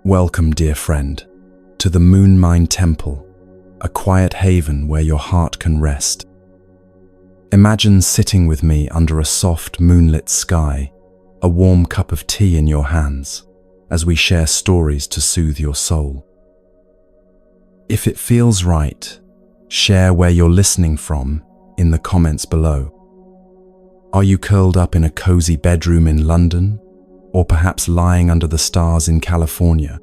Welcome, dear friend, to the Moon Mind Temple, a quiet haven where your heart can rest. Imagine sitting with me under a soft moonlit sky, a warm cup of tea in your hands, as we share stories to soothe your soul. If it feels right, share where you're listening from in the comments below. Are you curled up in a cozy bedroom in London, or perhaps lying under the stars in California?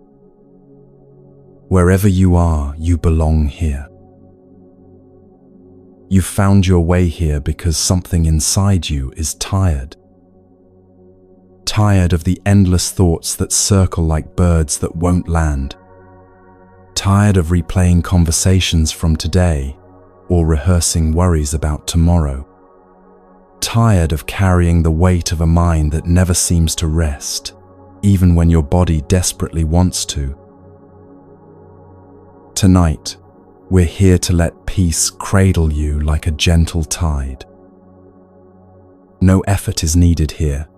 Wherever you are, you belong here. You've found your way here because something inside you is tired. Tired of the endless thoughts that circle like birds that won't land. Tired of replaying conversations from today or rehearsing worries about tomorrow. Tired of carrying the weight of a mind that never seems to rest, even when your body desperately wants to. Tonight, we're here to let peace cradle you like a gentle tide. No effort is needed here,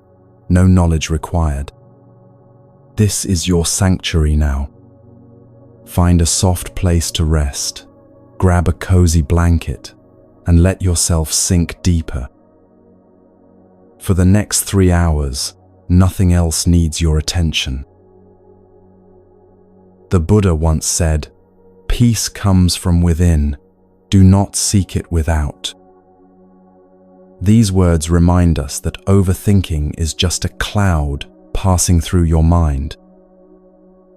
no knowledge required. This is your sanctuary now. Find a soft place to rest, grab a cozy blanket, and let yourself sink deeper. For the next 3 hours, nothing else needs your attention. The Buddha once said, "Peace comes from within, do not seek it without." These words remind us that overthinking is just a cloud passing through your mind.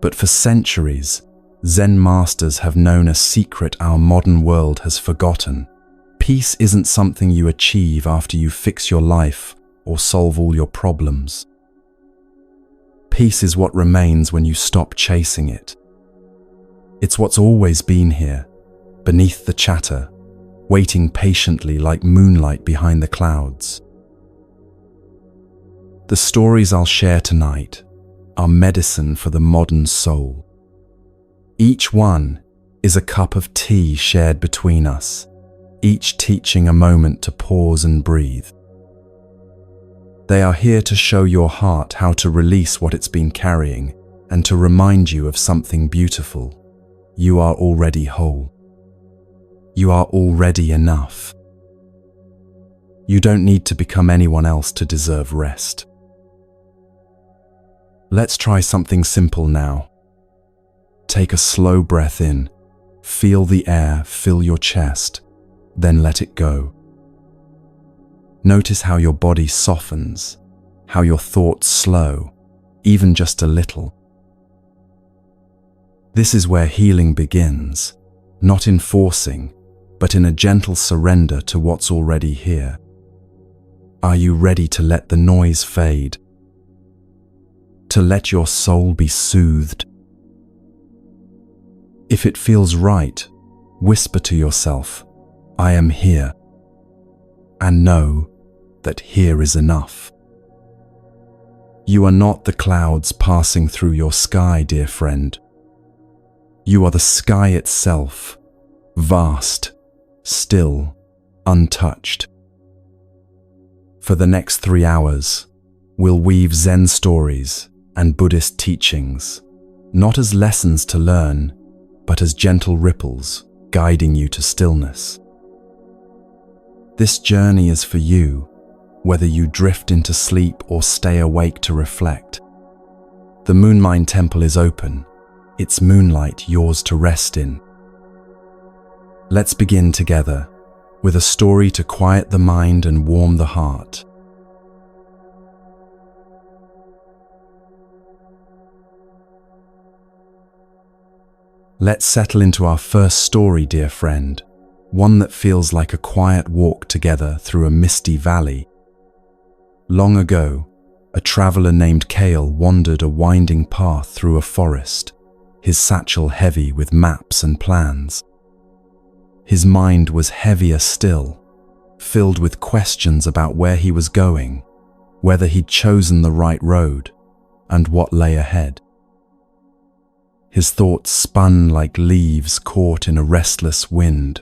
But for centuries, Zen masters have known a secret our modern world has forgotten. Peace isn't something you achieve after you fix your life or solve all your problems. Peace is what remains when you stop chasing it. It's what's always been here, beneath the chatter, waiting patiently like moonlight behind the clouds. The stories I'll share tonight are medicine for the modern soul. Each one is a cup of tea shared between us, each teaching a moment to pause and breathe. They are here to show your heart how to release what it's been carrying and to remind you of something beautiful. You are already whole. You are already enough. You don't need to become anyone else to deserve rest. Let's try something simple now. Take a slow breath in, feel the air fill your chest, then let it go. Notice how your body softens, how your thoughts slow, even just a little. This is where healing begins, not in forcing, but in a gentle surrender to what's already here. Are you ready to let the noise fade? To let your soul be soothed? If it feels right, whisper to yourself, "I am here," and know that here is enough. You are not the clouds passing through your sky, dear friend. You are the sky itself, vast, still, untouched. For the next 3 hours, we'll weave Zen stories and Buddhist teachings, not as lessons to learn, but as gentle ripples guiding you to stillness. This journey is for you, whether you drift into sleep or stay awake to reflect. The Moon Mind Temple is open, its moonlight yours to rest in. Let's begin together, with a story to quiet the mind and warm the heart. Let's settle into our first story, dear friend, one that feels like a quiet walk together through a misty valley. Long ago, a traveler named Kale wandered a winding path through a forest, his satchel heavy with maps and plans. His mind was heavier still, filled with questions about where he was going, whether he'd chosen the right road, and what lay ahead. His thoughts spun like leaves caught in a restless wind,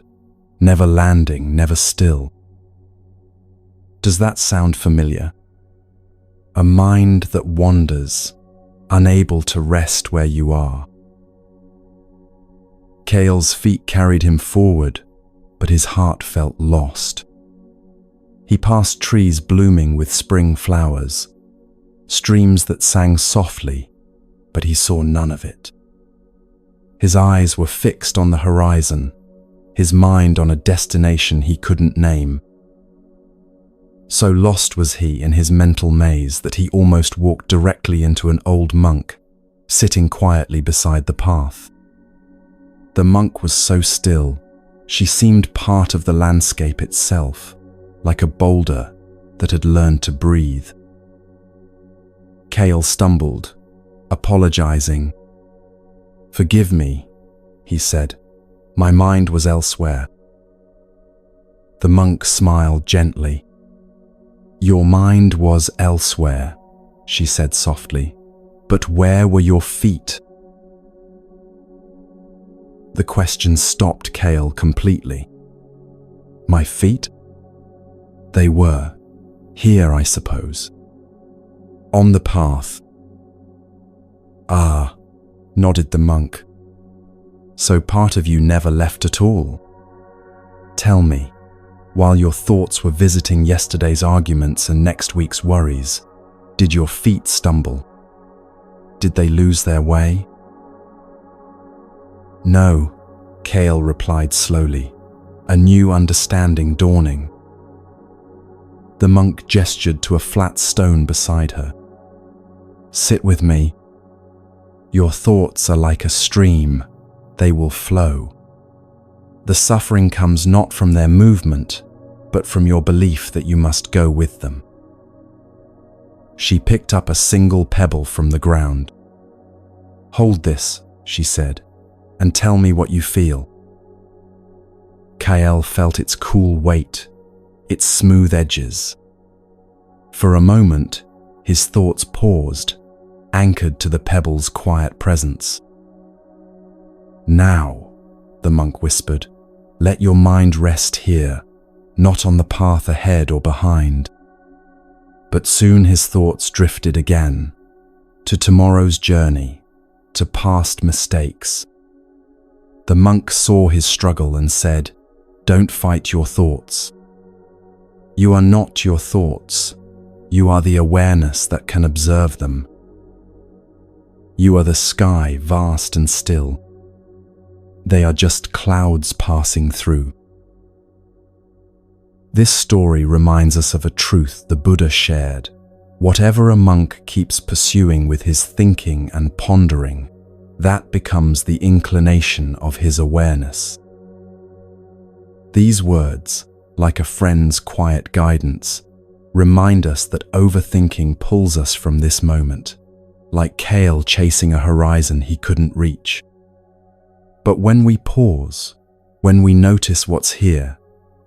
never landing, never still. Does that sound familiar? A mind that wanders, unable to rest where you are. Kale's feet carried him forward, but his heart felt lost. He passed trees blooming with spring flowers, streams that sang softly, but he saw none of it. His eyes were fixed on the horizon, his mind on a destination he couldn't name. So lost was he in his mental maze that he almost walked directly into an old monk, sitting quietly beside the path. The monk was so still, she seemed part of the landscape itself, like a boulder that had learned to breathe. Kale stumbled, apologizing. "Forgive me," he said. "My mind was elsewhere." The monk smiled gently. "Your mind was elsewhere," she said softly, "but where were your feet?" The question stopped Kale completely. "My feet? They were here, I suppose. On the path." "Ah," nodded the monk. "So part of you never left at all. Tell me, while your thoughts were visiting yesterday's arguments and next week's worries, did your feet stumble? Did they lose their way?" "No," Kale replied slowly, a new understanding dawning. The monk gestured to a flat stone beside her. "Sit with me. Your thoughts are like a stream. They will flow. The suffering comes not from their movement, but from your belief that you must go with them." She picked up a single pebble from the ground. "Hold this," she said, "and tell me what you feel." Kale felt its cool weight, its smooth edges. For a moment, his thoughts paused, anchored to the pebble's quiet presence. "Now," the monk whispered, "let your mind rest here, not on the path ahead or behind." But soon his thoughts drifted again, to tomorrow's journey, to past mistakes. The monk saw his struggle and said, "Don't fight your thoughts. You are not your thoughts. You are the awareness that can observe them. You are the sky, vast and still. They are just clouds passing through." This story reminds us of a truth the Buddha shared. Whatever a monk keeps pursuing with his thinking and pondering, that becomes the inclination of his awareness. These words, like a friend's quiet guidance, remind us that overthinking pulls us from this moment, like Kale chasing a horizon he couldn't reach. But when we pause, when we notice what's here,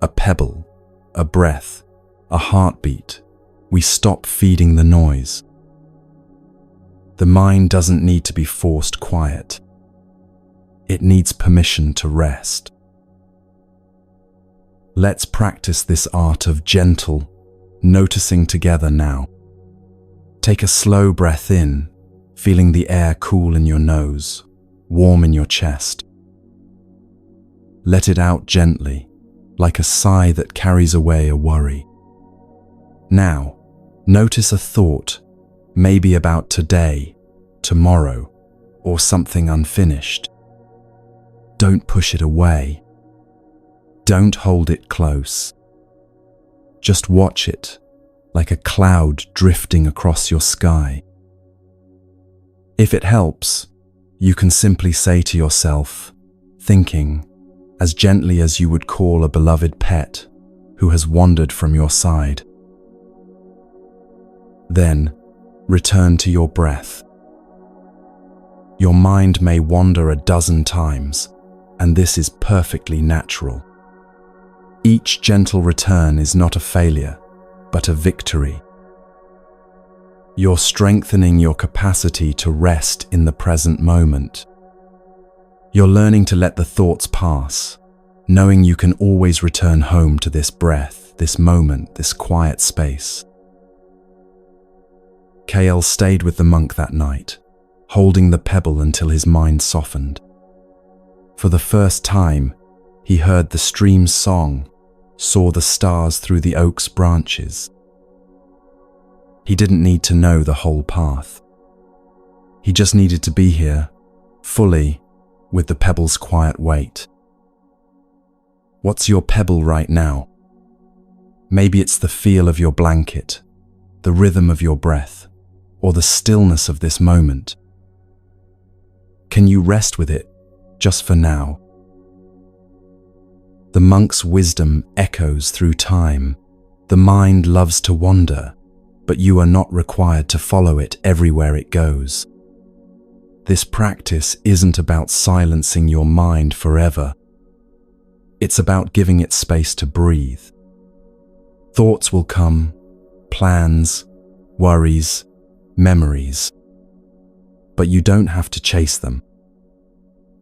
a pebble, a breath, a heartbeat, we stop feeding the noise. The mind doesn't need to be forced quiet. It needs permission to rest. Let's practice this art of gentle, noticing together now. Take a slow breath in, feeling the air cool in your nose, warm in your chest. Let it out gently, like a sigh that carries away a worry. Now, notice a thought, maybe about today, tomorrow, or something unfinished. Don't push it away. Don't hold it close. Just watch it, like a cloud drifting across your sky. If it helps, you can simply say to yourself, thinking, as gently as you would call a beloved pet who has wandered from your side. Then, return to your breath. Your mind may wander a dozen times, and this is perfectly natural. Each gentle return is not a failure, but a victory. You're strengthening your capacity to rest in the present moment. You're learning to let the thoughts pass, knowing you can always return home to this breath, this moment, this quiet space. Kale stayed with the monk that night, holding the pebble until his mind softened. For the first time, he heard the stream's song, saw the stars through the oak's branches. He didn't need to know the whole path. He just needed to be here, fully, with the pebble's quiet weight. What's your pebble right now? Maybe it's the feel of your blanket, the rhythm of your breath, or the stillness of this moment. Can you rest with it, just for now? The monk's wisdom echoes through time. The mind loves to wander, but you are not required to follow it everywhere it goes. This practice isn't about silencing your mind forever. It's about giving it space to breathe. Thoughts will come, plans, worries, memories. But you don't have to chase them.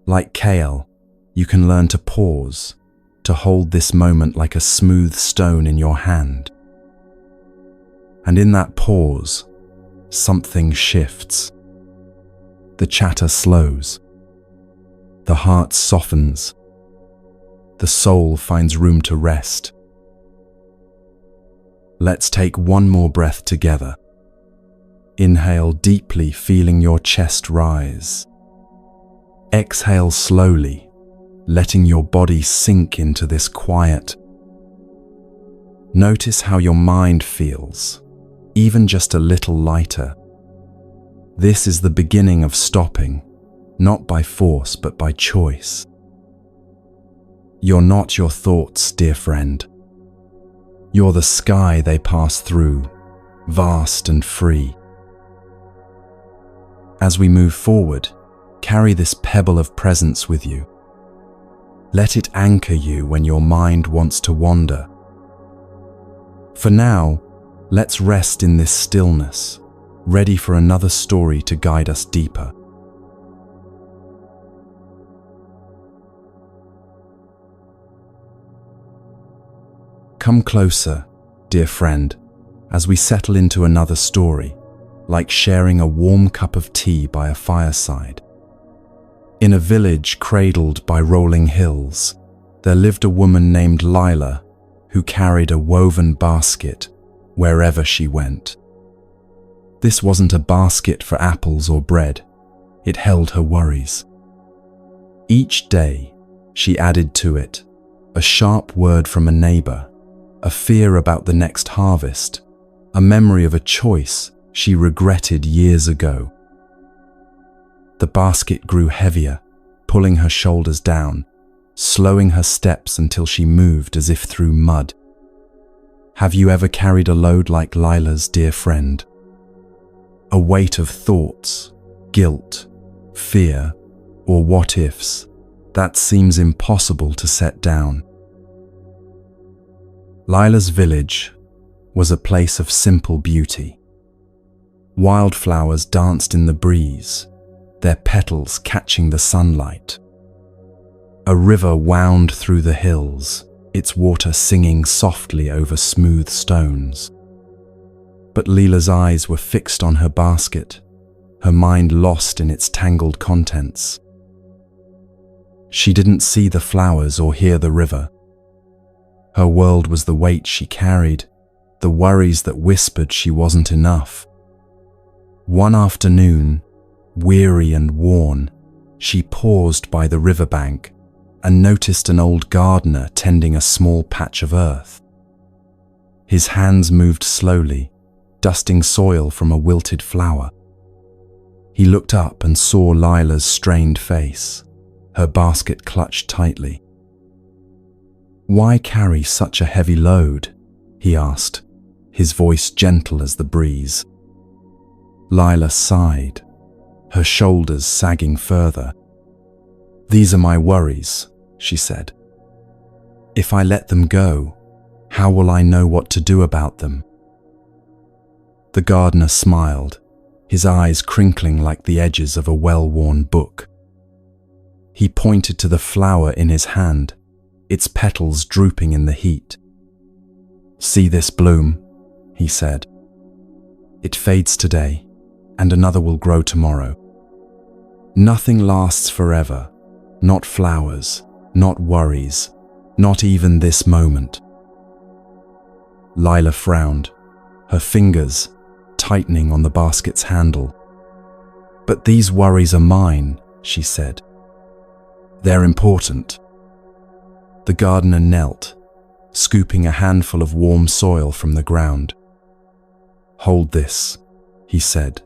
Like kale, you can learn to pause, to hold this moment like a smooth stone in your hand. And in that pause, something shifts. The chatter slows. The heart softens. The soul finds room to rest. Let's take one more breath together. Inhale deeply, feeling your chest rise. Exhale slowly, letting your body sink into this quiet. Notice how your mind feels, even just a little lighter. This is the beginning of stopping, not by force but by choice. You're not your thoughts, dear friend. You're the sky they pass through, vast and free. As we move forward, carry this pebble of presence with you. Let it anchor you when your mind wants to wander. For now, let's rest in this stillness, ready for another story to guide us deeper. Come closer, dear friend, as we settle into another story, like sharing a warm cup of tea by a fireside. In a village cradled by rolling hills, there lived a woman named Lila who carried a woven basket wherever she went. This wasn't a basket for apples or bread. It held her worries. Each day, she added to it a sharp word from a neighbor, a fear about the next harvest, a memory of a choice she regretted years ago. The basket grew heavier, pulling her shoulders down, slowing her steps until she moved as if through mud. Have you ever carried a load like Lila's, dear friend? A weight of thoughts, guilt, fear, or what-ifs that seems impossible to set down. Lila's village was a place of simple beauty. Wildflowers danced in the breeze, their petals catching the sunlight. A river wound through the hills, its water singing softly over smooth stones. But Lila's eyes were fixed on her basket, her mind lost in its tangled contents. She didn't see the flowers or hear the river. Her world was the weight she carried, the worries that whispered she wasn't enough. One afternoon, weary and worn, she paused by the riverbank and noticed an old gardener tending a small patch of earth. His hands moved slowly, dusting soil from a wilted flower. He looked up and saw Lila's strained face, her basket clutched tightly. "Why carry such a heavy load?" he asked, his voice gentle as the breeze. Lila sighed, her shoulders sagging further. "These are my worries," she said. "If I let them go, how will I know what to do about them?" The gardener smiled, his eyes crinkling like the edges of a well-worn book. He pointed to the flower in his hand, its petals drooping in the heat. "See this bloom," he said. "It fades today, and another will grow tomorrow. Nothing lasts forever. Not flowers, not worries, not even this moment. Lila frowned, her fingers tightening on the basket's handle. But these worries are mine, she said. They're important. The gardener knelt, scooping a handful of warm soil from the ground. Hold this, he said,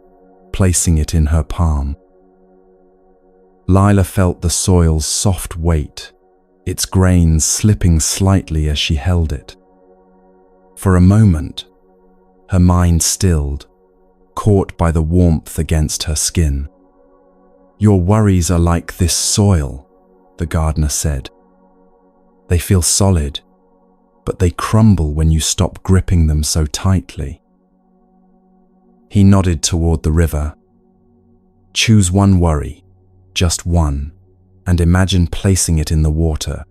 placing it in her palm. Lila felt the soil's soft weight, its grains slipping slightly as she held it. For a moment, her mind stilled, caught by the warmth against her skin. Your worries are like this soil, the gardener said. They feel solid, but they crumble when you stop gripping them so tightly. He nodded toward the river. Choose one worry, just one, and imagine placing it in the water.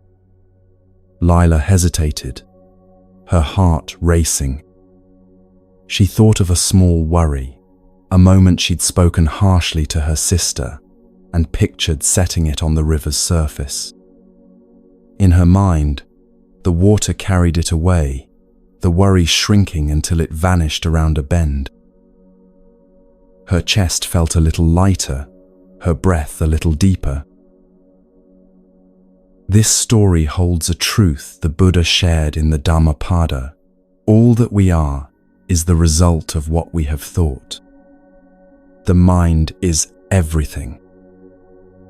Lila hesitated, her heart racing. She thought of a small worry, a moment she'd spoken harshly to her sister, and pictured setting it on the river's surface. In her mind, the water carried it away, the worry shrinking until it vanished around a bend. Her chest felt a little lighter, her breath a little deeper. This story holds a truth the Buddha shared in the Dhammapada. All that we are is the result of what we have thought. The mind is everything.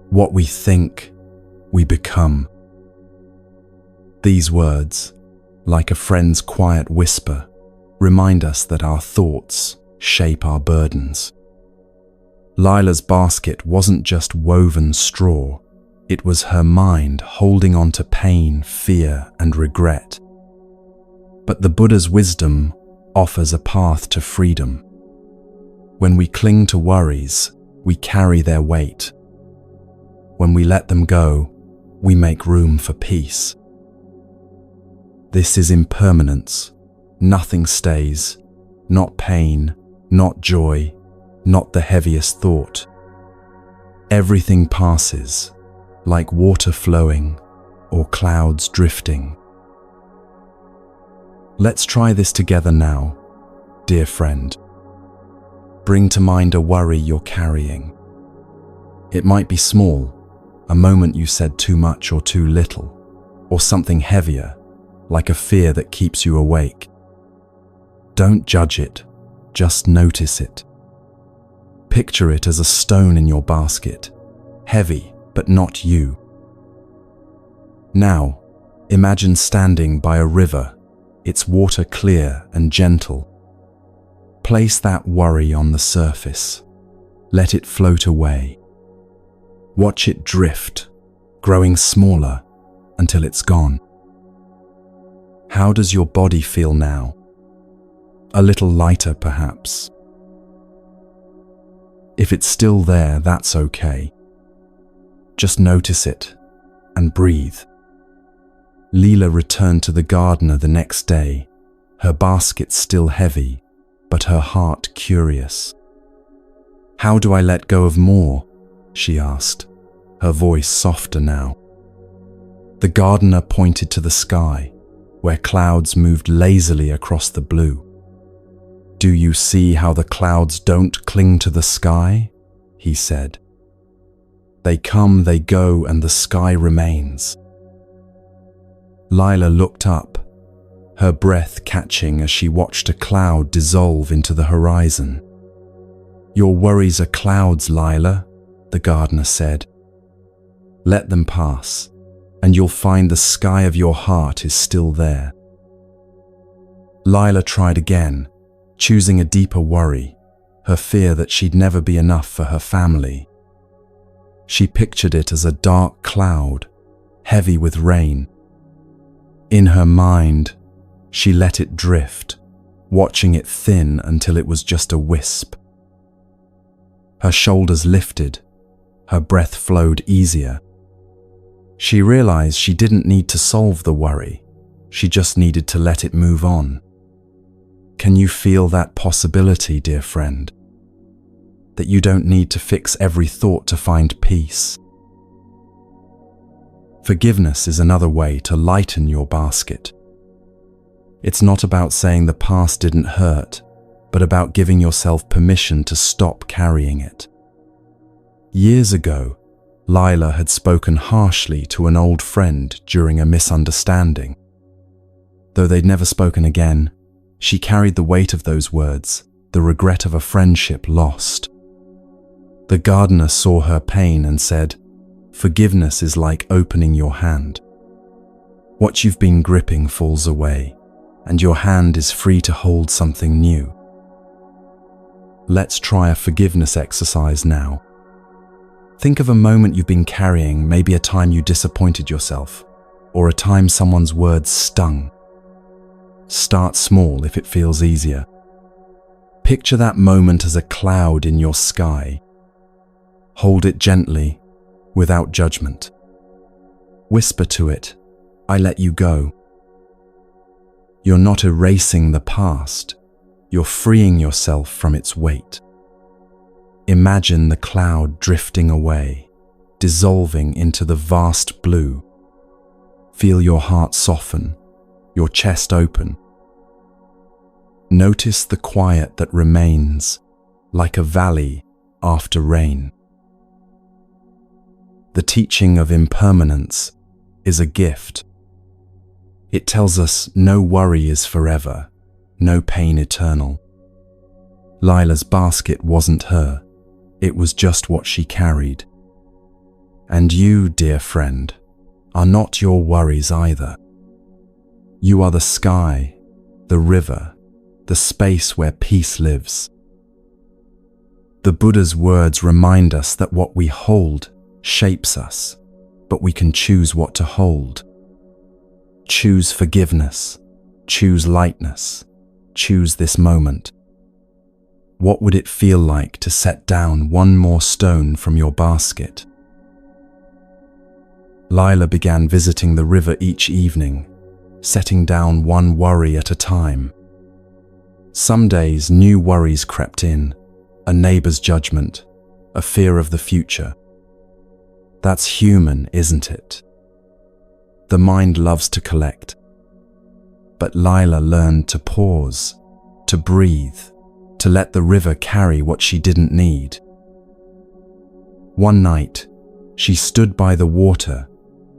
What we think, we become. These words, like a friend's quiet whisper, remind us that our thoughts shape our burdens. Lila's basket wasn't just woven straw, it was her mind holding on to pain, fear, and regret. But the Buddha's wisdom offers a path to freedom. When we cling to worries, we carry their weight. When we let them go, we make room for peace. This is impermanence. Nothing stays, not pain, not joy, not the heaviest thought. Everything passes, like water flowing or clouds drifting. Let's try this together now, dear friend. Bring to mind a worry you're carrying. It might be small, a moment you said too much or too little, or something heavier, like a fear that keeps you awake. Don't judge it, just notice it. Picture it as a stone in your basket, heavy but not you. Now, imagine standing by a river, its water clear and gentle. Place that worry on the surface. Let it float away. Watch it drift, growing smaller until it's gone. How does your body feel now? A little lighter, perhaps. If it's still there, that's okay. Just notice it and breathe. Leela returned to the gardener the next day, her basket still heavy, but her heart curious. How do I let go of more? She asked, her voice softer now. The gardener pointed to the sky, where clouds moved lazily across the blue. Do you see how the clouds don't cling to the sky? He said. They come, they go, and the sky remains. Lila looked up, her breath catching as she watched a cloud dissolve into the horizon. Your worries are clouds, Lila, the gardener said. Let them pass, and you'll find the sky of your heart is still there. Lila tried again, choosing a deeper worry, her fear that she'd never be enough for her family. She pictured it as a dark cloud, heavy with rain. In her mind, she let it drift, watching it thin until it was just a wisp. Her shoulders lifted, her breath flowed easier. She realized she didn't need to solve the worry, she just needed to let it move on. Can you feel that possibility, dear friend? that you don't need to fix every thought to find peace. Forgiveness is another way to lighten your basket. It's not about saying the past didn't hurt, but about giving yourself permission to stop carrying it. Years ago, Lila had spoken harshly to an old friend during a misunderstanding. Though they'd never spoken again, she carried the weight of those words, the regret of a friendship lost. The gardener saw her pain and said, "Forgiveness is like opening your hand. What you've been gripping falls away, and your hand is free to hold something new." Let's try a forgiveness exercise now. Think of a moment you've been carrying, maybe a time you disappointed yourself, or a time someone's words stung. Start small if it feels easier. Picture that moment as a cloud in your sky. Hold it gently, without judgment. Whisper to it, "I let you go." You're not erasing the past, you're freeing yourself from its weight. Imagine the cloud drifting away, dissolving into the vast blue. Feel your heart soften, your chest open. Notice the quiet that remains, like a valley after rain. The teaching of impermanence is a gift. It tells us no worry is forever, no pain eternal. Lila's basket wasn't her, it was just what she carried. And you, dear friend, are not your worries either. You are the sky, the river, the space where peace lives. The Buddha's words remind us that what we hold shapes us, but we can choose what to hold. Choose forgiveness, choose lightness, choose this moment. What would it feel like to set down one more stone from your basket? Lila began visiting the river each evening, setting down one worry at a time. Some days new worries crept in, a neighbor's judgment, a fear of the future. That's human, isn't it? The mind loves to collect. But Lila learned to pause, to breathe, to let the river carry what she didn't need. One night, she stood by the water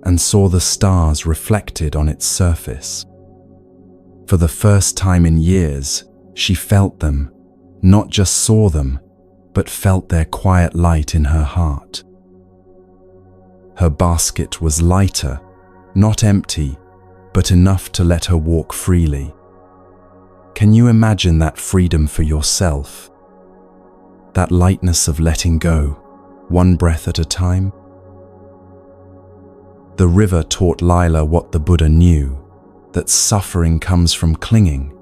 and saw the stars reflected on its surface. For the first time in years, she felt them, not just saw them, but felt their quiet light in her heart. Her basket was lighter, not empty, but enough to let her walk freely. Can you imagine that freedom for yourself? That lightness of letting go, one breath at a time? The river taught Lila what the Buddha knew, that suffering comes from clinging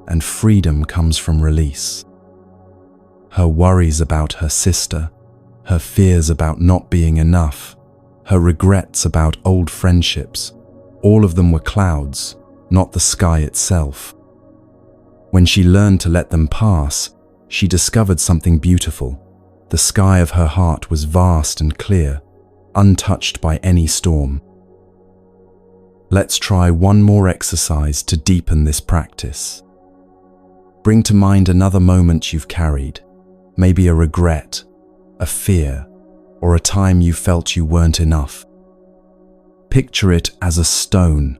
and freedom comes from release. Her worries about her sister, her fears about not being enough, her regrets about old friendships, all of them were clouds, not the sky itself. When she learned to let them pass, she discovered something beautiful. The sky of her heart was vast and clear, untouched by any storm. Let's try one more exercise to deepen this practice. Bring to mind another moment you've carried, maybe a regret, a fear, or a time you felt you weren't enough. Picture it as a stone,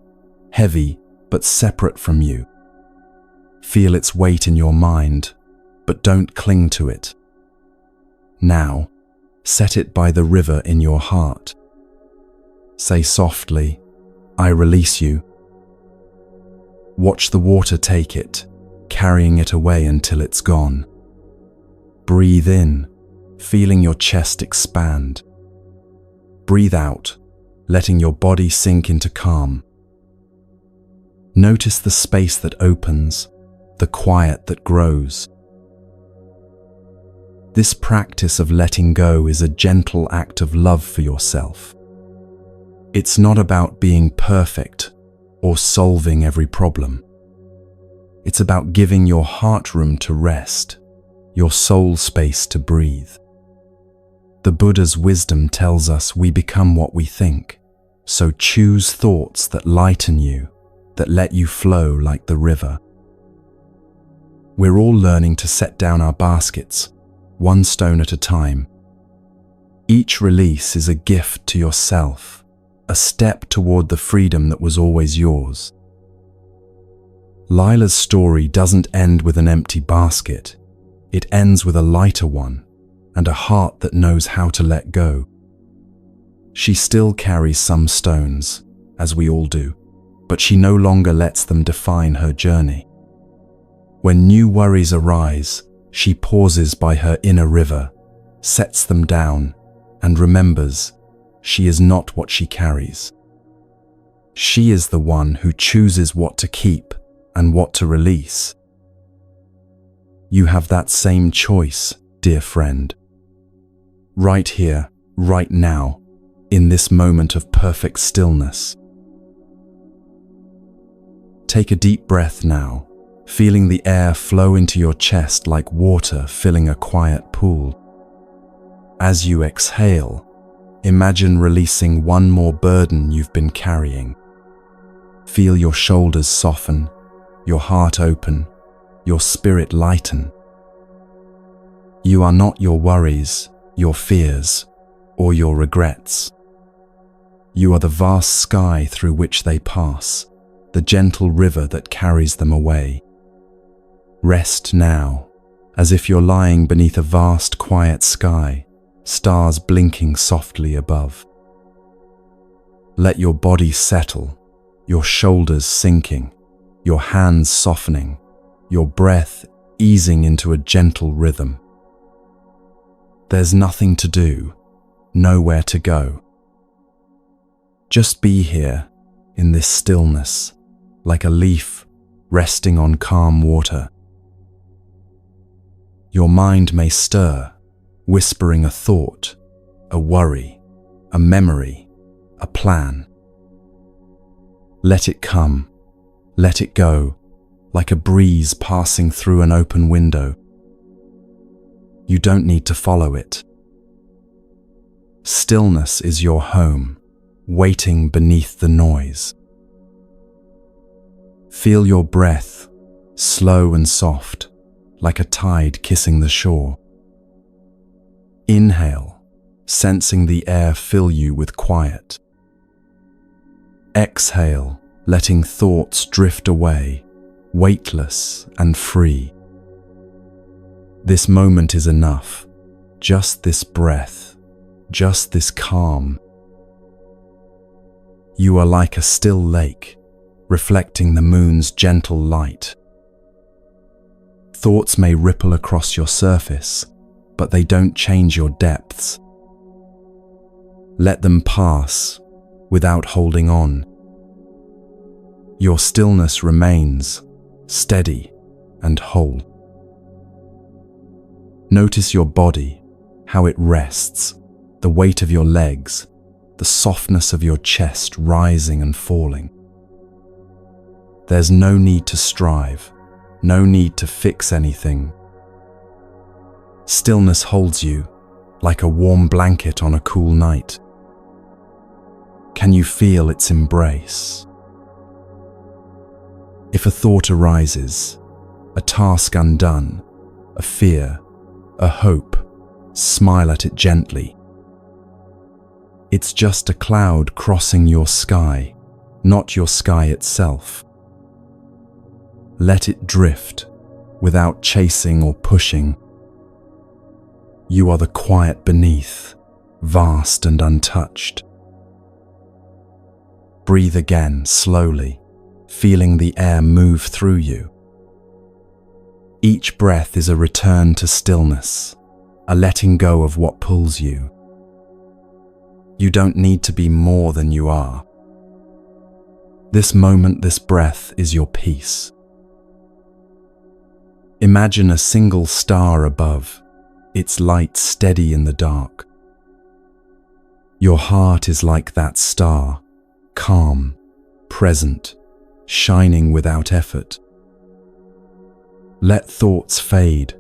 heavy but separate from you. Feel its weight in your mind, but don't cling to it. Now, set it by the river in your heart. Say softly, "I release you." Watch the water take it, carrying it away until it's gone. Breathe in, feeling your chest expand. Breathe out, letting your body sink into calm. Notice the space that opens, the quiet that grows. This practice of letting go is a gentle act of love for yourself. It's not about being perfect or solving every problem. It's about giving your heart room to rest, your soul space to breathe. The Buddha's wisdom tells us we become what we think, so choose thoughts that lighten you, that let you flow like the river. We're all learning to set down our baskets, one stone at a time. Each release is a gift to yourself, a step toward the freedom that was always yours. Lila's story doesn't end with an empty basket. It ends with a lighter one and a heart that knows how to let go. She still carries some stones, as we all do, but she no longer lets them define her journey. When new worries arise, she pauses by her inner river, sets them down, and remembers she is not what she carries. She is the one who chooses what to keep and what to release. You have that same choice, dear friend. Right here, right now, in this moment of perfect stillness. Take a deep breath now, feeling the air flow into your chest like water filling a quiet pool. As you exhale, imagine releasing one more burden you've been carrying. Feel your shoulders soften, your heart open, your spirit lighten. You are not your worries, your fears, or your regrets. You are the vast sky through which they pass, the gentle river that carries them away. Rest now, as if you're lying beneath a vast, quiet sky, stars blinking softly above. Let your body settle, your shoulders sinking, your hands softening, your breath easing into a gentle rhythm. There's nothing to do, nowhere to go. Just be here, in this stillness, like a leaf resting on calm water. Your mind may stir, whispering a thought, a worry, a memory, a plan. Let it come, let it go, like a breeze passing through an open window. You don't need to follow it. Stillness is your home, waiting beneath the noise. Feel your breath, slow and soft, like a tide kissing the shore. Inhale, sensing the air fill you with quiet. Exhale, letting thoughts drift away, weightless and free. This moment is enough, just this breath, just this calm. You are like a still lake, reflecting the moon's gentle light. Thoughts may ripple across your surface, but they don't change your depths. Let them pass without holding on. Your stillness remains steady and whole. Notice your body, how it rests, the weight of your legs, the softness of your chest rising and falling. There's no need to strive, no need to fix anything. Stillness holds you like a warm blanket on a cool night. Can you feel its embrace? If a thought arises, a task undone, a fear, a hope, smile at it gently. It's just a cloud crossing your sky, not your sky itself. Let it drift without chasing or pushing. You are the quiet beneath, vast and untouched. Breathe again slowly, feeling the air move through you. Each breath is a return to stillness, a letting go of what pulls you. You don't need to be more than you are. This moment, this breath is your peace. Imagine a single star above, its light steady in the dark. Your heart is like that star, calm, present, shining without effort. Let thoughts fade,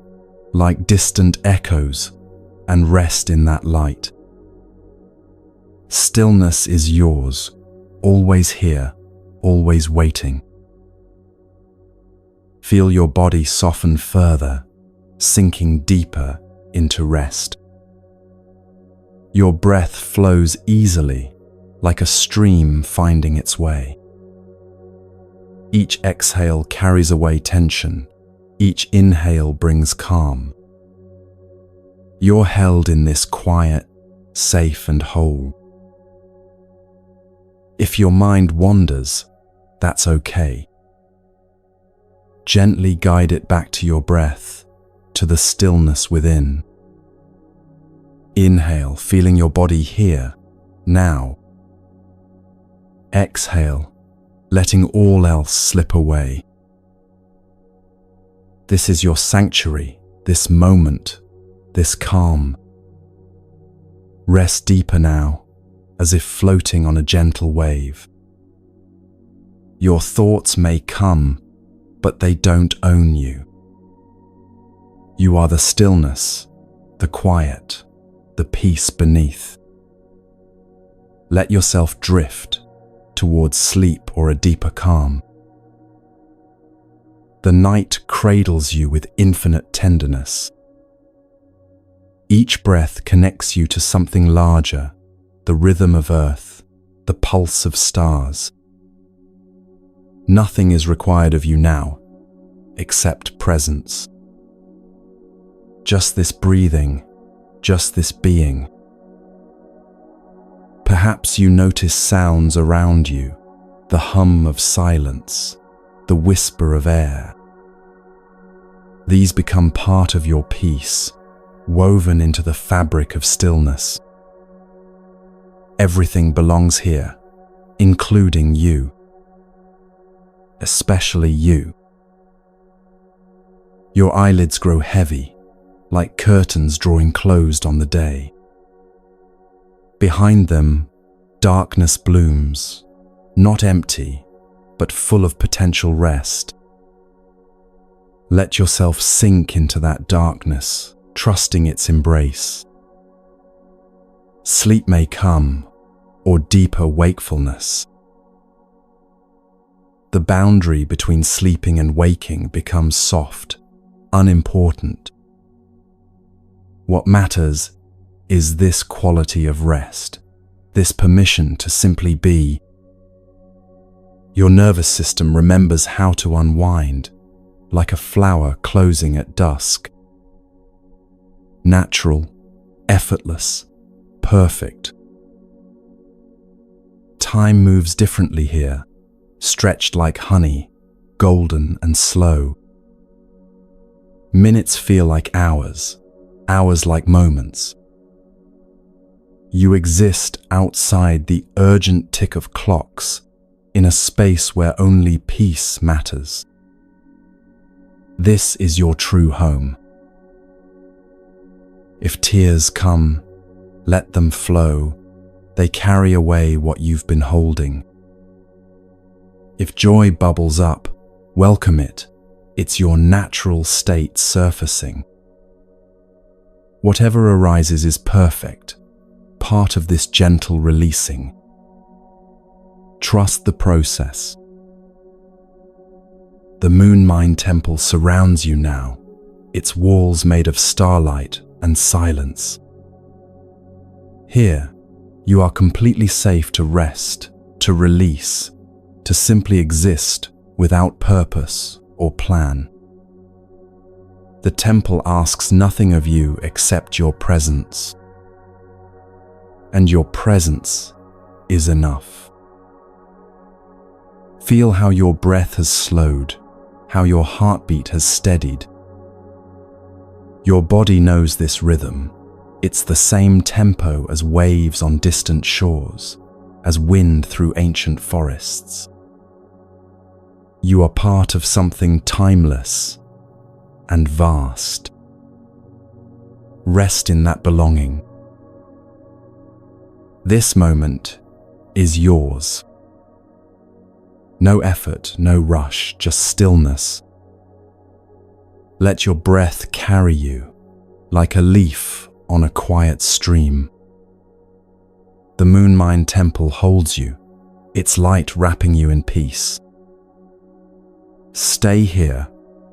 like distant echoes, and rest in that light. Stillness is yours, always here, always waiting. Feel your body soften further, sinking deeper into rest. Your breath flows easily, like a stream finding its way. Each exhale carries away tension. Each inhale brings calm. You're held in this quiet, safe and whole. If your mind wanders, that's okay. Gently guide it back to your breath, to the stillness within. Inhale, feeling your body here, now. Exhale, letting all else slip away. This is your sanctuary, this moment, this calm. Rest deeper now, as if floating on a gentle wave. Your thoughts may come, but they don't own you. You are the stillness, the quiet, the peace beneath. Let yourself drift towards sleep or a deeper calm. The night cradles you with infinite tenderness. Each breath connects you to something larger, the rhythm of earth, the pulse of stars. Nothing is required of you now, except presence. Just this breathing, just this being. Perhaps you notice sounds around you, the hum of silence, the whisper of air. These become part of your peace, woven into the fabric of stillness. Everything belongs here, including you. Especially you. Your eyelids grow heavy, like curtains drawing closed on the day. Behind them, darkness blooms, not empty, but full of potential rest. Let yourself sink into that darkness, trusting its embrace. Sleep may come, or deeper wakefulness. The boundary between sleeping and waking becomes soft, unimportant. What matters is this quality of rest, this permission to simply be. Your nervous system remembers how to unwind, like a flower closing at dusk. Natural, effortless, perfect. Time moves differently here, stretched like honey, golden and slow. Minutes feel like hours, hours like moments. You exist outside the urgent tick of clocks, in a space where only peace matters. This is your true home. If tears come, let them flow. They carry away what you've been holding. If joy bubbles up, welcome it. It's your natural state surfacing. Whatever arises is perfect, part of this gentle releasing. Trust the process. The Moon Mind Temple surrounds you now, its walls made of starlight and silence. Here, you are completely safe to rest, to release, to simply exist without purpose or plan. The temple asks nothing of you except your presence. And your presence is enough. Feel how your breath has slowed, how your heartbeat has steadied. Your body knows this rhythm. It's the same tempo as waves on distant shores, as wind through ancient forests. You are part of something timeless and vast. Rest in that belonging. This moment is yours. No effort, no rush, just stillness. Let your breath carry you, like a leaf on a quiet stream. The Moon Mind Temple holds you, its light wrapping you in peace. Stay here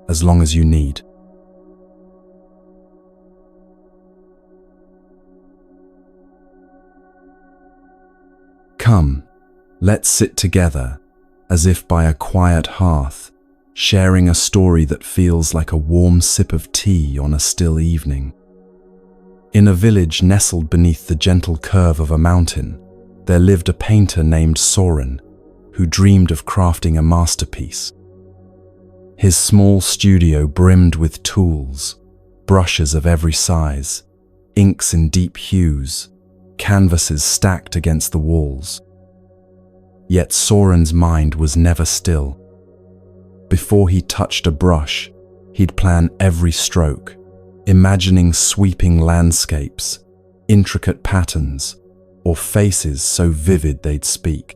as long as you need. Come, let's sit together, as if by a quiet hearth, sharing a story that feels like a warm sip of tea on a still evening. In a village nestled beneath the gentle curve of a mountain, there lived a painter named Soren, who dreamed of crafting a masterpiece. His small studio brimmed with tools, brushes of every size, inks in deep hues, canvases stacked against the walls. Yet Soren's mind was never still. Before he touched a brush, he'd plan every stroke, imagining sweeping landscapes, intricate patterns, or faces so vivid they'd speak.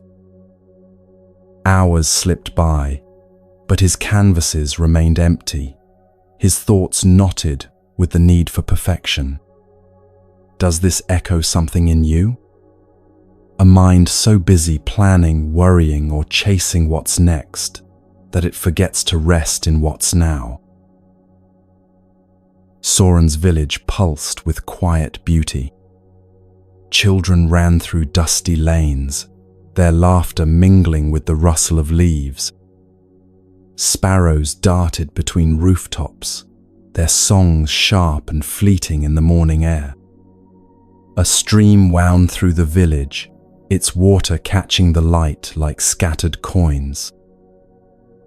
Hours slipped by, but his canvases remained empty, his thoughts knotted with the need for perfection. Does this echo something in you? A mind so busy planning, worrying, or chasing what's next that it forgets to rest in what's now. Soren's village pulsed with quiet beauty. Children ran through dusty lanes, their laughter mingling with the rustle of leaves. Sparrows darted between rooftops, their songs sharp and fleeting in the morning air. A stream wound through the village, its water catching the light like scattered coins.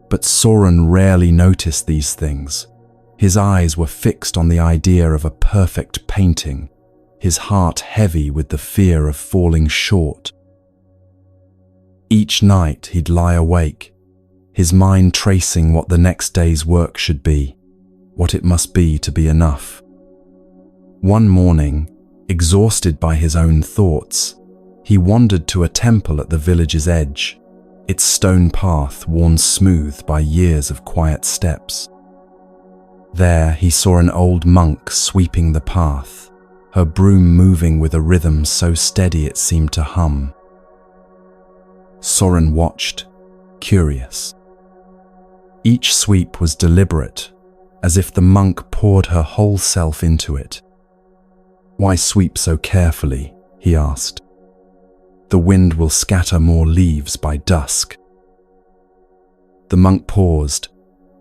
But Soren rarely noticed these things. His eyes were fixed on the idea of a perfect painting, his heart heavy with the fear of falling short. Each night he'd lie awake, his mind tracing what the next day's work should be, what it must be to be enough. One morning, exhausted by his own thoughts, he wandered to a temple at the village's edge, its stone path worn smooth by years of quiet steps. There he saw an old monk sweeping the path, her broom moving with a rhythm so steady it seemed to hum. Soren watched, curious. Each sweep was deliberate, as if the monk poured her whole self into it. "Why sweep so carefully?" he asked. "The wind will scatter more leaves by dusk." The monk paused,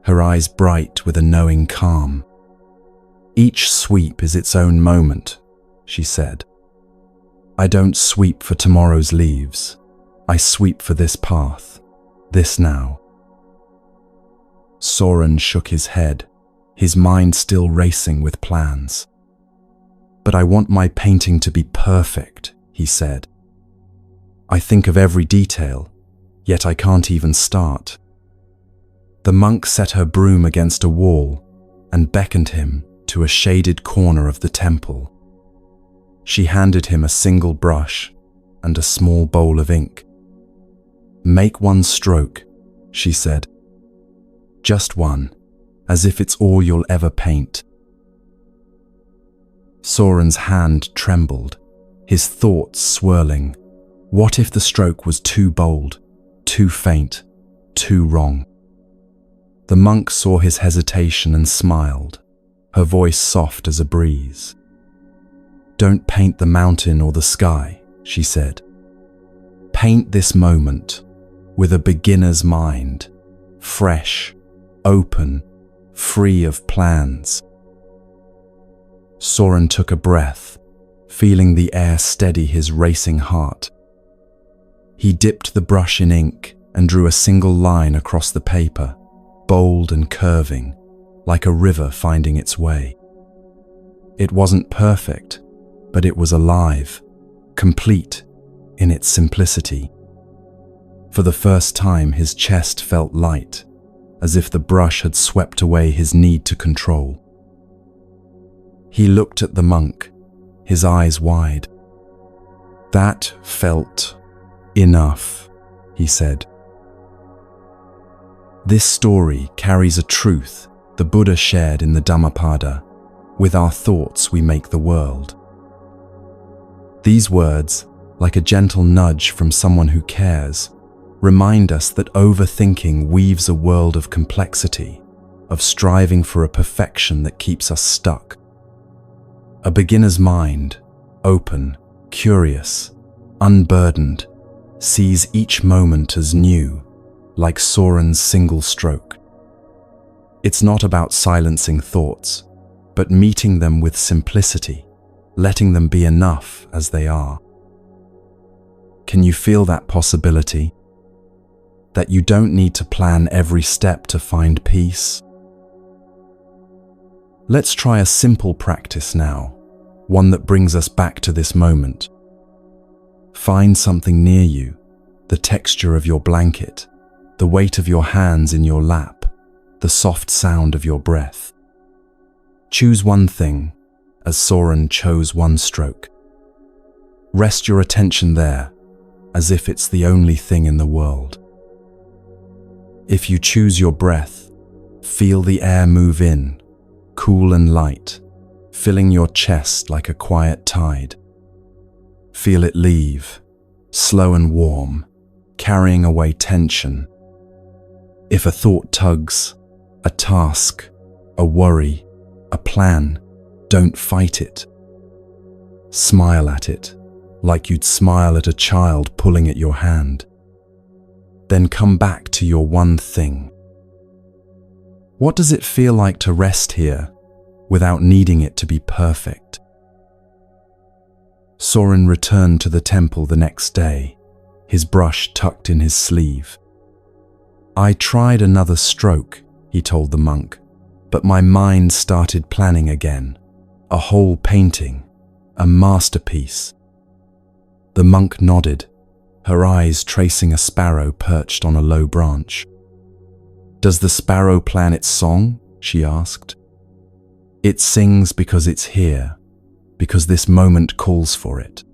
her eyes bright with a knowing calm. "Each sweep is its own moment," she said. "I don't sweep for tomorrow's leaves. I sweep for this path, this now." Soren shook his head, his mind still racing with plans. "But I want my painting to be perfect," he said. "I think of every detail, yet I can't even start." The monk set her broom against a wall and beckoned him to a shaded corner of the temple. She handed him a single brush and a small bowl of ink. "Make one stroke," she said. "Just one, as if it's all you'll ever paint." Soren's hand trembled, his thoughts swirling. What if the stroke was too bold, too faint, too wrong? The monk saw his hesitation and smiled, her voice soft as a breeze. "Don't paint the mountain or the sky," she said. "Paint this moment with a beginner's mind, fresh, open, free of plans." Soren took a breath, feeling the air steady his racing heart. He dipped the brush in ink and drew a single line across the paper, bold and curving, like a river finding its way. It wasn't perfect, but it was alive, complete in its simplicity. For the first time, his chest felt light, as if the brush had swept away his need to control. He looked at the monk, his eyes wide. "That felt enough," he said. "This story carries a truth The Buddha shared in the Dhammapada, "With our thoughts we make the world." These words, like a gentle nudge from someone who cares, remind us that overthinking weaves a world of complexity, of striving for a perfection that keeps us stuck. A beginner's mind, open, curious, unburdened, sees each moment as new, like Soren's single stroke. It's not about silencing thoughts, but meeting them with simplicity, letting them be enough as they are. Can you feel that possibility? That you don't need to plan every step to find peace? Let's try a simple practice now, one that brings us back to this moment. Find something near you, the texture of your blanket, the weight of your hands in your lap, the soft sound of your breath. Choose one thing, as Soren chose one stroke. Rest your attention there, as if it's the only thing in the world. If you choose your breath, feel the air move in, cool and light, filling your chest like a quiet tide. Feel it leave, slow and warm, carrying away tension. If a thought tugs, a task, a worry, a plan, don't fight it. Smile at it, like you'd smile at a child pulling at your hand. Then come back to your one thing. What does it feel like to rest here without needing it to be perfect? Soren returned to the temple the next day, his brush tucked in his sleeve. "I tried another stroke," he told the monk, "but my mind started planning again. A whole painting, a masterpiece." The monk nodded, her eyes tracing a sparrow perched on a low branch. "Does the sparrow plan its song?" she asked. "It sings because it's here, because this moment calls for it."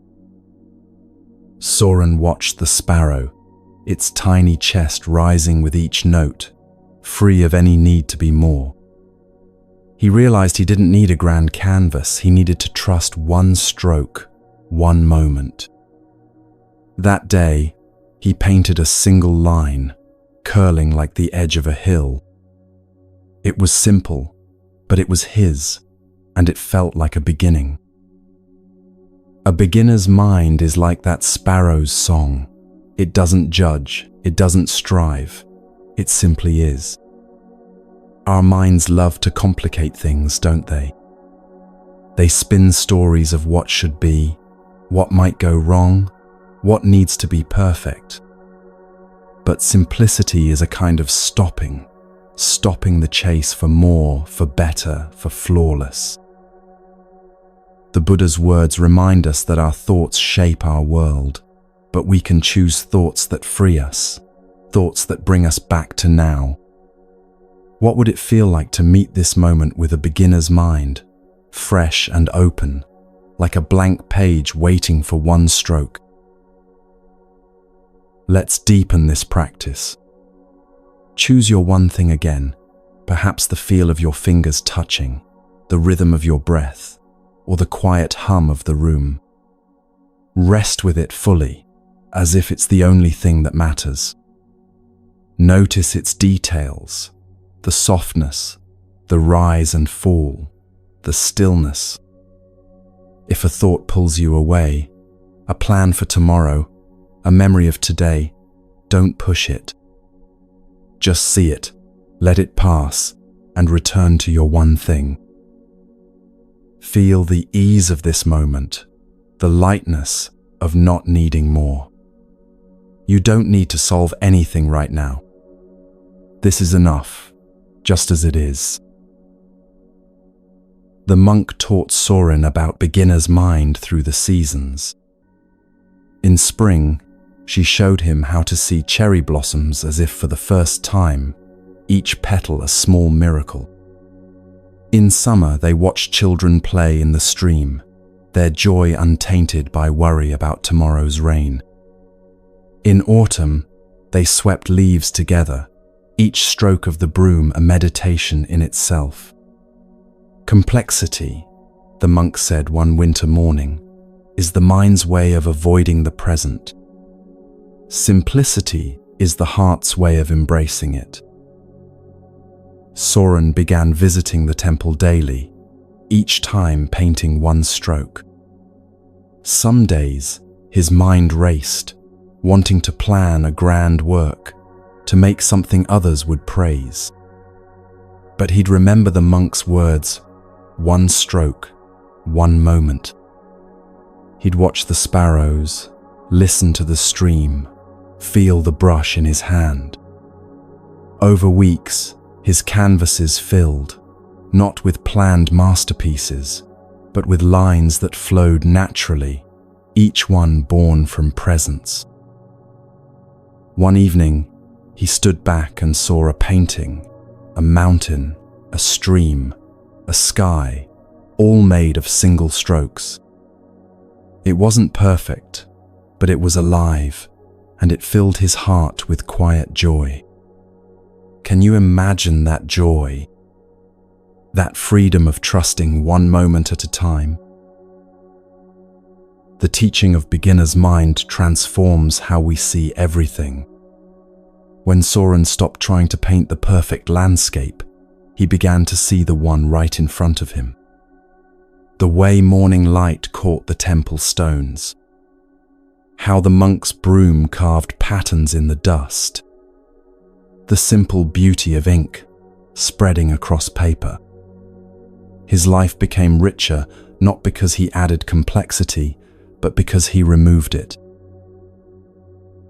Soren watched the sparrow, its tiny chest rising with each note, free of any need to be more. He realized he didn't need a grand canvas, he needed to trust one stroke, one moment. That day, he painted a single line, curling like the edge of a hill. It was simple, but it was his, and it felt like a beginning. A beginner's mind is like that sparrow's song. It doesn't judge, it doesn't strive, it simply is. Our minds love to complicate things, don't they? They spin stories of what should be, what might go wrong, what needs to be perfect. But simplicity is a kind of stopping the chase for more, for better, for flawless. The Buddha's words remind us that our thoughts shape our world, but we can choose thoughts that free us, thoughts that bring us back to now. What would it feel like to meet this moment with a beginner's mind, fresh and open, like a blank page waiting for one stroke? Let's deepen this practice. Choose your one thing again, perhaps the feel of your fingers touching, the rhythm of your breath, or the quiet hum of the room. Rest with it fully, as if it's the only thing that matters. Notice its details, the softness, the rise and fall, the stillness. If a thought pulls you away, a plan for tomorrow, a memory of today, don't push it. Just see it, let it pass, and return to your one thing. Feel the ease of this moment, the lightness of not needing more. You don't need to solve anything right now. This is enough, just as it is. The monk taught Soren about beginner's mind through the seasons. In spring, she showed him how to see cherry blossoms as if for the first time, each petal a small miracle. In summer, they watched children play in the stream, their joy untainted by worry about tomorrow's rain. In autumn, they swept leaves together, each stroke of the broom a meditation in itself. Complexity, the monk said one winter morning, is the mind's way of avoiding the present. Simplicity is the heart's way of embracing it. Soren began visiting the temple daily, each time painting one stroke. Some days, his mind raced, wanting to plan a grand work, to make something others would praise. But he'd remember the monk's words, one stroke, one moment. He'd watch the sparrows, listen to the stream, feel the brush in his hand. Over weeks, his canvases filled, not with planned masterpieces, but with lines that flowed naturally, each one born from presence. One evening, he stood back and saw a painting, a mountain, a stream, a sky, all made of single strokes. It wasn't perfect, but it was alive, and it filled his heart with quiet joy. Can you imagine that joy? That freedom of trusting one moment at a time? The teaching of beginner's mind transforms how we see everything. When Soren stopped trying to paint the perfect landscape, he began to see the one right in front of him. The way morning light caught the temple stones. How the monk's broom carved patterns in the dust. The simple beauty of ink spreading across paper. His life became richer not because he added complexity, but because he removed it.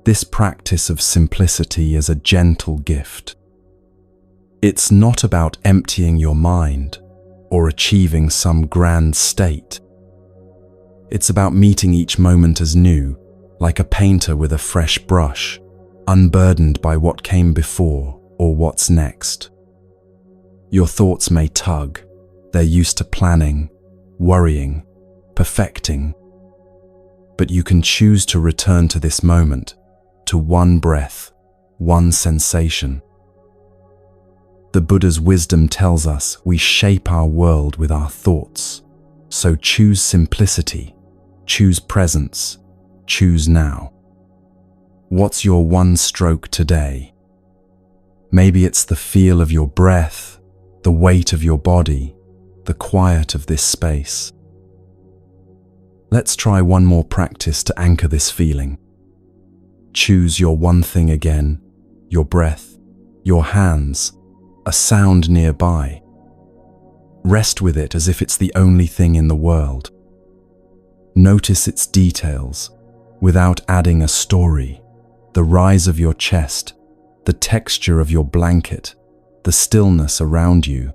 This practice of simplicity is a gentle gift. It's not about emptying your mind or achieving some grand state. It's about meeting each moment as new, like a painter with a fresh brush, unburdened by what came before or what's next. Your thoughts may tug. They're used to planning, worrying, perfecting. But you can choose to return to this moment, to one breath, one sensation. The Buddha's wisdom tells us we shape our world with our thoughts. So choose simplicity, choose presence, choose now. What's your one stroke today? Maybe it's the feel of your breath, the weight of your body, the quiet of this space. Let's try one more practice to anchor this feeling. Choose your one thing again, your breath, your hands, a sound nearby. Rest with it as if it's the only thing in the world. Notice its details, without adding a story. The rise of your chest, the texture of your blanket, the stillness around you.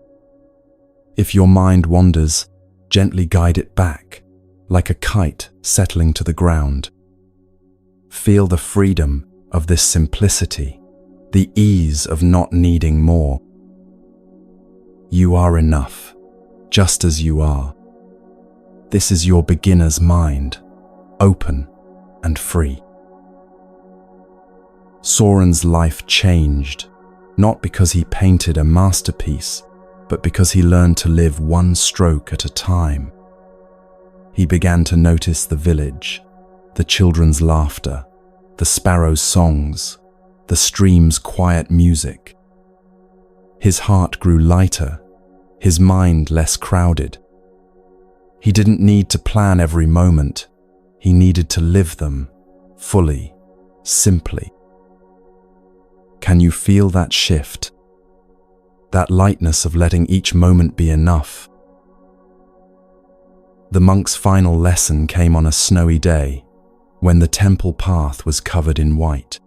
If your mind wanders, gently guide it back, like a kite settling to the ground. Feel the freedom of this simplicity, the ease of not needing more. You are enough, just as you are. This is your beginner's mind, open and free. Soren's life changed, not because he painted a masterpiece, but because he learned to live one stroke at a time. He began to notice the village, the children's laughter, the sparrows' songs, the stream's quiet music. His heart grew lighter, his mind less crowded. He didn't need to plan every moment. He needed to live them, fully, simply. Can you feel that shift? That lightness of letting each moment be enough? The monk's final lesson came on a snowy day, when the temple path was covered in white.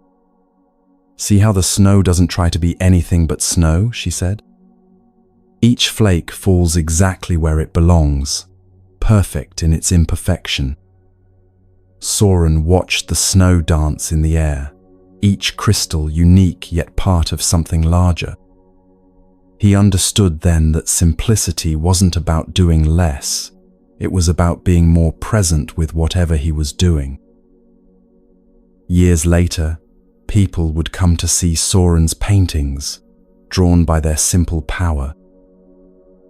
See how the snow doesn't try to be anything but snow, she said. Each flake falls exactly where it belongs, perfect in its imperfection. Soren watched the snow dance in the air, each crystal unique yet part of something larger. He understood then that simplicity wasn't about doing less, it was about being more present with whatever he was doing. Years later, People would come to see Soren's paintings, drawn by their simple power.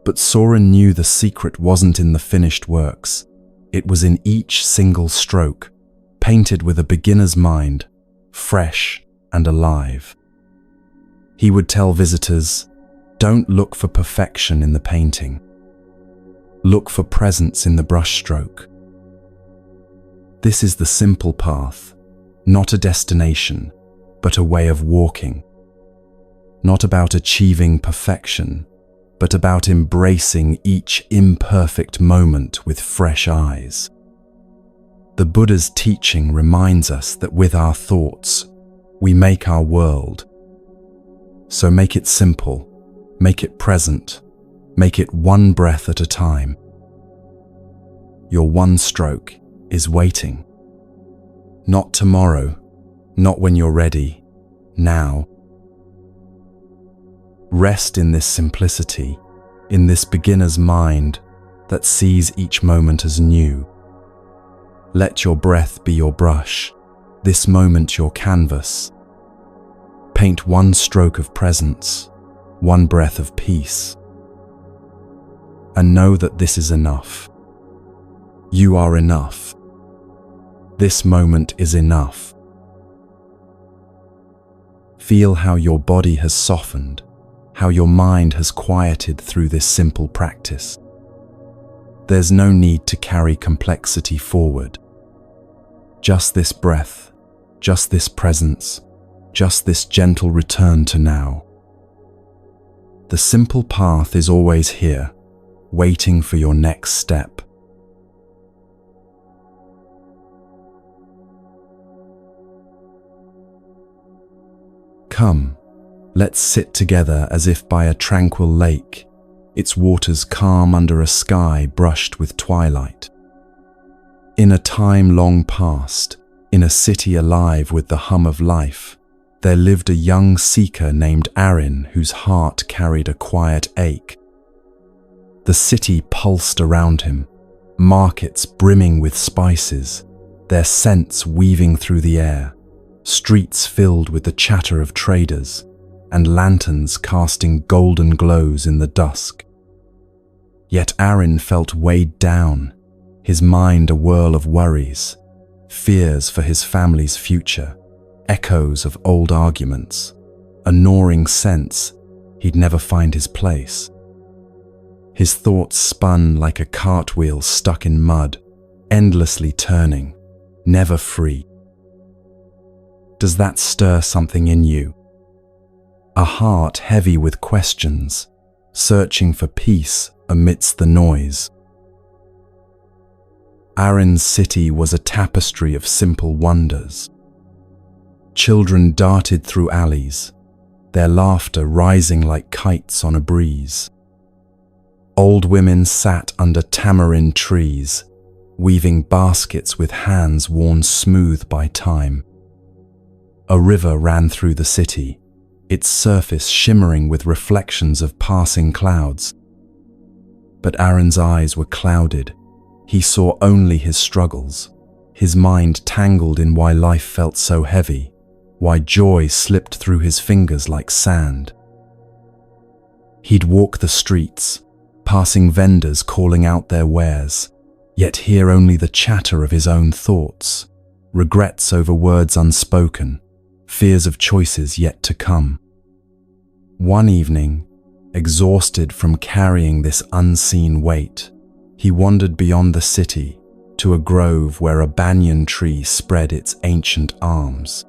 But Soren knew the secret wasn't in the finished works. It was in each single stroke, painted with a beginner's mind, fresh and alive. He would tell visitors, "Don't look for perfection in the painting. Look for presence in the brushstroke." This is the simple path, not a destination, but a way of walking. Not about achieving perfection, but about embracing each imperfect moment with fresh eyes. The Buddha's teaching reminds us that with our thoughts, we make our world. So make it simple, make it present, make it one breath at a time. Your one stroke is waiting. Not tomorrow, not when you're ready, now. Rest in this simplicity, in this beginner's mind that sees each moment as new. Let your breath be your brush, this moment your canvas. Paint one stroke of presence, one breath of peace. And know that this is enough. You are enough. This moment is enough. Feel how your body has softened, how your mind has quieted through this simple practice. There's no need to carry complexity forward. Just this breath, just this presence, just this gentle return to now. The simple path is always here, waiting for your next step. Come, let's sit together as if by a tranquil lake, its waters calm under a sky brushed with twilight. In a time long past, in a city alive with the hum of life, there lived a young seeker named Arin whose heart carried a quiet ache. The city pulsed around him, markets brimming with spices, their scents weaving through the air, streets filled with the chatter of traders, and lanterns casting golden glows in the dusk. Yet Arin felt weighed down, his mind a whirl of worries, fears for his family's future, echoes of old arguments, a gnawing sense he'd never find his place. His thoughts spun like a cartwheel stuck in mud, endlessly turning, never free. Does that stir something in you? A heart heavy with questions, searching for peace amidst the noise. Arin's city was a tapestry of simple wonders. Children darted through alleys, their laughter rising like kites on a breeze. Old women sat under tamarind trees, weaving baskets with hands worn smooth by time. A river ran through the city, its surface shimmering with reflections of passing clouds. But Arin's eyes were clouded. He saw only his struggles, his mind tangled in why life felt so heavy, why joy slipped through his fingers like sand. He'd walk the streets, passing vendors calling out their wares, yet hear only the chatter of his own thoughts, regrets over words unspoken, fears of choices yet to come. One evening, exhausted from carrying this unseen weight, he wandered beyond the city to a grove where a banyan tree spread its ancient arms.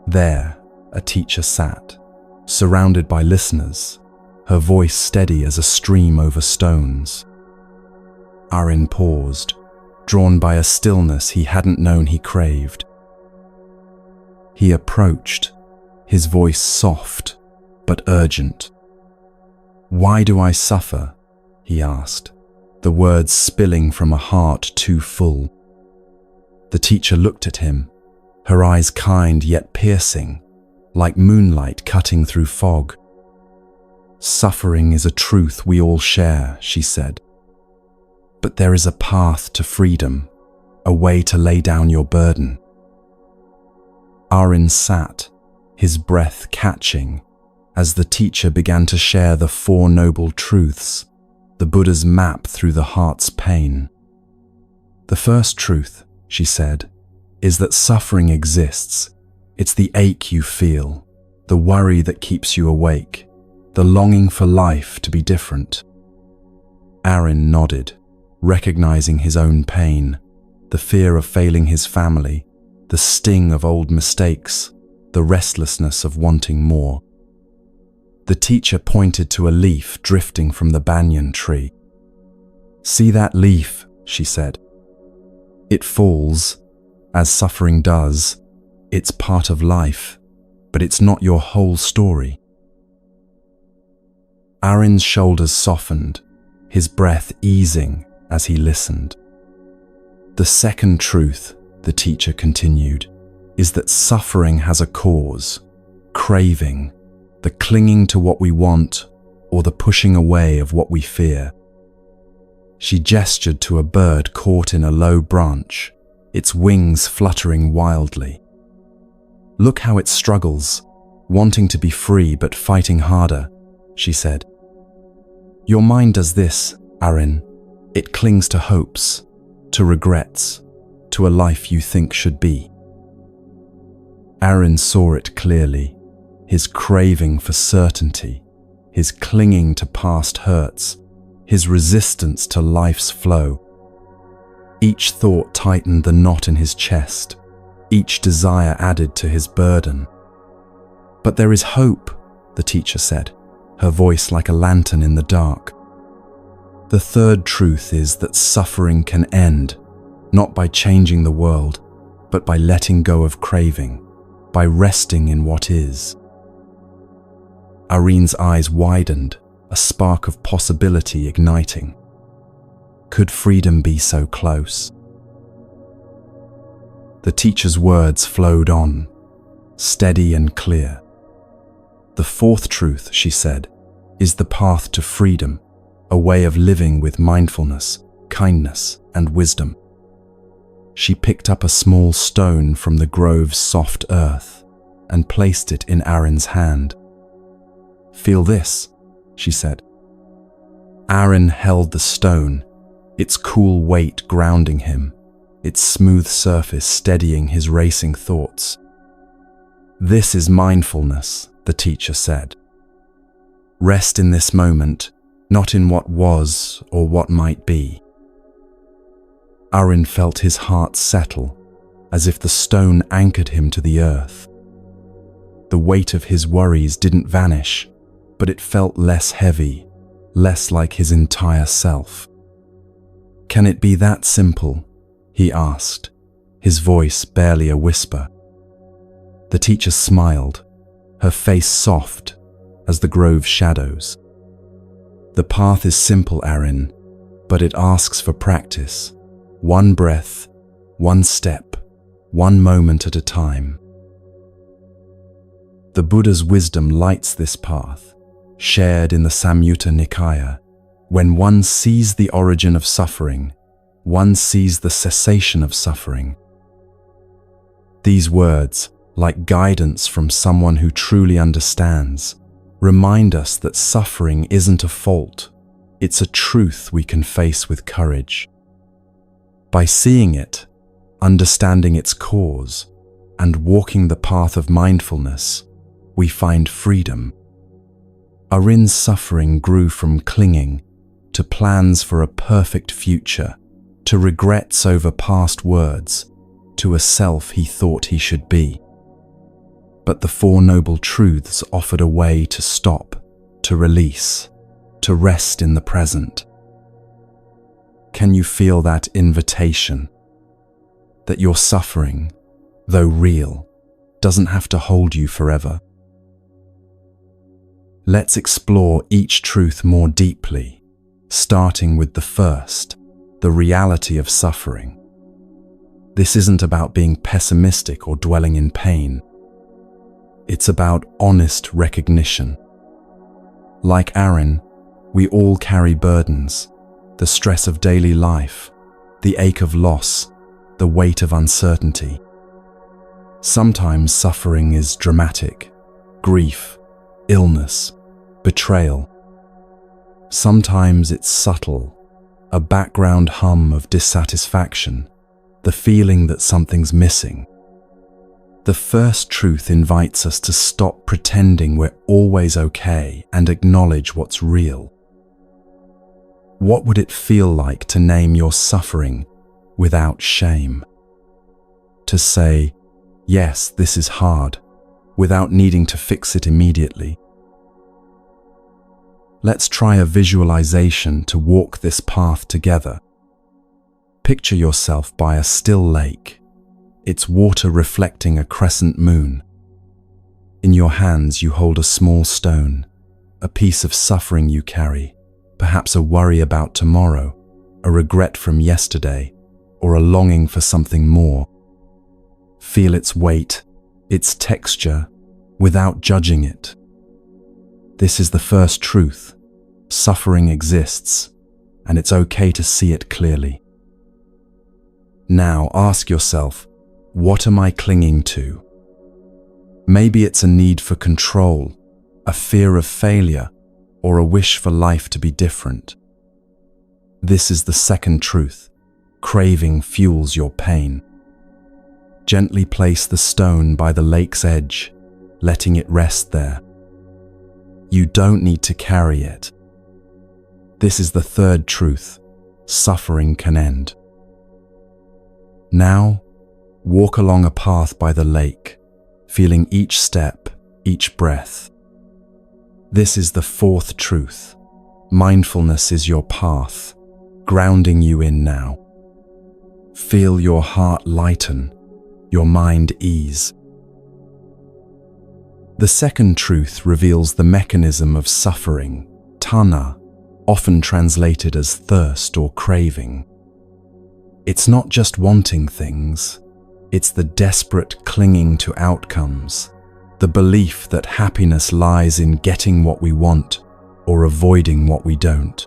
There, a teacher sat, surrounded by listeners, her voice steady as a stream over stones. Arin paused, drawn by a stillness he hadn't known he craved. He approached, his voice soft but urgent. "Why do I suffer?" he asked, the words spilling from a heart too full. The teacher looked at him, her eyes kind yet piercing, like moonlight cutting through fog. "Suffering is a truth we all share," she said. "But there is a path to freedom, a way to lay down your burden." Arin sat, his breath catching, as the teacher began to share the Four Noble Truths, the Buddha's map through the heart's pain. The first truth, she said, is that suffering exists. It's the ache you feel, the worry that keeps you awake, the longing for life to be different. Arin nodded, recognizing his own pain, the fear of failing his family, the sting of old mistakes, the restlessness of wanting more. The teacher pointed to a leaf drifting from the banyan tree. "See that leaf," she said. "It falls, as suffering does. It's part of life, but it's not your whole story." Arin's shoulders softened, his breath easing as he listened. "The second truth," the teacher continued, "is that suffering has a cause, craving, the clinging to what we want or the pushing away of what we fear." She gestured to a bird caught in a low branch, its wings fluttering wildly. "Look how it struggles, wanting to be free but fighting harder," she said. "Your mind does this, Arin. It clings to hopes, to regrets, to a life you think should be." Arin saw it clearly, his craving for certainty, his clinging to past hurts, his resistance to life's flow. Each thought tightened the knot in his chest, each desire added to his burden. "But there is hope," the teacher said, her voice like a lantern in the dark. "The third truth is that suffering can end, not by changing the world, but by letting go of craving, by resting in what is." Arin's eyes widened, a spark of possibility igniting. Could freedom be so close? The teacher's words flowed on, steady and clear. "The fourth truth," she said, "is the path to freedom, a way of living with mindfulness, kindness, and wisdom." She picked up a small stone from the grove's soft earth and placed it in Arin's hand. "Feel this," she said. Arin held the stone, its cool weight grounding him, its smooth surface steadying his racing thoughts. "This is mindfulness," the teacher said. "Rest in this moment, not in what was or what might be." Arin felt his heart settle, as if the stone anchored him to the earth. The weight of his worries didn't vanish, but it felt less heavy, less like his entire self. "Can it be that simple?" he asked, his voice barely a whisper. The teacher smiled, her face soft as the grove's shadows. "The path is simple, Arin, but it asks for practice. One breath, one step, one moment at a time." The Buddha's wisdom lights this path, shared in the Samyutta Nikaya. When one sees the origin of suffering, one sees the cessation of suffering. These words, like guidance from someone who truly understands, remind us that suffering isn't a fault, it's a truth we can face with courage. By seeing it, understanding its cause, and walking the path of mindfulness, we find freedom. Arin's suffering grew from clinging to plans for a perfect future, to regrets over past words, to a self he thought he should be. But the Four Noble Truths offered a way to stop, to release, to rest in the present. Can you feel that invitation? That your suffering, though real, doesn't have to hold you forever. Let's explore each truth more deeply, starting with the first, the reality of suffering. This isn't about being pessimistic or dwelling in pain. It's about honest recognition. Like Arin, we all carry burdens, the stress of daily life, the ache of loss, the weight of uncertainty. Sometimes suffering is dramatic, grief, illness, betrayal. Sometimes it's subtle, a background hum of dissatisfaction, the feeling that something's missing. The first truth invites us to stop pretending we're always okay and acknowledge what's real. What would it feel like to name your suffering without shame? To say, yes, this is hard, without needing to fix it immediately. Let's try a visualization to walk this path together. Picture yourself by a still lake, its water reflecting a crescent moon. In your hands you hold a small stone, a piece of suffering you carry, perhaps a worry about tomorrow, a regret from yesterday, or a longing for something more. Feel its weight, its texture, without judging it. This is the first truth. Suffering exists, and it's okay to see it clearly. Now ask yourself, what am I clinging to? Maybe it's a need for control, a fear of failure, or a wish for life to be different. This is the second truth. Craving fuels your pain. Gently place the stone by the lake's edge, letting it rest there. You don't need to carry it. This is the third truth. Suffering can end. Now, walk along a path by the lake, feeling each step, each breath. This is the fourth truth. Mindfulness is your path, grounding you in now. Feel your heart lighten, your mind ease. The second truth reveals the mechanism of suffering, tanha, often translated as thirst or craving. It's not just wanting things, it's the desperate clinging to outcomes, the belief that happiness lies in getting what we want or avoiding what we don't.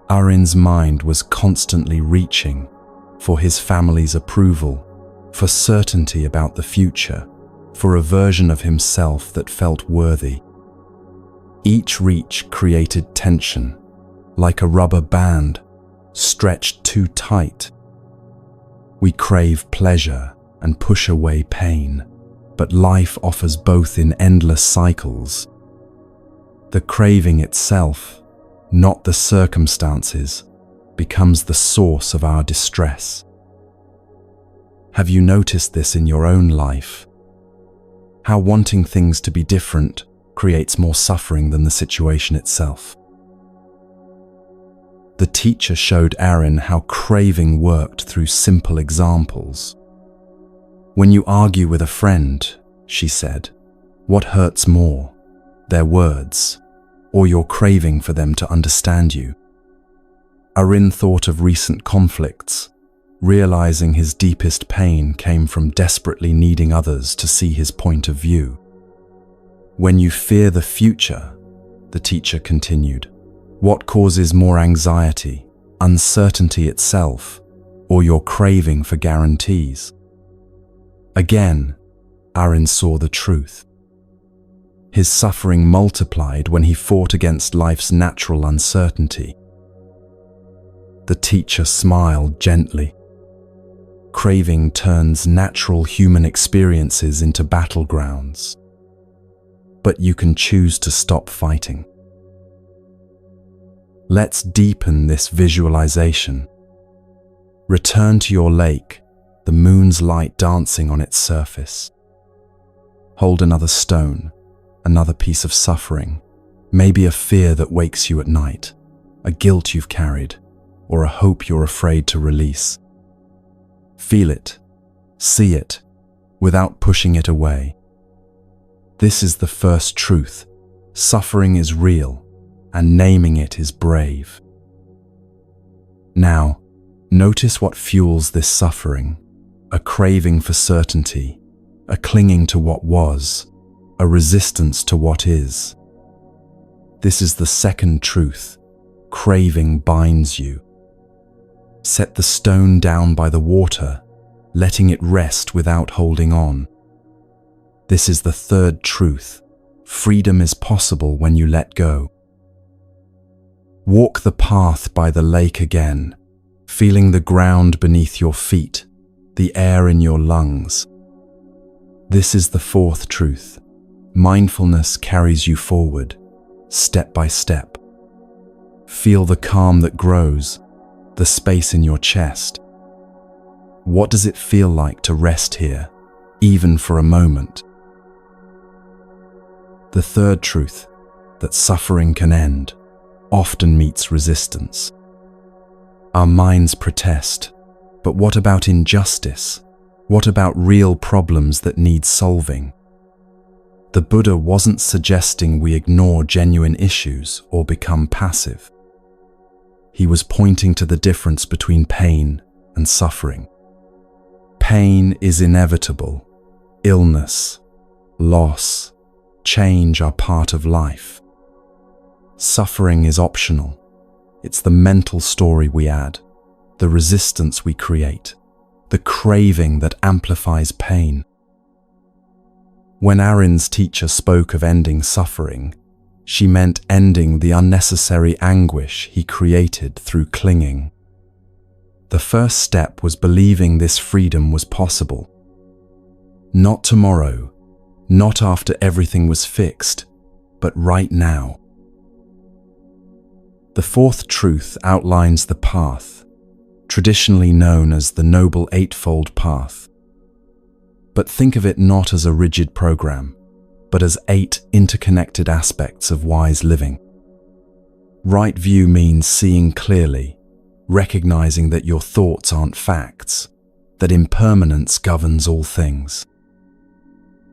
Arin's mind was constantly reaching for his family's approval, for certainty about the future, for a version of himself that felt worthy. Each reach created tension, like a rubber band, stretched too tight. We crave pleasure and push away pain, but life offers both in endless cycles. The craving itself, not the circumstances, becomes the source of our distress. Have you noticed this in your own life? How wanting things to be different creates more suffering than the situation itself. The teacher showed Arin how craving worked through simple examples. When you argue with a friend, she said, what hurts more, their words, or your craving for them to understand you? Arin thought of recent conflicts, realizing his deepest pain came from desperately needing others to see his point of view. When you fear the future, the teacher continued, what causes more anxiety, uncertainty itself, or your craving for guarantees? Again, Arin saw the truth. His suffering multiplied when he fought against life's natural uncertainty. The teacher smiled gently. Craving turns natural human experiences into battlegrounds. But you can choose to stop fighting. Let's deepen this visualization. Return to your lake, the moon's light dancing on its surface. Hold another stone, another piece of suffering, maybe a fear that wakes you at night, a guilt you've carried, or a hope you're afraid to release. Feel it, see it, without pushing it away. This is the first truth. Suffering is real, and naming it is brave. Now, notice what fuels this suffering. A craving for certainty, a clinging to what was, a resistance to what is. This is the second truth. Craving binds you. Set the stone down by the water, letting it rest without holding on. This is the third truth. Freedom is possible when you let go. Walk the path by the lake again, feeling the ground beneath your feet, the air in your lungs. This is the fourth truth. Mindfulness carries you forward, step by step. Feel the calm that grows, the space in your chest. What does it feel like to rest here, even for a moment? The third truth, that suffering can end, often meets resistance. Our minds protest, but what about injustice? What about real problems that need solving? The Buddha wasn't suggesting we ignore genuine issues or become passive. He was pointing to the difference between pain and suffering. Pain is inevitable. Illness, loss, change are part of life. Suffering is optional. It's the mental story we add, the resistance we create, the craving that amplifies pain. When Arin's teacher spoke of ending suffering, she meant ending the unnecessary anguish he created through clinging. The first step was believing this freedom was possible. Not tomorrow, not after everything was fixed, but right now. The fourth truth outlines the path, traditionally known as the Noble Eightfold Path. But think of it not as a rigid program, but as 8 interconnected aspects of wise living. Right view means seeing clearly, recognizing that your thoughts aren't facts, that impermanence governs all things.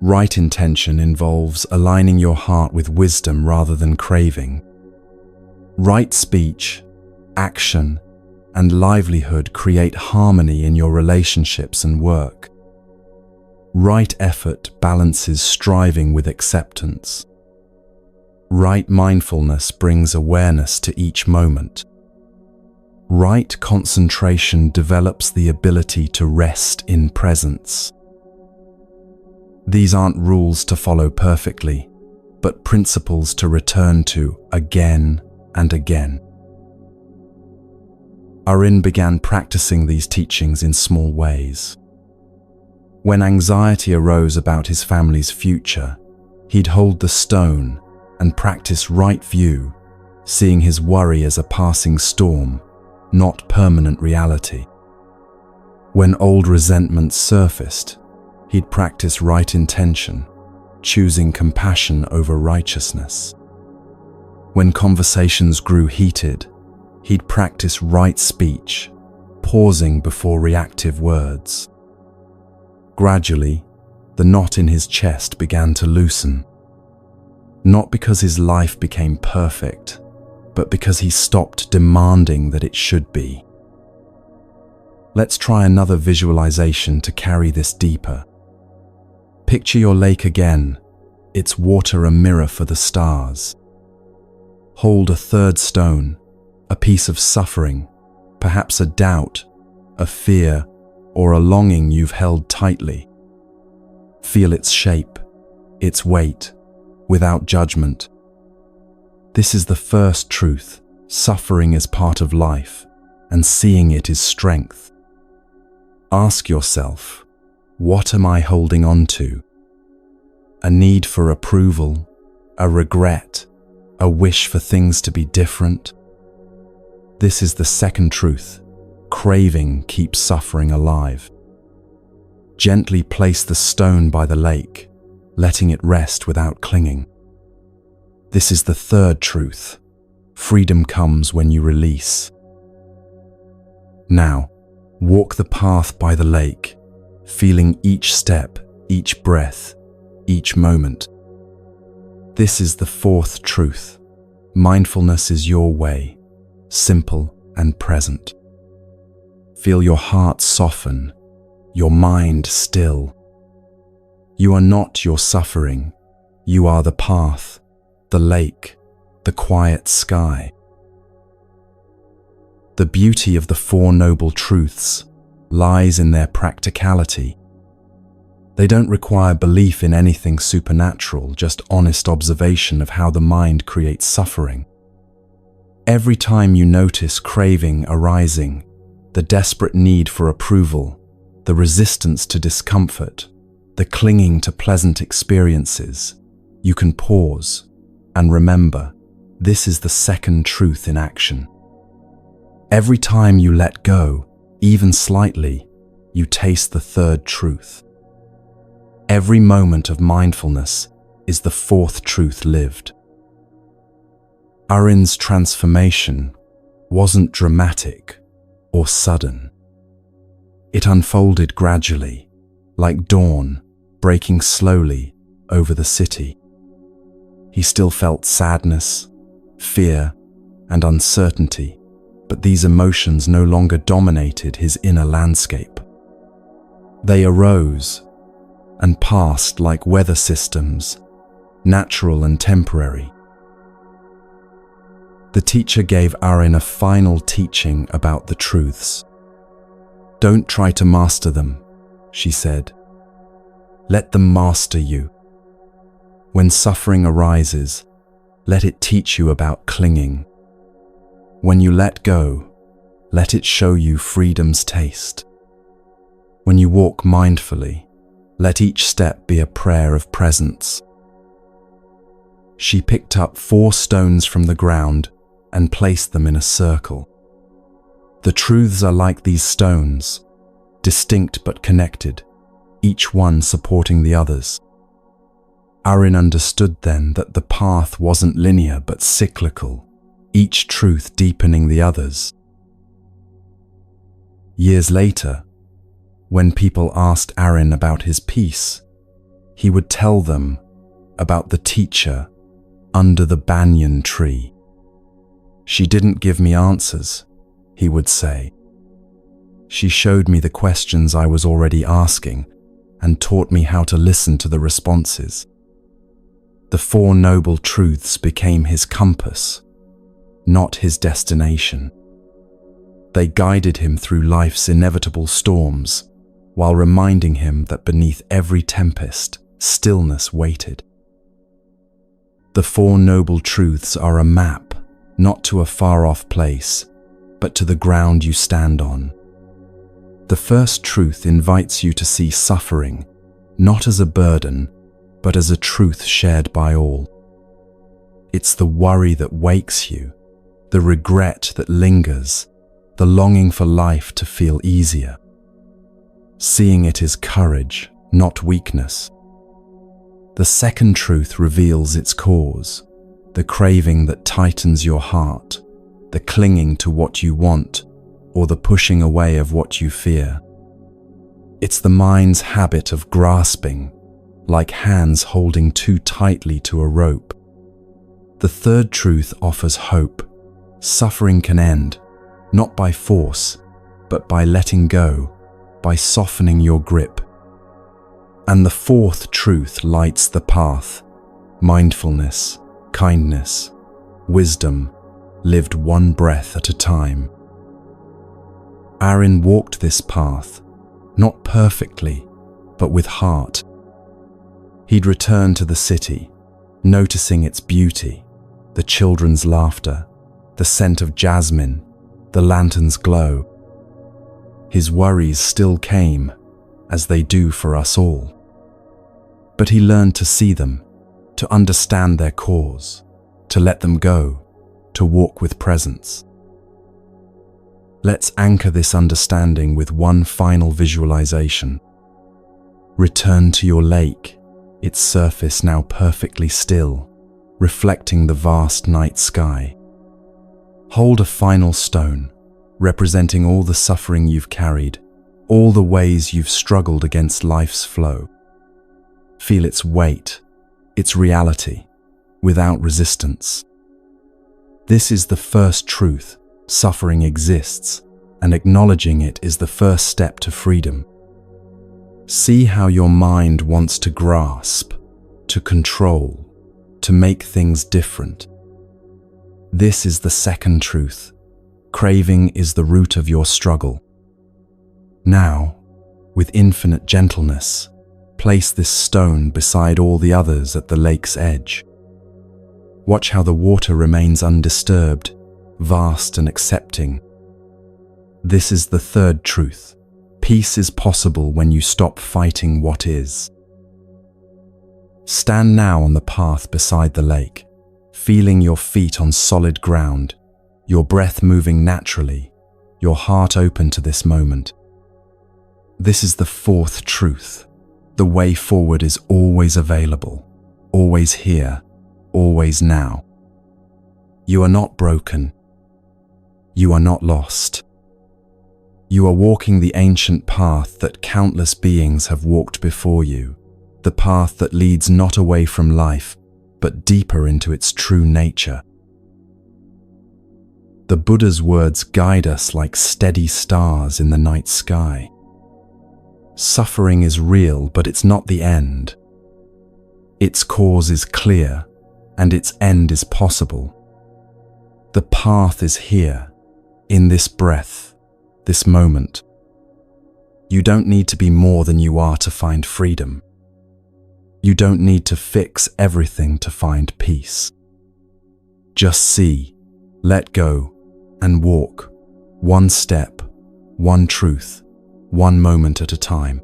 Right intention involves aligning your heart with wisdom rather than craving. Right speech, action, and livelihood create harmony in your relationships and work. Right effort balances striving with acceptance. Right mindfulness brings awareness to each moment. Right concentration develops the ability to rest in presence. These aren't rules to follow perfectly, but principles to return to again and again. Arin began practicing these teachings in small ways. When anxiety arose about his family's future, he'd hold the stone and practice right view, seeing his worry as a passing storm, not permanent reality. When old resentments surfaced, he'd practice right intention, choosing compassion over righteousness. When conversations grew heated, he'd practice right speech, pausing before reactive words. Gradually, the knot in his chest began to loosen. Not because his life became perfect, but because he stopped demanding that it should be. Let's try another visualization to carry this deeper. Picture your lake again, its water a mirror for the stars. Hold a third stone, a piece of suffering, perhaps a doubt, a fear, or a longing you've held tightly. Feel its shape, its weight, without judgment. This is the first truth. Suffering is part of life, and seeing it is strength. Ask yourself, what am I holding on to? A need for approval, a regret, a wish for things to be different? This is the second truth. Craving keeps suffering alive. Gently place the stone by the lake, letting it rest without clinging. This is the third truth. Freedom comes when you release. Now, walk the path by the lake, feeling each step, each breath, each moment. This is the fourth truth. Mindfulness is your way, simple and present. Feel your heart soften, your mind still. You are not your suffering. You are the path, the lake, the quiet sky. The beauty of the Four Noble Truths lies in their practicality. They don't require belief in anything supernatural, just honest observation of how the mind creates suffering. Every time you notice craving arising, the desperate need for approval, the resistance to discomfort, the clinging to pleasant experiences, you can pause and remember, this is the second truth in action. Every time you let go, even slightly, you taste the third truth. Every moment of mindfulness is the fourth truth lived. Arin's transformation wasn't dramatic or sudden. It unfolded gradually, like dawn breaking slowly over the city. He still felt sadness, fear, and uncertainty, but these emotions no longer dominated his inner landscape. They arose and passed like weather systems, natural and temporary. The teacher gave Arin a final teaching about the truths. "Don't try to master them," she said. "Let them master you. When suffering arises, let it teach you about clinging. When you let go, let it show you freedom's taste. When you walk mindfully, let each step be a prayer of presence." She picked up 4 stones from the ground and placed them in a circle. The truths are like these stones, distinct but connected, each one supporting the others. Arin understood then that the path wasn't linear but cyclical, each truth deepening the others. Years later, when people asked Arin about his peace, he would tell them about the teacher under the banyan tree. "She didn't give me answers," he would say. "She showed me the questions I was already asking and taught me how to listen to the responses." The 4 noble truths became his compass, not his destination. They guided him through life's inevitable storms, while reminding him that beneath every tempest, stillness waited. The 4 noble truths are a map, not to a far-off place, but to the ground you stand on. The first truth invites you to see suffering, not as a burden, but as a truth shared by all. It's the worry that wakes you, the regret that lingers, the longing for life to feel easier. Seeing it is courage, not weakness. The second truth reveals its cause, the craving that tightens your heart, the clinging to what you want, or the pushing away of what you fear. It's the mind's habit of grasping, like hands holding too tightly to a rope. The third truth offers hope. Suffering can end, not by force, but by letting go, by softening your grip. And the fourth truth lights the path: mindfulness, kindness, wisdom, lived one breath at a time. Arin walked this path, not perfectly, but with heart. He'd return to the city, noticing its beauty, the children's laughter, the scent of jasmine, the lantern's glow. His worries still came, as they do for us all. But he learned to see them, to understand their cause, to let them go, to walk with presence. Let's anchor this understanding with one final visualization. Return to your lake, its surface now perfectly still, reflecting the vast night sky. Hold a final stone, representing all the suffering you've carried, all the ways you've struggled against life's flow. Feel its weight, its reality, without resistance. This is the first truth: suffering exists, and acknowledging it is the first step to freedom. See how your mind wants to grasp, to control, to make things different. This is the second truth. Craving is the root of your struggle. Now, with infinite gentleness, place this stone beside all the others at the lake's edge. Watch how the water remains undisturbed, vast and accepting. This is the third truth. Peace is possible when you stop fighting what is. Stand now on the path beside the lake, feeling your feet on solid ground, your breath moving naturally, your heart open to this moment. This is the fourth truth. The way forward is always available, always here, always now. You are not broken. You are not lost. You are walking the ancient path that countless beings have walked before you, the path that leads not away from life, but deeper into its true nature. The Buddha's words guide us like steady stars in the night sky. Suffering is real, but it's not the end. Its cause is clear, and its end is possible. The path is here, in this breath, this moment. You don't need to be more than you are to find freedom. You don't need to fix everything to find peace. Just see, let go, and walk, one step, one truth, one moment at a time.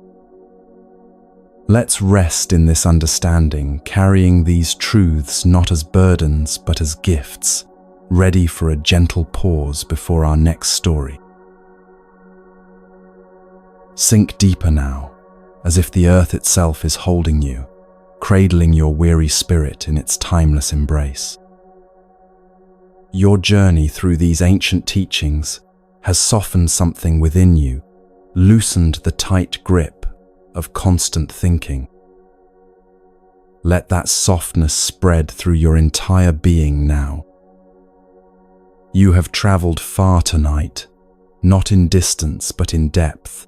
Let's rest in this understanding, carrying these truths not as burdens but as gifts, ready for a gentle pause before our next story. Sink deeper now, as if the earth itself is holding you, cradling your weary spirit in its timeless embrace. Your journey through these ancient teachings has softened something within you, loosened the tight grip of constant thinking. Let that softness spread through your entire being now. You have traveled far tonight, not in distance but in depth.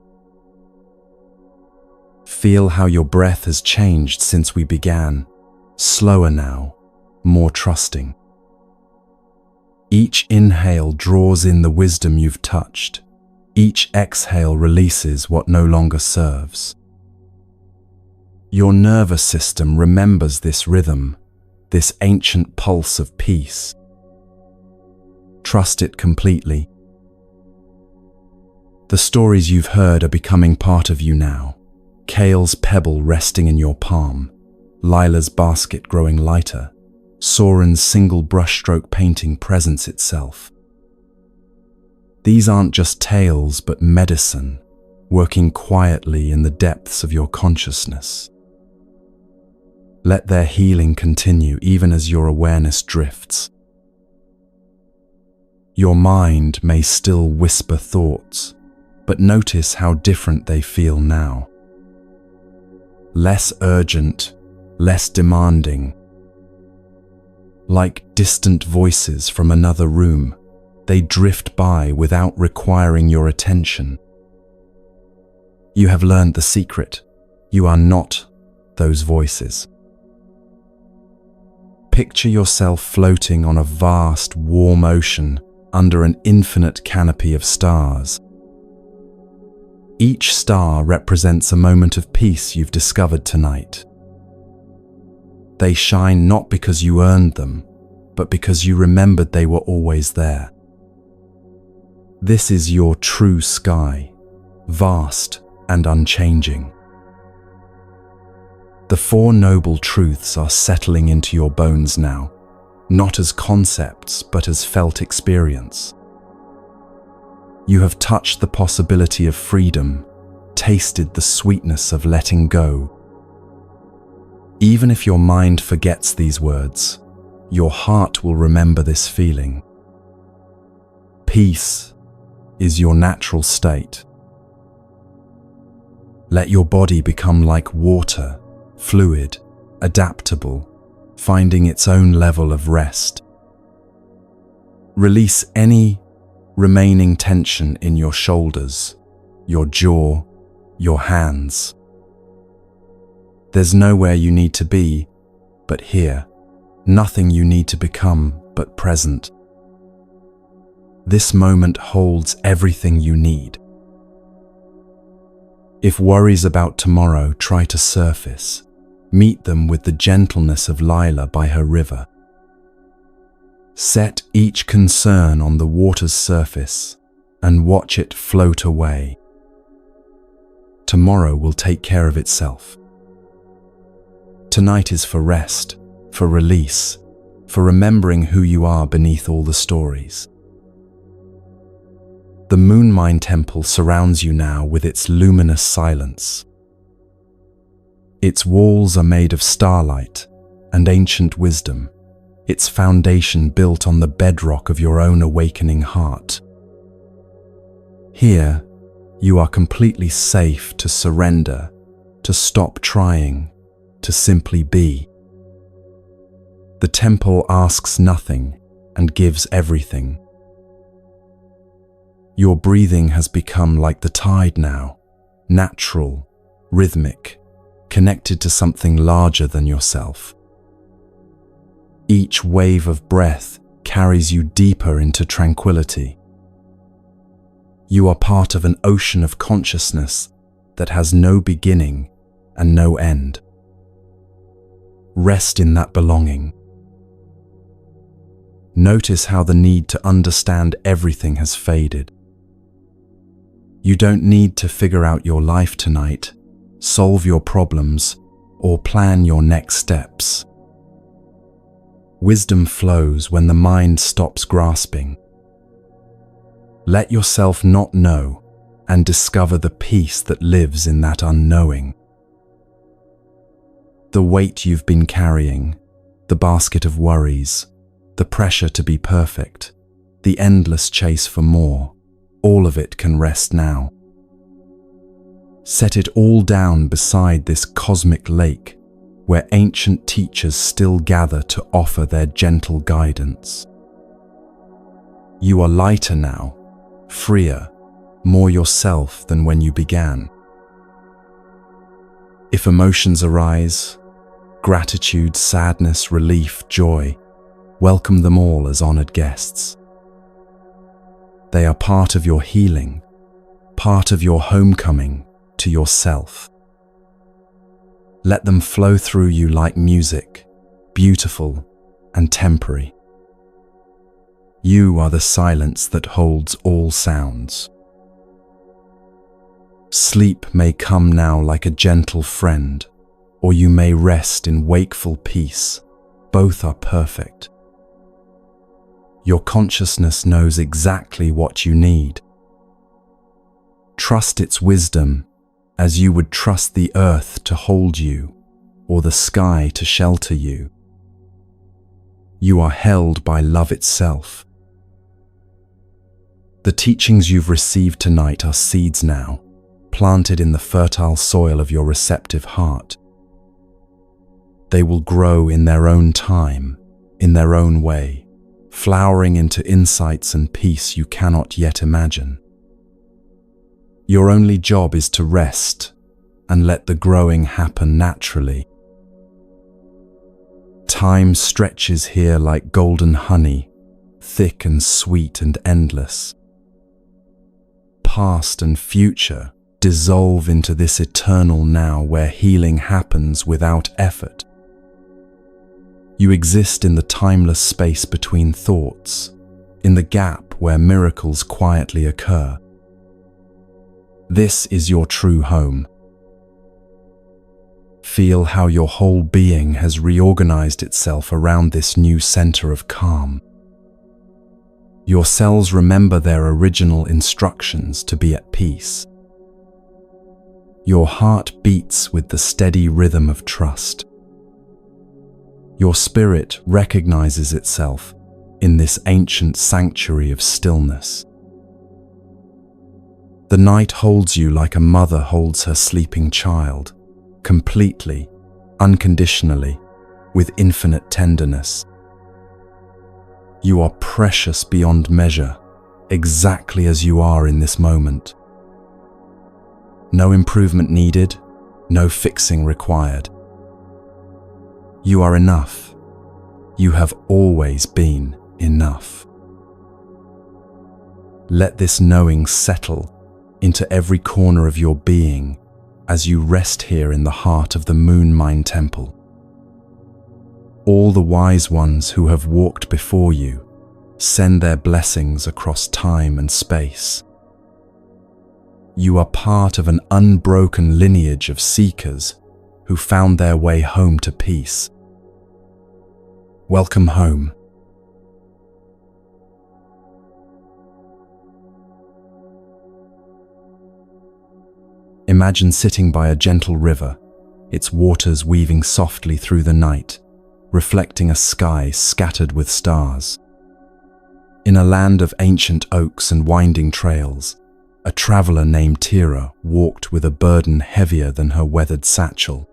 Feel how your breath has changed since we began, slower now, more trusting. Each inhale draws in the wisdom you've touched. Each exhale releases what no longer serves. Your nervous system remembers this rhythm, this ancient pulse of peace. Trust it completely. The stories you've heard are becoming part of you now. Kale's pebble resting in your palm, Lila's basket growing lighter, Soren's single brushstroke painting presents itself. These aren't just tales but medicine, working quietly in the depths of your consciousness. Let their healing continue even as your awareness drifts. Your mind may still whisper thoughts, but notice how different they feel now. Less urgent, less demanding. Like distant voices from another room, they drift by without requiring your attention. You have learned the secret. You are not those voices. Picture yourself floating on a vast, warm ocean under an infinite canopy of stars. Each star represents a moment of peace you've discovered tonight. They shine not because you earned them, but because you remembered they were always there. This is your true sky, vast and unchanging. The Four Noble Truths are settling into your bones now, not as concepts but as felt experience. You have touched the possibility of freedom, tasted the sweetness of letting go. Even if your mind forgets these words, your heart will remember this feeling. Peace is your natural state. Let your body become like water, fluid, adaptable, finding its own level of rest. Release any remaining tension in your shoulders, your jaw, your hands. There's nowhere you need to be, but here. Nothing you need to become, but present. This moment holds everything you need. If worries about tomorrow try to surface, meet them with the gentleness of Lila by her river. Set each concern on the water's surface and watch it float away. Tomorrow will take care of itself. Tonight is for rest, for release, for remembering who you are beneath all the stories. The Moonmine Temple surrounds you now with its luminous silence. Its walls are made of starlight and ancient wisdom, its foundation built on the bedrock of your own awakening heart. Here, you are completely safe to surrender, to stop trying, to simply be. The temple asks nothing and gives everything. Your breathing has become like the tide now, natural, rhythmic, connected to something larger than yourself. Each wave of breath carries you deeper into tranquility. You are part of an ocean of consciousness that has no beginning and no end. Rest in that belonging. Notice how the need to understand everything has faded. You don't need to figure out your life tonight, solve your problems, or plan your next steps. Wisdom flows when the mind stops grasping. Let yourself not know and discover the peace that lives in that unknowing. The weight you've been carrying, the basket of worries, the pressure to be perfect, the endless chase for more, all of it can rest now. Set it all down beside this cosmic lake where ancient teachers still gather to offer their gentle guidance. You are lighter now, freer, more yourself than when you began. If emotions arise, gratitude, sadness, relief, joy, welcome them all as honored guests. They are part of your healing, part of your homecoming to yourself. Let them flow through you like music, beautiful and temporary. You are the silence that holds all sounds. Sleep may come now like a gentle friend, or you may rest in wakeful peace. Both are perfect. Your consciousness knows exactly what you need. Trust its wisdom as you would trust the earth to hold you or the sky to shelter you. You are held by love itself. The teachings you've received tonight are seeds now, planted in the fertile soil of your receptive heart. They will grow in their own time, in their own way, flowering into insights and peace you cannot yet imagine. Your only job is to rest and let the growing happen naturally. Time stretches here like golden honey, thick and sweet and endless. Past and future dissolve into this eternal now where healing happens without effort. You exist in the timeless space between thoughts, in the gap where miracles quietly occur. This is your true home. Feel how your whole being has reorganized itself around this new center of calm. Your cells remember their original instructions to be at peace. Your heart beats with the steady rhythm of trust. Your spirit recognizes itself in this ancient sanctuary of stillness. The night holds you like a mother holds her sleeping child, completely, unconditionally, with infinite tenderness. You are precious beyond measure, exactly as you are in this moment. No improvement needed, no fixing required. You are enough. You have always been enough. Let this knowing settle into every corner of your being as you rest here in the heart of the Moon Mine Temple. All the wise ones who have walked before you send their blessings across time and space. You are part of an unbroken lineage of seekers who found their way home to peace. Welcome home. Imagine sitting by a gentle river, its waters weaving softly through the night, reflecting a sky scattered with stars. In a land of ancient oaks and winding trails, a traveler named Tira walked with a burden heavier than her weathered satchel.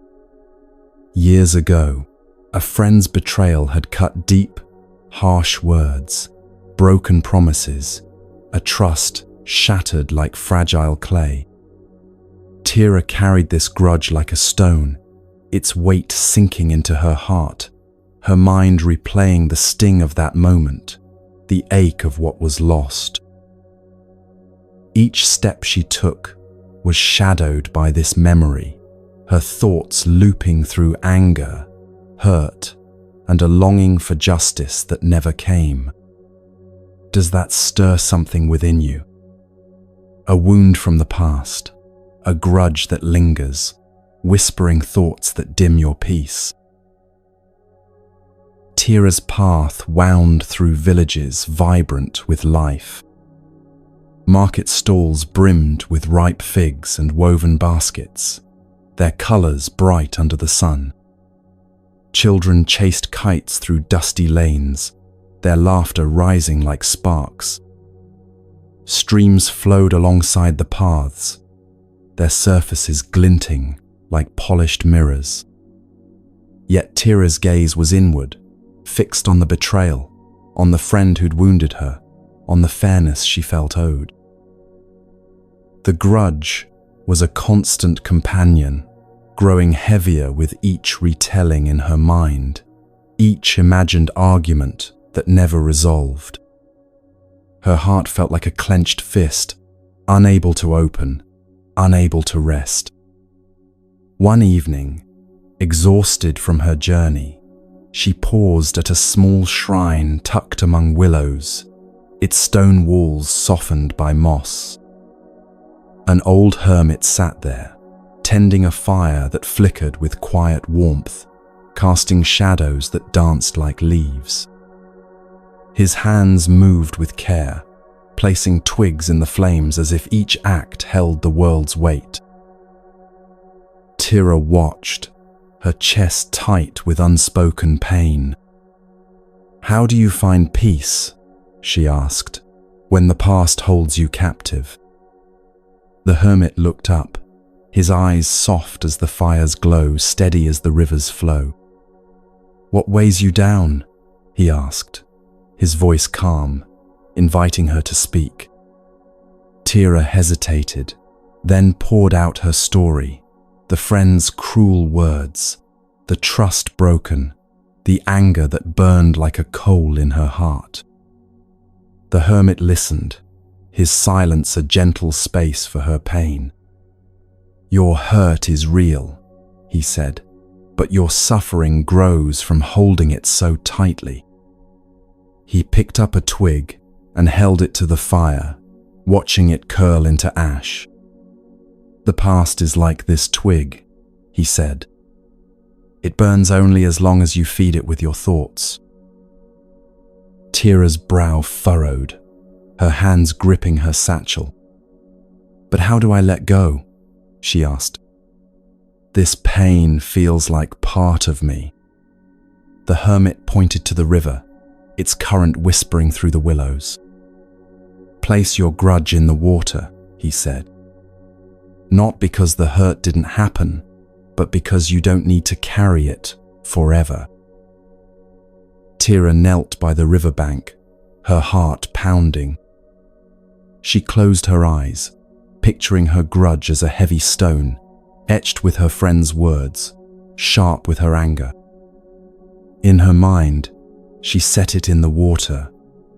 Years ago, a friend's betrayal had cut deep, harsh words, broken promises, a trust shattered like fragile clay. Tira carried this grudge like a stone, its weight sinking into her heart, her mind replaying the sting of that moment, the ache of what was lost. Each step she took was shadowed by this memory, her thoughts looping through anger, hurt, and a longing for justice that never came. Does that stir something within you? A wound from the past, a grudge that lingers, whispering thoughts that dim your peace. Tira's path wound through villages vibrant with life. Market stalls brimmed with ripe figs and woven baskets, their colors bright under the sun. Children chased kites through dusty lanes, their laughter rising like sparks. Streams flowed alongside the paths, their surfaces glinting like polished mirrors. Yet Tira's gaze was inward, fixed on the betrayal, on the friend who'd wounded her, on the fairness she felt owed. The grudge was a constant companion, growing heavier with each retelling in her mind, each imagined argument that never resolved. Her heart felt like a clenched fist, unable to open, unable to rest. One evening, exhausted from her journey, she paused at a small shrine tucked among willows, its stone walls softened by moss. An old hermit sat there, tending a fire that flickered with quiet warmth, casting shadows that danced like leaves. His hands moved with care, placing twigs in the flames as if each act held the world's weight. Tira watched, her chest tight with unspoken pain. "How do you find peace?" she asked, "when the past holds you captive?" The hermit looked up, his eyes soft as the fire's glow, steady as the river's flow. "What weighs you down?" he asked, his voice calm, inviting her to speak. Tira hesitated, then poured out her story, the friend's cruel words, the trust broken, the anger that burned like a coal in her heart. The hermit listened, his silence a gentle space for her pain. "Your hurt is real," he said, "but your suffering grows from holding it so tightly." He picked up a twig and held it to the fire, watching it curl into ash. "The past is like this twig," he said. "It burns only as long as you feed it with your thoughts." Tira's brow furrowed, her hands gripping her satchel. "But how do I let go?" she asked. "This pain feels like part of me." The hermit pointed to the river, its current whispering through the willows. "Place your grudge in the water," he said. "Not because the hurt didn't happen, but because you don't need to carry it forever." Tira knelt by the riverbank, her heart pounding. She closed her eyes, picturing her grudge as a heavy stone, etched with her friend's words, sharp with her anger. In her mind, she set it in the water,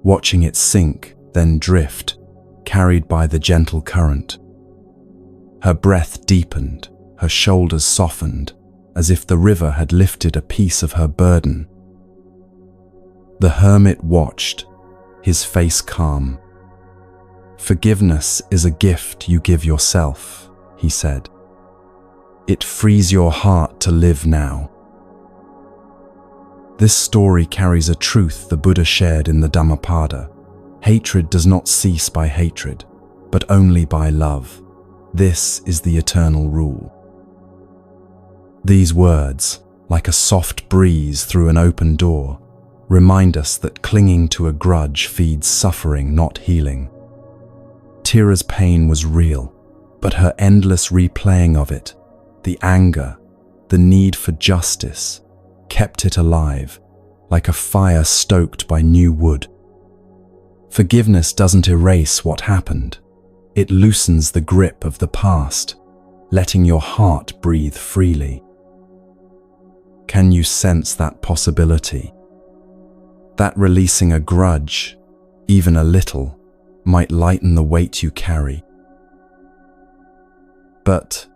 watching it sink, then drift, carried by the gentle current. Her breath deepened, her shoulders softened, as if the river had lifted a piece of her burden. The hermit watched, his face calm. "Forgiveness is a gift you give yourself," he said. "It frees your heart to live now." This story carries a truth the Buddha shared in the Dhammapada. Hatred does not cease by hatred, but only by love. This is the eternal rule. These words, like a soft breeze through an open door, remind us that clinging to a grudge feeds suffering, not healing. Tira's pain was real, but her endless replaying of it, the anger, the need for justice, kept it alive, like a fire stoked by new wood. Forgiveness doesn't erase what happened. It loosens the grip of the past, letting your heart breathe freely. Can you sense that possibility? That releasing a grudge, even a little, might lighten the weight you carry. But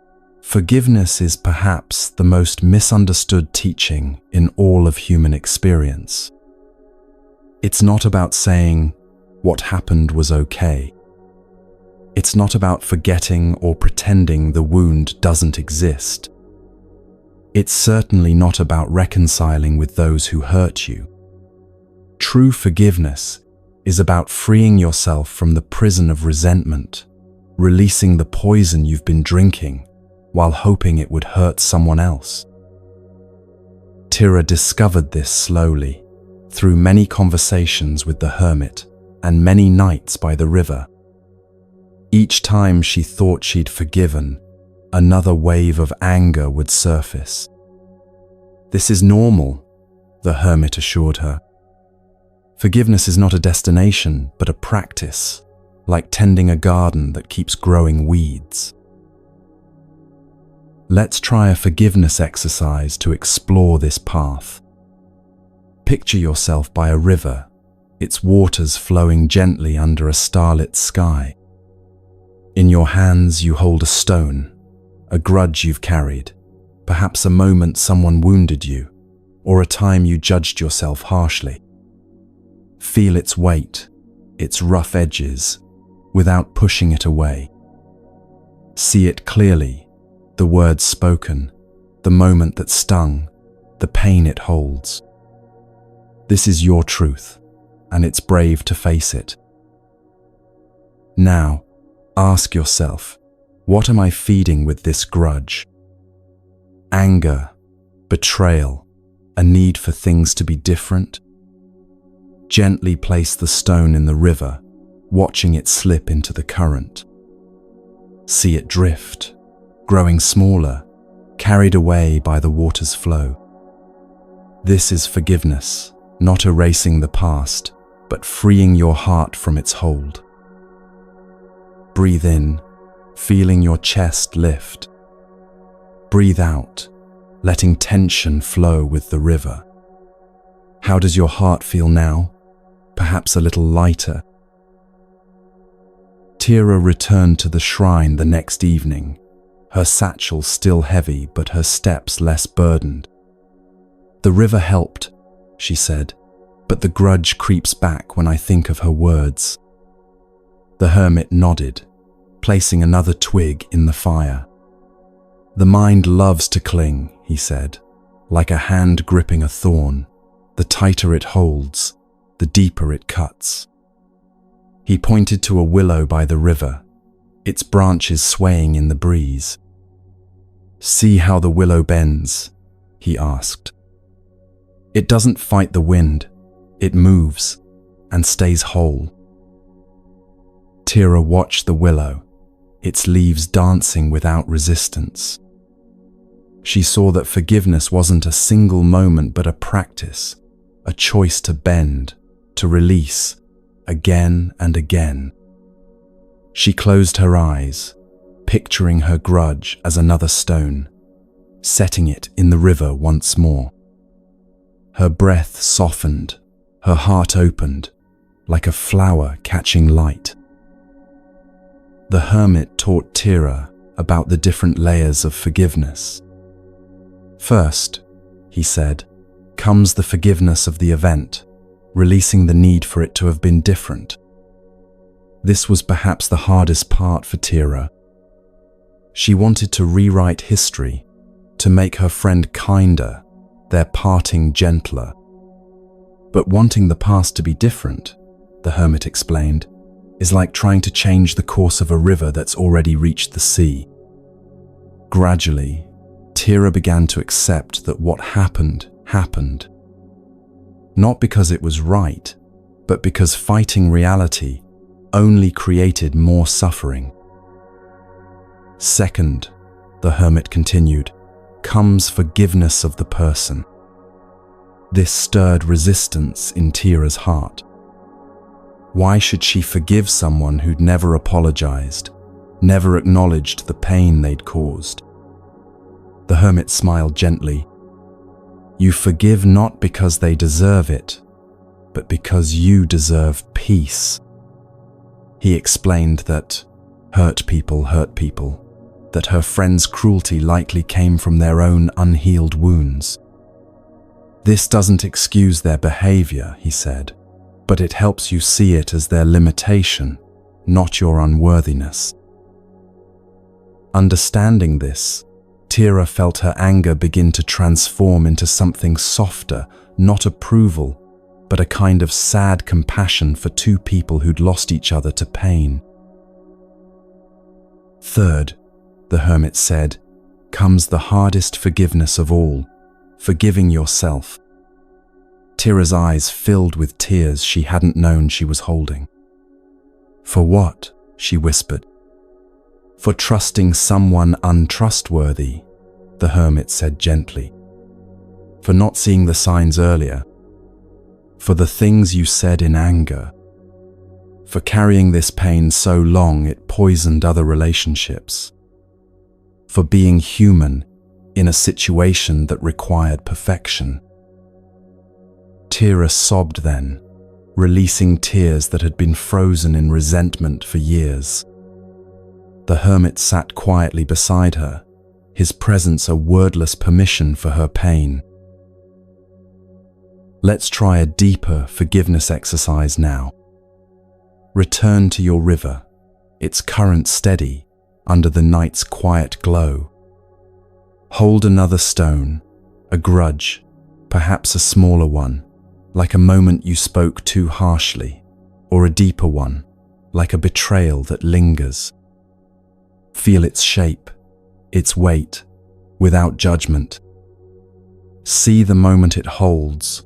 forgiveness is perhaps the most misunderstood teaching in all of human experience. It's not about saying, "What happened was okay." It's not about forgetting or pretending the wound doesn't exist. It's certainly not about reconciling with those who hurt you. True forgiveness is about freeing yourself from the prison of resentment, releasing the poison you've been drinking while hoping it would hurt someone else. Tira discovered this slowly, through many conversations with the hermit and many nights by the river. Each time she thought she'd forgiven, another wave of anger would surface. "This is normal," the hermit assured her. "Forgiveness is not a destination, but a practice, like tending a garden that keeps growing weeds." Let's try a forgiveness exercise to explore this path. Picture yourself by a river, its waters flowing gently under a starlit sky. In your hands you hold a stone, a grudge you've carried, perhaps a moment someone wounded you, or a time you judged yourself harshly. Feel its weight, its rough edges, without pushing it away. See it clearly, the words spoken, the moment that stung, the pain it holds. This is your truth, and it's brave to face it. Now, ask yourself, what am I feeding with this grudge? Anger, betrayal, a need for things to be different? Gently place the stone in the river, watching it slip into the current. See it drift, growing smaller, carried away by the water's flow. This is forgiveness, not erasing the past, but freeing your heart from its hold. Breathe in, feeling your chest lift. Breathe out, letting tension flow with the river. How does your heart feel now? Perhaps a little lighter. Tira returned to the shrine the next evening, her satchel still heavy but her steps less burdened. "The river helped," she said, "but the grudge creeps back when I think of her words." The hermit nodded, placing another twig in the fire. "The mind loves to cling," he said, "like a hand gripping a thorn. The tighter it holds, the deeper it cuts." He pointed to a willow by the river, its branches swaying in the breeze. "See how the willow bends?" he asked. "It doesn't fight the wind, it moves and stays whole." Tira watched the willow, its leaves dancing without resistance. She saw that forgiveness wasn't a single moment but a practice, a choice to bend, to release, again and again. She closed her eyes, picturing her grudge as another stone, setting it in the river once more. Her breath softened, her heart opened, like a flower catching light. The hermit taught Tira about the different layers of forgiveness. First, he said, comes the forgiveness of the event, releasing the need for it to have been different. This was perhaps the hardest part for Tira. She wanted to rewrite history, to make her friend kinder, their parting gentler. But wanting the past to be different, the hermit explained, is like trying to change the course of a river that's already reached the sea. Gradually, Tira began to accept that what happened, happened. Not because it was right, but because fighting reality only created more suffering. Second, the hermit continued, comes forgiveness of the person. This stirred resistance in Tira's heart. Why should she forgive someone who'd never apologized, never acknowledged the pain they'd caused? The hermit smiled gently. You forgive not because they deserve it, but because you deserve peace. He explained that hurt people, that her friend's cruelty likely came from their own unhealed wounds. This doesn't excuse their behavior, he said, but it helps you see it as their limitation, not your unworthiness. Understanding this, Tira felt her anger begin to transform into something softer, not approval, but a kind of sad compassion for two people who'd lost each other to pain. Third, the hermit said, comes the hardest forgiveness of all, forgiving yourself. Tira's eyes filled with tears she hadn't known she was holding. For what? She whispered. For trusting someone untrustworthy, the hermit said gently. For not seeing the signs earlier. For the things you said in anger. For carrying this pain so long it poisoned other relationships. For being human in a situation that required perfection. Tira sobbed then, releasing tears that had been frozen in resentment for years. The hermit sat quietly beside her, his presence a wordless permission for her pain. Let's try a deeper forgiveness exercise now. Return to your river, its current steady under the night's quiet glow. Hold another stone, a grudge, perhaps a smaller one, like a moment you spoke too harshly, or a deeper one, like a betrayal that lingers. Feel its shape, its weight, without judgment. See the moment it holds,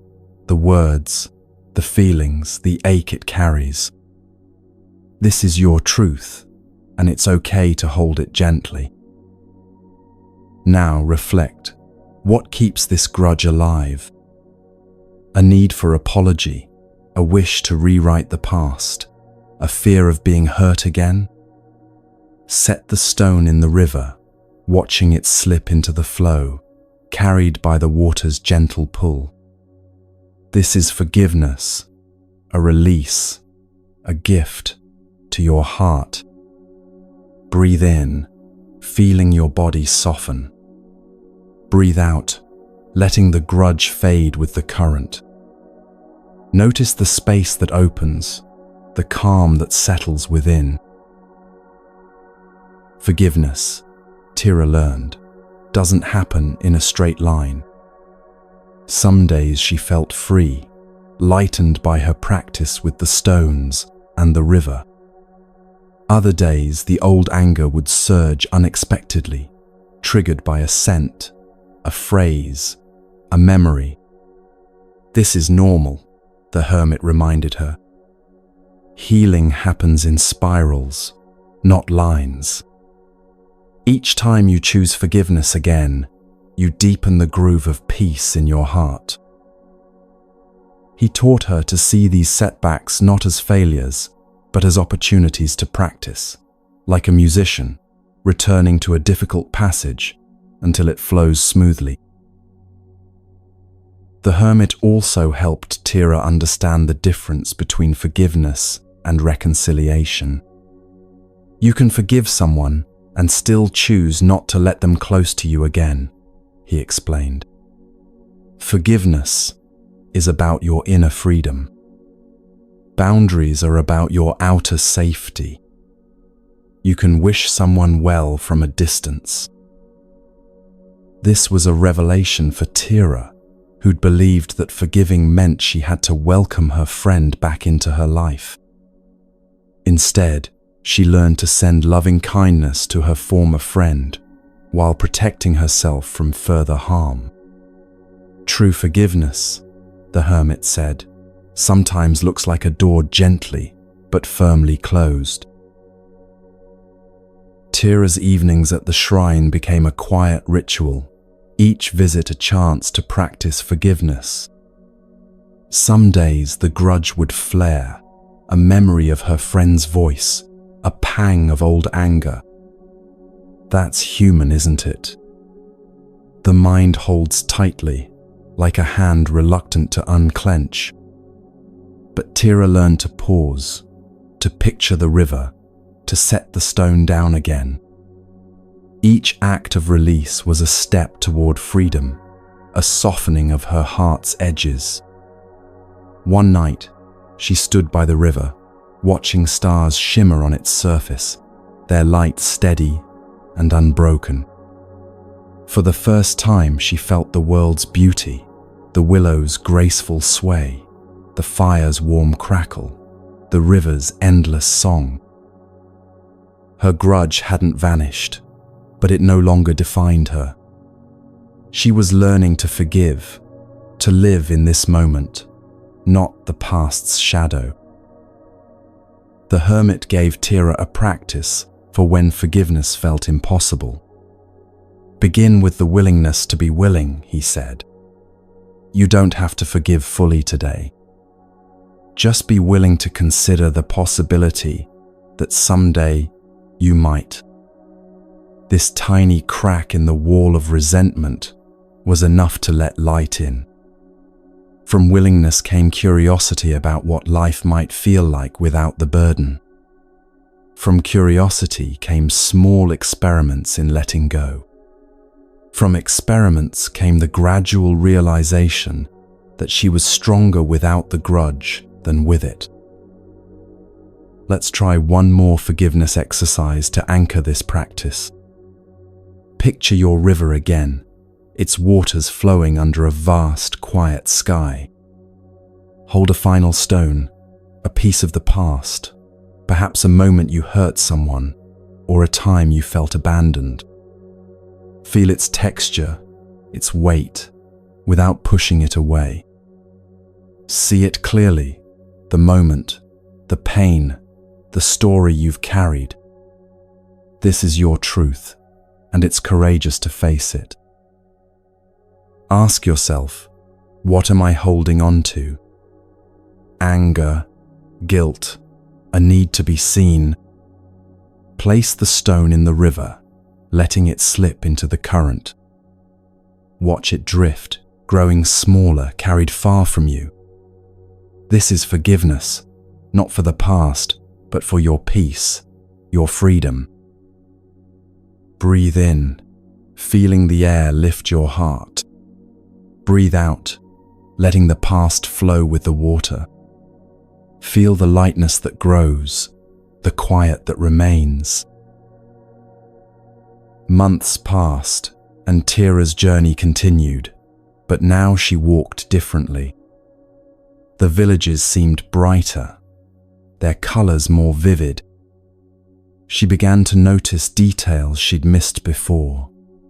the words, the feelings, the ache it carries. This is your truth, and it's okay to hold it gently. Now reflect, what keeps this grudge alive? A need for apology, a wish to rewrite the past, a fear of being hurt again? Set the stone in the river, watching it slip into the flow, carried by the water's gentle pull. This is forgiveness, a release, a gift to your heart. Breathe in, feeling your body soften. Breathe out, letting the grudge fade with the current. Notice the space that opens, the calm that settles within. Forgiveness, Tira learned, doesn't happen in a straight line. Some days she felt free, lightened by her practice with the stones and the river. Other days the old anger would surge unexpectedly, triggered by a scent, a phrase, a memory. This is normal, the hermit reminded her. Healing happens in spirals, not lines. Each time you choose forgiveness again, you deepen the groove of peace in your heart. He taught her to see these setbacks not as failures, but as opportunities to practice, like a musician, returning to a difficult passage until it flows smoothly. The hermit also helped Tira understand the difference between forgiveness and reconciliation. You can forgive someone and still choose not to let them close to you again, he explained. Forgiveness is about your inner freedom. Boundaries are about your outer safety. You can wish someone well from a distance. This was a revelation for Tira, who'd believed that forgiving meant she had to welcome her friend back into her life. Instead, she learned to send loving kindness to her former friend while protecting herself from further harm. True forgiveness, the hermit said, sometimes looks like a door gently but firmly closed. Tira's evenings at the shrine became a quiet ritual, each visit a chance to practice forgiveness. Some days the grudge would flare, a memory of her friend's voice, a pang of old anger. That's human, isn't it? The mind holds tightly, like a hand reluctant to unclench. But Tira learned to pause, to picture the river, to set the stone down again. Each act of release was a step toward freedom, a softening of her heart's edges. One night, she stood by the river, watching stars shimmer on its surface, their light steady and unbroken. For the first time, she felt the world's beauty, the willow's graceful sway, the fire's warm crackle, the river's endless song. Her grudge hadn't vanished, but it no longer defined her. She was learning to forgive, to live in this moment, not the past's shadow. The hermit gave Tira a practice for when forgiveness felt impossible. Begin with the willingness to be willing, he said. You don't have to forgive fully today. Just be willing to consider the possibility that someday you might. This tiny crack in the wall of resentment was enough to let light in. From willingness came curiosity about what life might feel like without the burden. From curiosity came small experiments in letting go. From experiments came the gradual realization that she was stronger without the grudge than with it. Let's try one more forgiveness exercise to anchor this practice. Picture your river again, its waters flowing under a vast, quiet sky. Hold a final stone, a piece of the past, perhaps a moment you hurt someone, or a time you felt abandoned. Feel its texture, its weight, without pushing it away. See it clearly, the moment, the pain, the story you've carried. This is your truth, and it's courageous to face it. Ask yourself, what am I holding on to? Anger, guilt, a need to be seen. Place the stone in the river, letting it slip into the current. Watch it drift, growing smaller, carried far from you. This is forgiveness, not for the past, but for your peace, your freedom. Breathe in, feeling the air lift your heart. Breathe out, letting the past flow with the water. Feel the lightness that grows, the quiet that remains. Months passed, and Tira's journey continued, but now she walked differently. The villages seemed brighter, their colors more vivid. She began to notice details she'd missed before,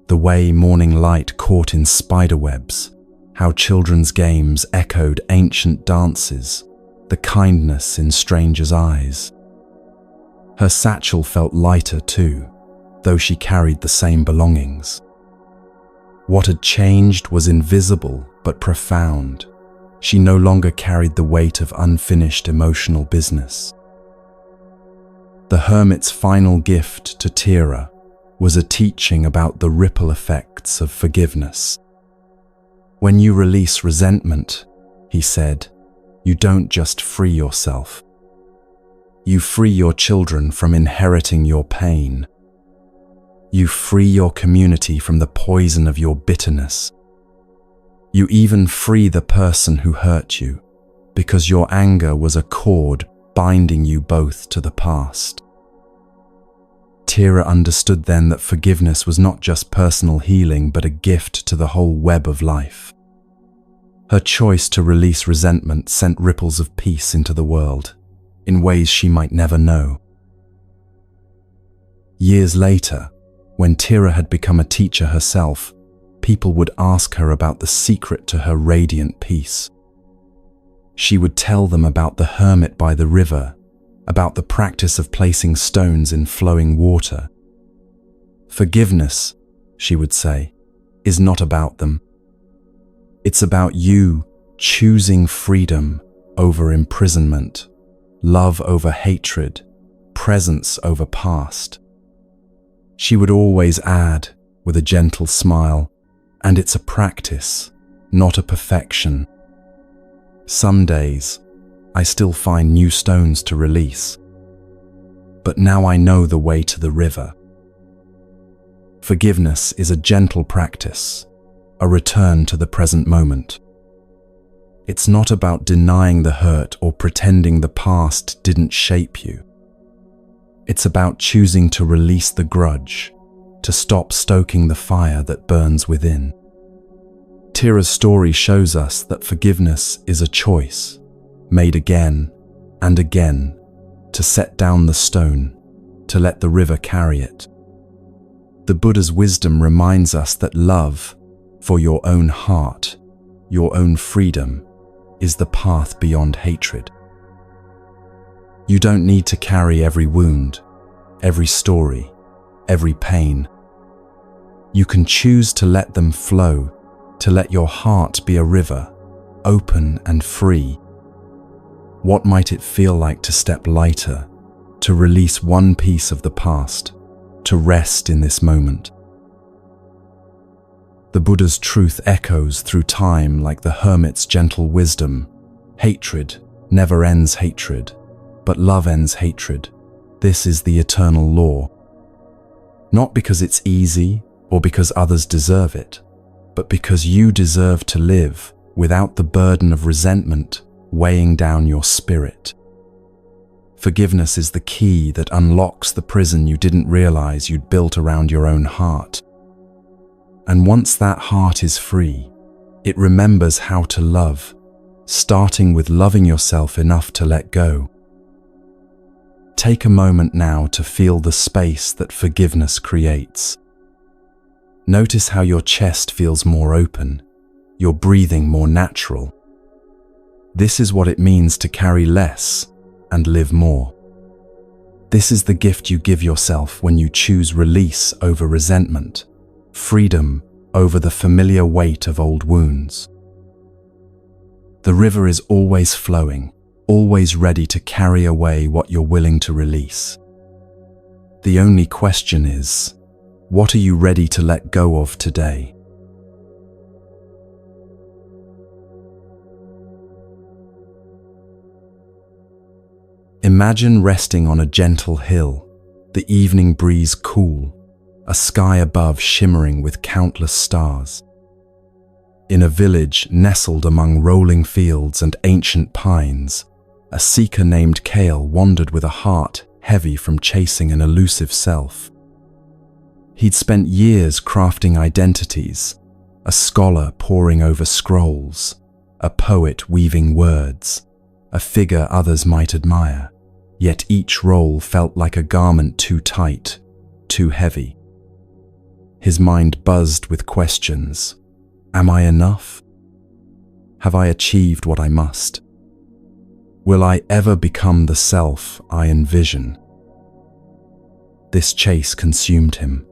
the way morning light caught in spiderwebs, how children's games echoed ancient dances, the kindness in strangers' eyes. Her satchel felt lighter too, though she carried the same belongings. What had changed was invisible but profound. She no longer carried the weight of unfinished emotional business. The hermit's final gift to Tira was a teaching about the ripple effects of forgiveness. When you release resentment, he said, you don't just free yourself. You free your children from inheriting your pain. You free your community from the poison of your bitterness. You even free the person who hurt you, because your anger was a cord binding you both to the past. Tira understood then that forgiveness was not just personal healing, but a gift to the whole web of life. Her choice to release resentment sent ripples of peace into the world, in ways she might never know. Years later, when Tira had become a teacher herself, people would ask her about the secret to her radiant peace. She would tell them about the hermit by the river, about the practice of placing stones in flowing water. Forgiveness, she would say, is not about them. It's about you choosing freedom over imprisonment, love over hatred, presence over past. She would always add, with a gentle smile, and it's a practice, not a perfection. Some days, I still find new stones to release. But now I know the way to the river. Forgiveness is a gentle practice, a return to the present moment. It's not about denying the hurt or pretending the past didn't shape you. It's about choosing to release the grudge, to stop stoking the fire that burns within. Tira's story shows us that forgiveness is a choice, made again and again, to set down the stone, to let the river carry it. The Buddha's wisdom reminds us that love, for your own heart, your own freedom, is the path beyond hatred. You don't need to carry every wound, every story, every pain. You can choose to let them flow, to let your heart be a river, open and free. What might it feel like to step lighter, to release one piece of the past, to rest in this moment? The Buddha's truth echoes through time like the hermit's gentle wisdom. Hatred never ends hatred, but love ends hatred. This is the eternal law. Not because it's easy or because others deserve it, but because you deserve to live without the burden of resentment weighing down your spirit. Forgiveness is the key that unlocks the prison you didn't realize you'd built around your own heart. And once that heart is free, it remembers how to love, starting with loving yourself enough to let go. Take a moment now to feel the space that forgiveness creates. Notice how your chest feels more open, your breathing more natural. This is what it means to carry less and live more. This is the gift you give yourself when you choose release over resentment, freedom over the familiar weight of old wounds. The river is always flowing, always ready to carry away what you're willing to release. The only question is, what are you ready to let go of today? Imagine resting on a gentle hill, the evening breeze cool, a sky above shimmering with countless stars. In a village nestled among rolling fields and ancient pines, a seeker named Kale wandered with a heart heavy from chasing an elusive self. He'd spent years crafting identities, a scholar poring over scrolls, a poet weaving words, a figure others might admire, yet each role felt like a garment too tight, too heavy. His mind buzzed with questions. Am I enough? Have I achieved what I must? Will I ever become the self I envision? This chase consumed him,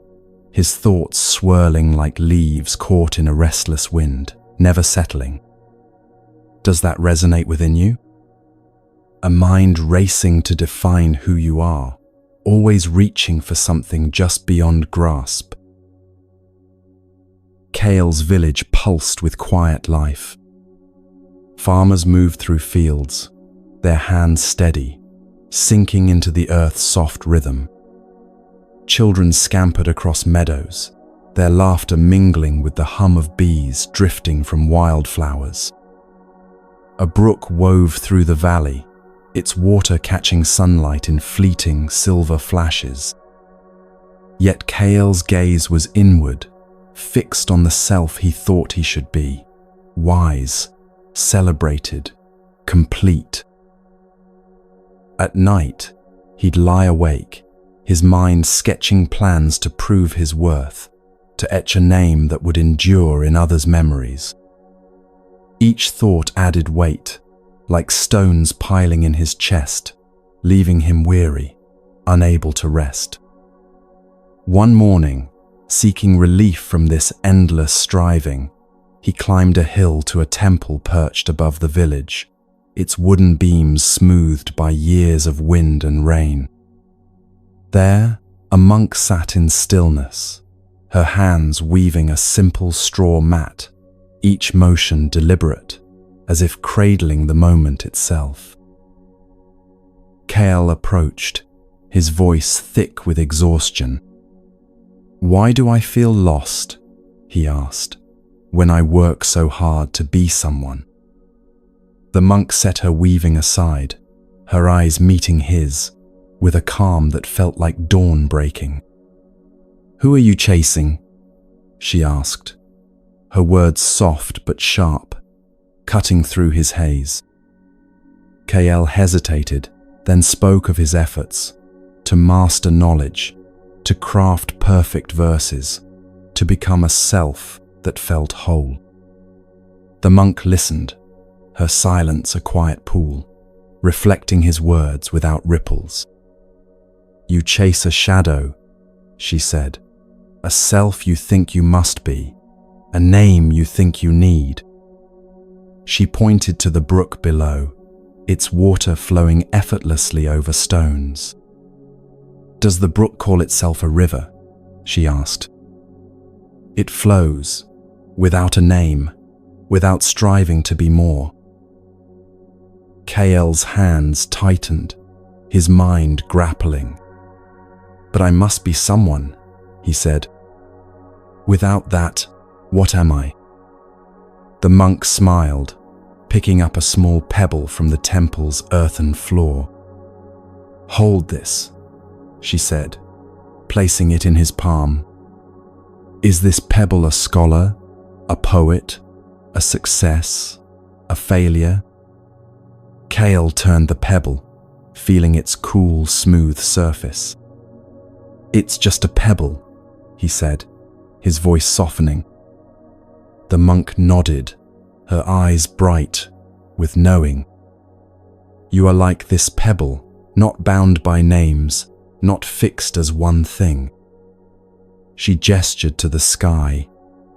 his thoughts swirling like leaves caught in a restless wind, never settling. Does that resonate within you? A mind racing to define who you are, always reaching for something just beyond grasp. Kale's village pulsed with quiet life. Farmers moved through fields, their hands steady, sinking into the earth's soft rhythm. Children scampered across meadows, their laughter mingling with the hum of bees drifting from wildflowers. A brook wove through the valley, its water catching sunlight in fleeting silver flashes. Yet Kael's gaze was inward, fixed on the self he thought he should be, wise, celebrated, complete. At night, he'd lie awake, his mind sketching plans to prove his worth, to etch a name that would endure in others' memories. Each thought added weight, like stones piling in his chest, leaving him weary, unable to rest. One morning, seeking relief from this endless striving, he climbed a hill to a temple perched above the village, its wooden beams smoothed by years of wind and rain. There, a monk sat in stillness, her hands weaving a simple straw mat, each motion deliberate, as if cradling the moment itself. Kael approached, his voice thick with exhaustion. "Why do I feel lost?" he asked, "when I work so hard to be someone?" The monk set her weaving aside, her eyes meeting his, with a calm that felt like dawn breaking. "Who are you chasing?" she asked, her words soft but sharp, cutting through his haze. Kael hesitated, then spoke of his efforts to master knowledge, to craft perfect verses, to become a self that felt whole. The monk listened, her silence a quiet pool, reflecting his words without ripples. "You chase a shadow," she said, "a self you think you must be, a name you think you need." She pointed to the brook below, its water flowing effortlessly over stones. "Does the brook call itself a river?" she asked. "It flows, without a name, without striving to be more." Kael's hands tightened, his mind grappling. "But I must be someone," he said. "Without that, what am I?" The monk smiled, picking up a small pebble from the temple's earthen floor. "Hold this," she said, placing it in his palm. "Is this pebble a scholar, a poet, a success, a failure?" Kael turned the pebble, feeling its cool, smooth surface. "It's just a pebble," he said, his voice softening. The monk nodded, her eyes bright with knowing. "You are like this pebble, not bound by names, not fixed as one thing." She gestured to the sky,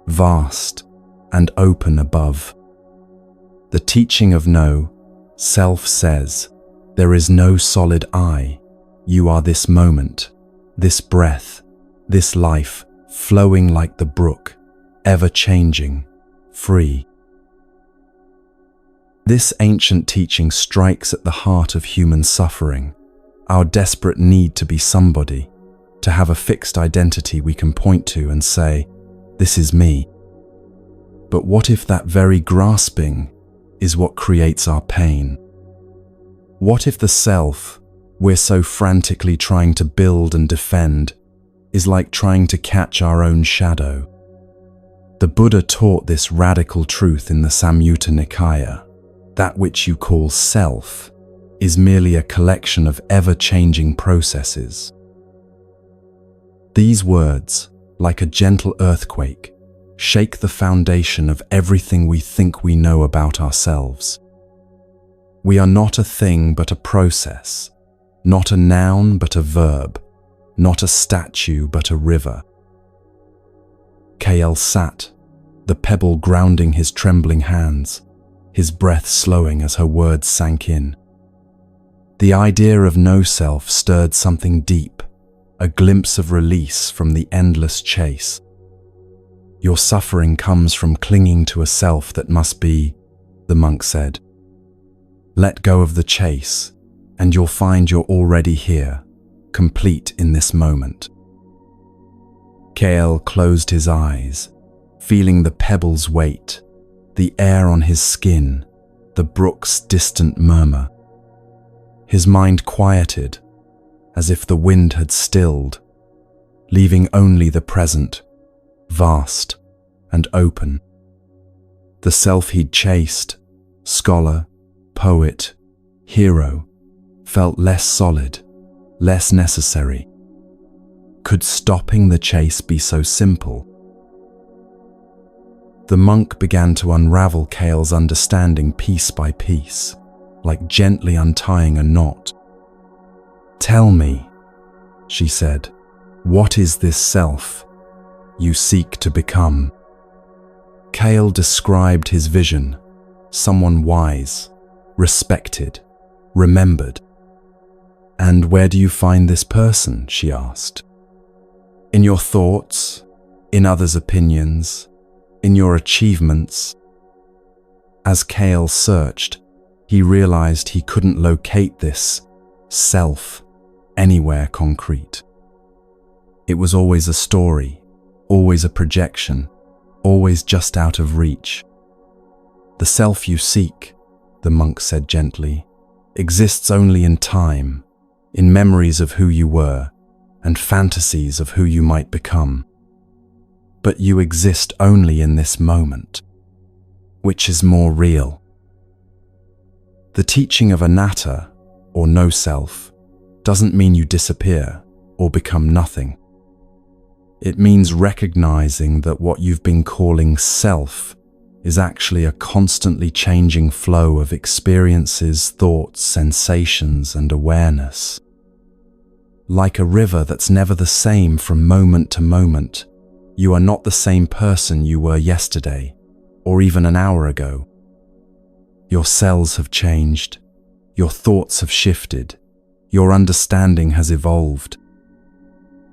vast and open above. "The teaching of no, self says, there is no solid I. You are this moment, this breath, this life, flowing like the brook, ever changing, free." This ancient teaching strikes at the heart of human suffering, our desperate need to be somebody, to have a fixed identity we can point to and say, "This is me." But what if that very grasping is what creates our pain? What if the self we're so frantically trying to build and defend is like trying to catch our own shadow? The Buddha taught this radical truth in the Samyutta Nikaya. That which you call self is merely a collection of ever-changing processes. These words, like a gentle earthquake, shake the foundation of everything we think we know about ourselves. We are not a thing but a process, not a noun but a verb, not a statue but a river. Kael sat, the pebble grounding his trembling hands, his breath slowing as her words sank in. The idea of no self stirred something deep, a glimpse of release from the endless chase. "Your suffering comes from clinging to a self that must be," the monk said. "Let go of the chase, and you'll find you're already here, complete in this moment." Kale closed his eyes, feeling the pebble's weight, the air on his skin, the brook's distant murmur. His mind quieted, as if the wind had stilled, leaving only the present, vast and open. The self he'd chased, scholar, poet, hero, felt less solid, less necessary. Could stopping the chase be so simple? The monk began to unravel Kale's understanding piece by piece, like gently untying a knot. "Tell me," she said, "what is this self you seek to become?" Kale described his vision, someone wise, respected, remembered. "And where do you find this person?" she asked. "In your thoughts, in others' opinions, in your achievements?" As Kale searched, he realized he couldn't locate this self anywhere concrete. It was always a story, always a projection, always just out of reach. "The self you seek," the monk said gently, "exists only in time, in memories of who you were and fantasies of who you might become. But you exist only in this moment. Which is more real?" The teaching of anatta, or no self, doesn't mean you disappear or become nothing. It means recognizing that what you've been calling self is actually a constantly changing flow of experiences, thoughts, sensations, and awareness. Like a river that's never the same from moment to moment, you are not the same person you were yesterday, or even an hour ago. Your cells have changed, your thoughts have shifted, your understanding has evolved.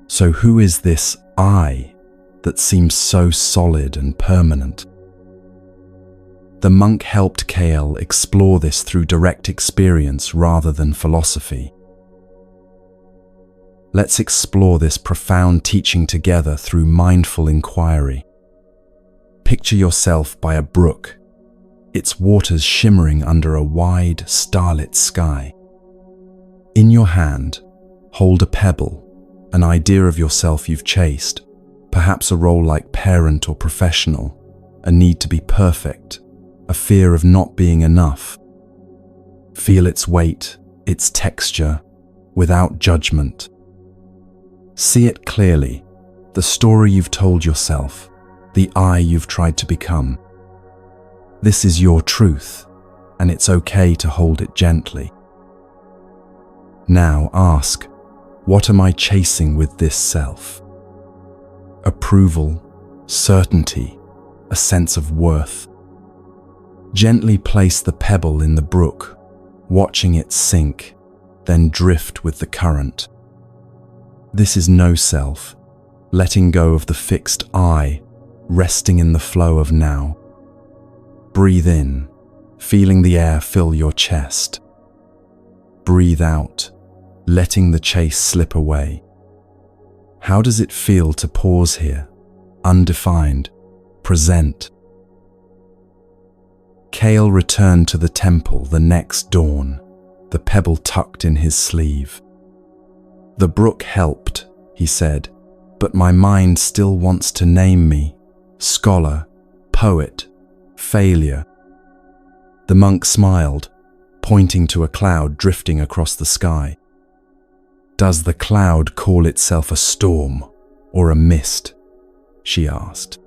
So who is this I that seems so solid and permanent? The monk helped Kale explore this through direct experience rather than philosophy. Let's explore this profound teaching together through mindful inquiry. Picture yourself by a brook, its waters shimmering under a wide, starlit sky. In your hand, hold a pebble, an idea of yourself you've chased, perhaps a role like parent or professional, a need to be perfect, a fear of not being enough. Feel its weight, its texture, without judgment. See it clearly, the story you've told yourself, the I you've tried to become. This is your truth, and it's okay to hold it gently. Now ask, what am I chasing with this self? Approval, certainty, a sense of worth. Gently place the pebble in the brook, watching it sink, then drift with the current. This is no self, letting go of the fixed I, resting in the flow of now. Breathe in, feeling the air fill your chest. Breathe out, letting the chase slip away. How does it feel to pause here, undefined, present? Kale returned to the temple the next dawn, the pebble tucked in his sleeve. "The brook helped," he said, "but my mind still wants to name me, scholar, poet, failure." The monk smiled, pointing to a cloud drifting across the sky. "Does the cloud call itself a storm or a mist?" she asked.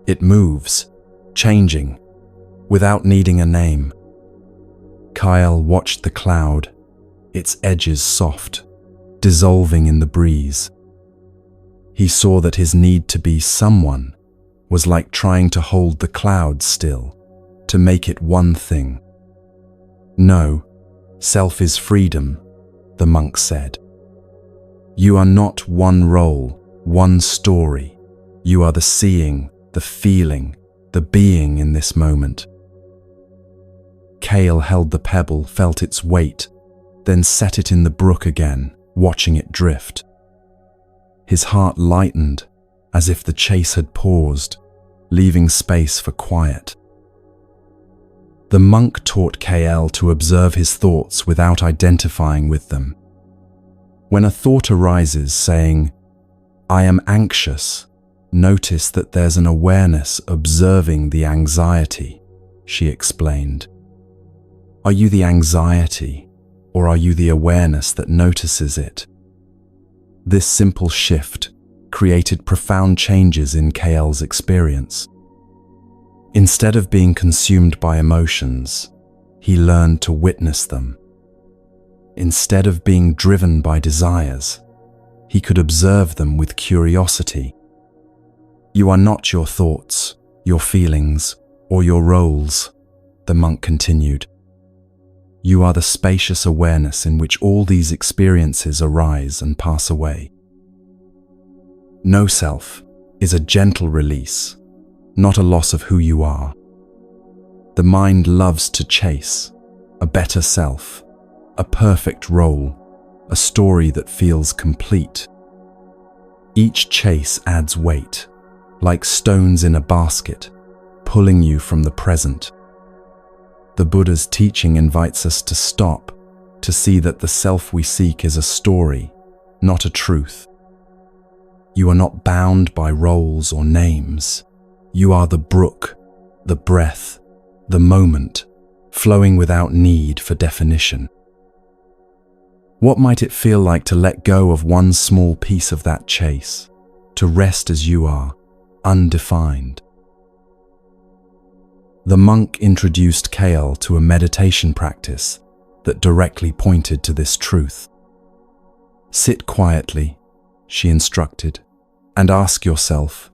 "It moves, changing, without needing a name." Kyle watched the cloud, its edges soft, dissolving in the breeze. He saw that his need to be someone was like trying to hold the cloud still, to make it one thing. "No, self is freedom," the monk said. "You are not one role, one story. You are the seeing, the feeling, the being in this moment." Kale held the pebble, felt its weight, then set it in the brook again, watching it drift. His heart lightened, as if the chase had paused, leaving space for quiet. The monk taught KL to observe his thoughts without identifying with them. When a thought arises saying, "I am anxious," notice that there's an awareness observing the anxiety, she explained. Are you the anxiety, or are you the awareness that notices it? This simple shift created profound changes in KL's experience. Instead of being consumed by emotions, he learned to witness them. Instead of being driven by desires, he could observe them with curiosity. You are not your thoughts, your feelings, or your roles, the monk continued. You are the spacious awareness in which all these experiences arise and pass away. No self is a gentle release, not a loss of who you are. The mind loves to chase a better self, a perfect role, a story that feels complete. Each chase adds weight, like stones in a basket, pulling you from the present. The Buddha's teaching invites us to stop, to see that the self we seek is a story, not a truth. You are not bound by roles or names. You are the brook, the breath, the moment, flowing without need for definition. What might it feel like to let go of one small piece of that chase, to rest as you are, undefined? The monk introduced KL to a meditation practice that directly pointed to this truth. Sit quietly, she instructed, and ask yourself,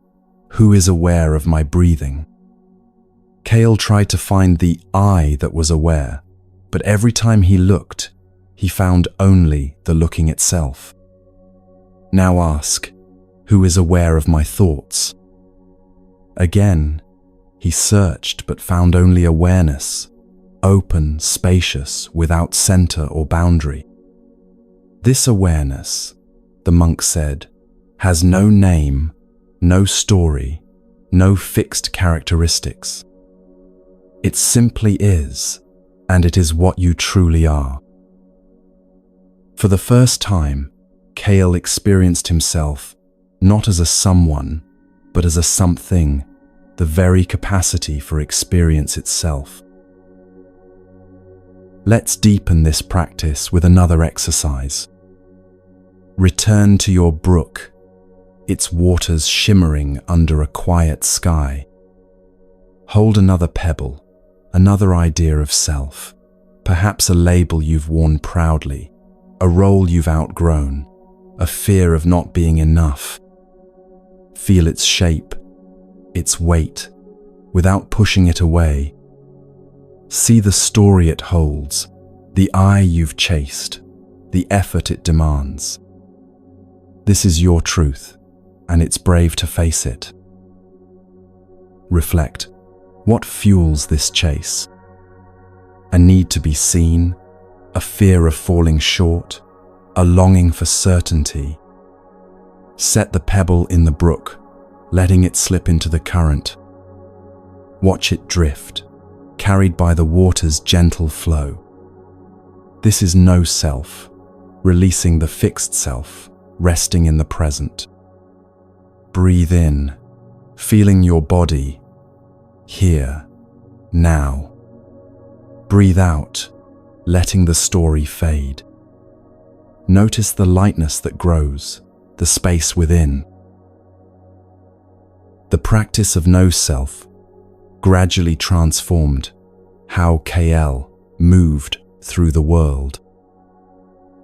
who is aware of my breathing? KL tried to find the I that was aware, but every time he looked, he found only the looking itself. Now ask, who is aware of my thoughts? Again, he searched but found only awareness, open, spacious, without center or boundary. This awareness, the monk said, has no name, no story, no fixed characteristics. It simply is, and it is what you truly are. For the first time, KL experienced himself not as a someone, but as a something, the very capacity for experience itself. Let's deepen this practice with another exercise. Return to your brook, its waters shimmering under a quiet sky. Hold another pebble, another idea of self, perhaps a label you've worn proudly, a role you've outgrown, a fear of not being enough. Feel its shape, its weight, without pushing it away. See the story it holds, the eye you've chased, the effort it demands. This is your truth, and it's brave to face it. Reflect, what fuels this chase? A need to be seen, a fear of falling short, a longing for certainty. Set the pebble in the brook, letting it slip into the current. Watch it drift, carried by the water's gentle flow. This is no self, releasing the fixed self, resting in the present. Breathe in, feeling your body, here, now. Breathe out, letting the story fade. Notice the lightness that grows, the space within. The practice of no self gradually transformed how KL moved through the world.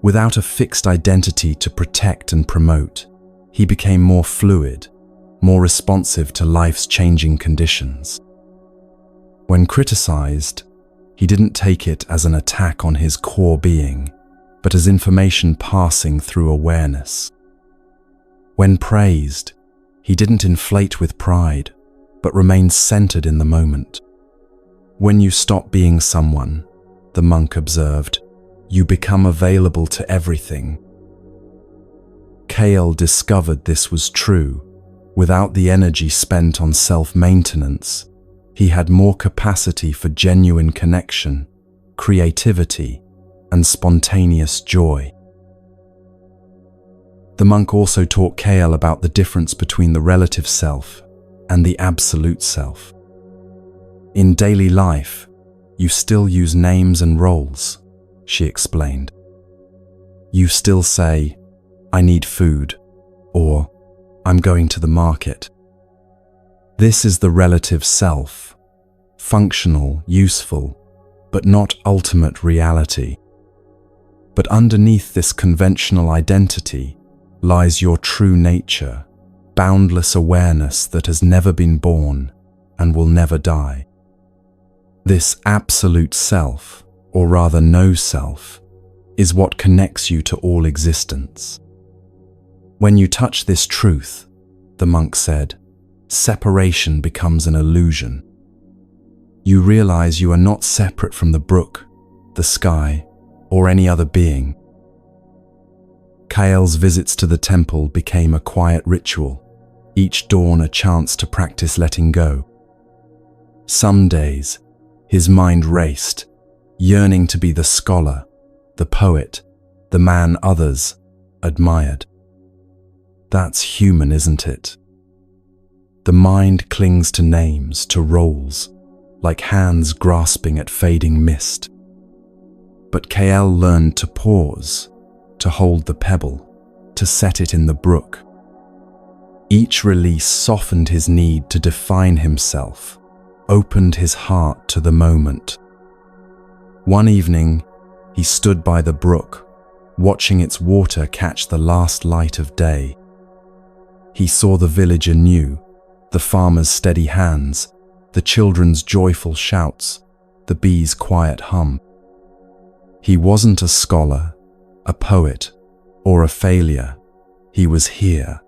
Without a fixed identity to protect and promote, he became more fluid, more responsive to life's changing conditions. When criticized, he didn't take it as an attack on his core being, but as information passing through awareness. When praised, he didn't inflate with pride, but remained centered in the moment. When you stop being someone, the monk observed, you become available to everything. Kael discovered this was true. Without the energy spent on self-maintenance, he had more capacity for genuine connection, creativity, and spontaneous joy. The monk also taught Kael about the difference between the relative self and the absolute self. In daily life, you still use names and roles, she explained. You still say, "I need food," or "I'm going to the market." This is the relative self, functional, useful, but not ultimate reality. But underneath this conventional identity lies your true nature, boundless awareness that has never been born and will never die. This absolute self, or rather no self, is what connects you to all existence. When you touch this truth, the monk said, separation becomes an illusion. You realize you are not separate from the brook, the sky, or any other being. Kael's visits to the temple became a quiet ritual, each dawn a chance to practice letting go. Some days, his mind raced, yearning to be the scholar, the poet, the man others admired. That's human, isn't it? The mind clings to names, to roles, like hands grasping at fading mist. But Kael learned to pause, to hold the pebble, to set it in the brook. Each release softened his need to define himself, opened his heart to the moment. One evening, he stood by the brook, watching its water catch the last light of day. He saw the village anew, the farmer's steady hands, the children's joyful shouts, the bees' quiet hum. He wasn't a scholar, a poet, or a failure. He was here,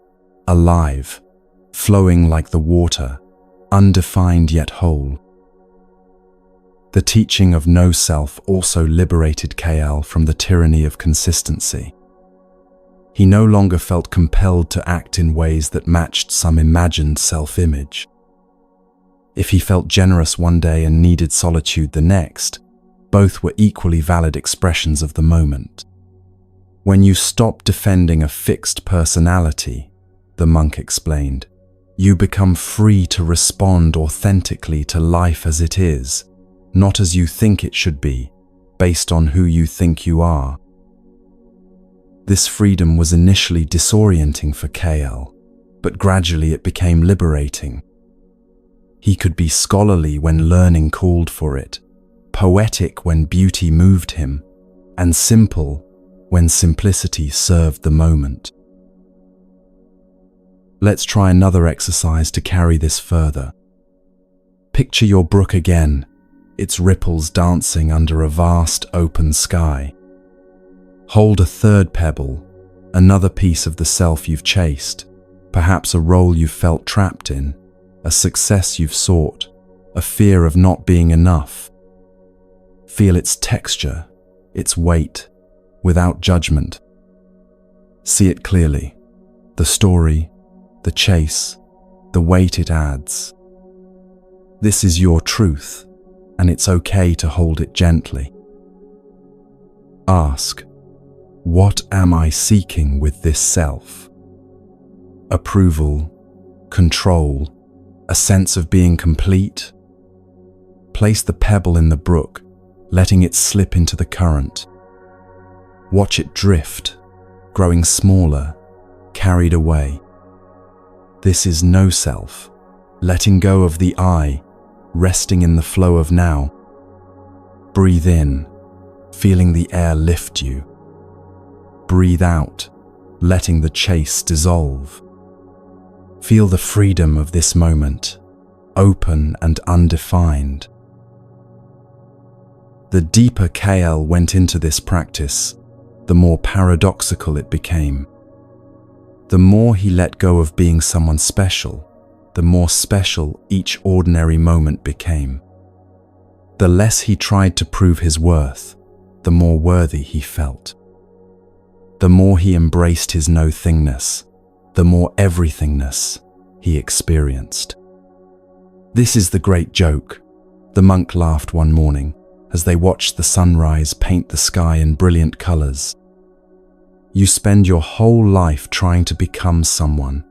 alive, flowing like the water, undefined yet whole. The teaching of no self also liberated Kael from the tyranny of consistency. He no longer felt compelled to act in ways that matched some imagined self-image. If he felt generous one day and needed solitude the next, both were equally valid expressions of the moment. When you stop defending a fixed personality, the monk explained, you become free to respond authentically to life as it is, not as you think it should be, based on who you think you are. This freedom was initially disorienting for Kael, but gradually it became liberating. He could be scholarly when learning called for it, poetic when beauty moved him, and simple when simplicity served the moment. Let's try another exercise to carry this further. Picture your brook again, its ripples dancing under a vast open sky. Hold a third pebble, another piece of the self you've chased, perhaps a role you've felt trapped in, a success you've sought, a fear of not being enough. Feel its texture, its weight, without judgment. See it clearly, the story, the chase, the weight it adds. This is your truth, and it's okay to hold it gently. Ask, what am I seeking with this self? Approval, control, a sense of being complete? Place the pebble in the brook, letting it slip into the current. Watch it drift, growing smaller, carried away. This is no self, letting go of the I, resting in the flow of now. Breathe in, feeling the air lift you. Breathe out, letting the chase dissolve. Feel the freedom of this moment, open and undefined. The deeper Kael went into this practice, the more paradoxical it became. The more he let go of being someone special, the more special each ordinary moment became. The less he tried to prove his worth, the more worthy he felt. the more he embraced his no-thingness, the more everythingness he experienced. "This is the great joke," the monk laughed one morning as they watched the sunrise paint the sky in brilliant colors. "You spend your whole life trying to become someone,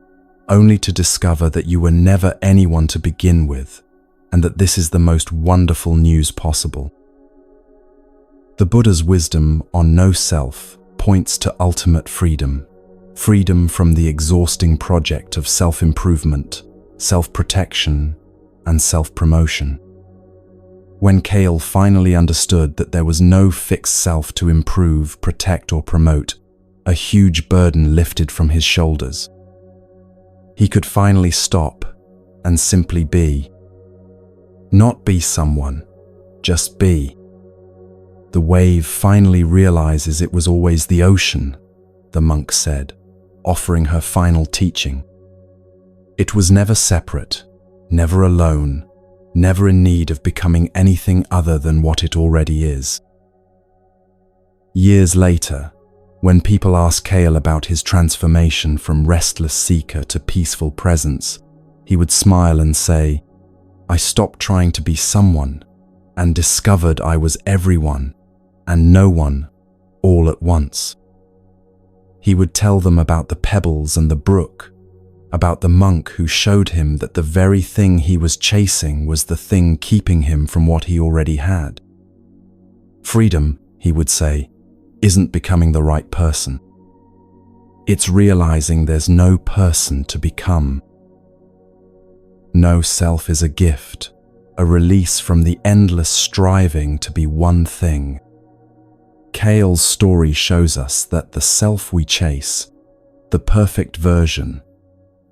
only to discover that you were never anyone to begin with, and that this is the most wonderful news possible." The Buddha's wisdom on no self points to ultimate freedom, freedom from the exhausting project of self-improvement, self-protection, and self-promotion. When Kale finally understood that there was no fixed self to improve, protect, or promote, a huge burden lifted from his shoulders. He could finally stop and simply be. Not be someone, just be. "The wave finally realizes it was always the ocean," the monk said, offering her final teaching. "It was never separate, never alone, never in need of becoming anything other than what it already is." Years later, when people ask Kale about his transformation from restless seeker to peaceful presence, he would smile and say, "I stopped trying to be someone and discovered I was everyone and no one all at once." He would tell them about the pebbles and the brook, about the monk who showed him that the very thing he was chasing was the thing keeping him from what he already had. "Freedom," he would say, "isn't becoming the right person. It's realizing there's no person to become." No self is a gift, a release from the endless striving to be one thing. Kale's story shows us that the self we chase, the perfect version,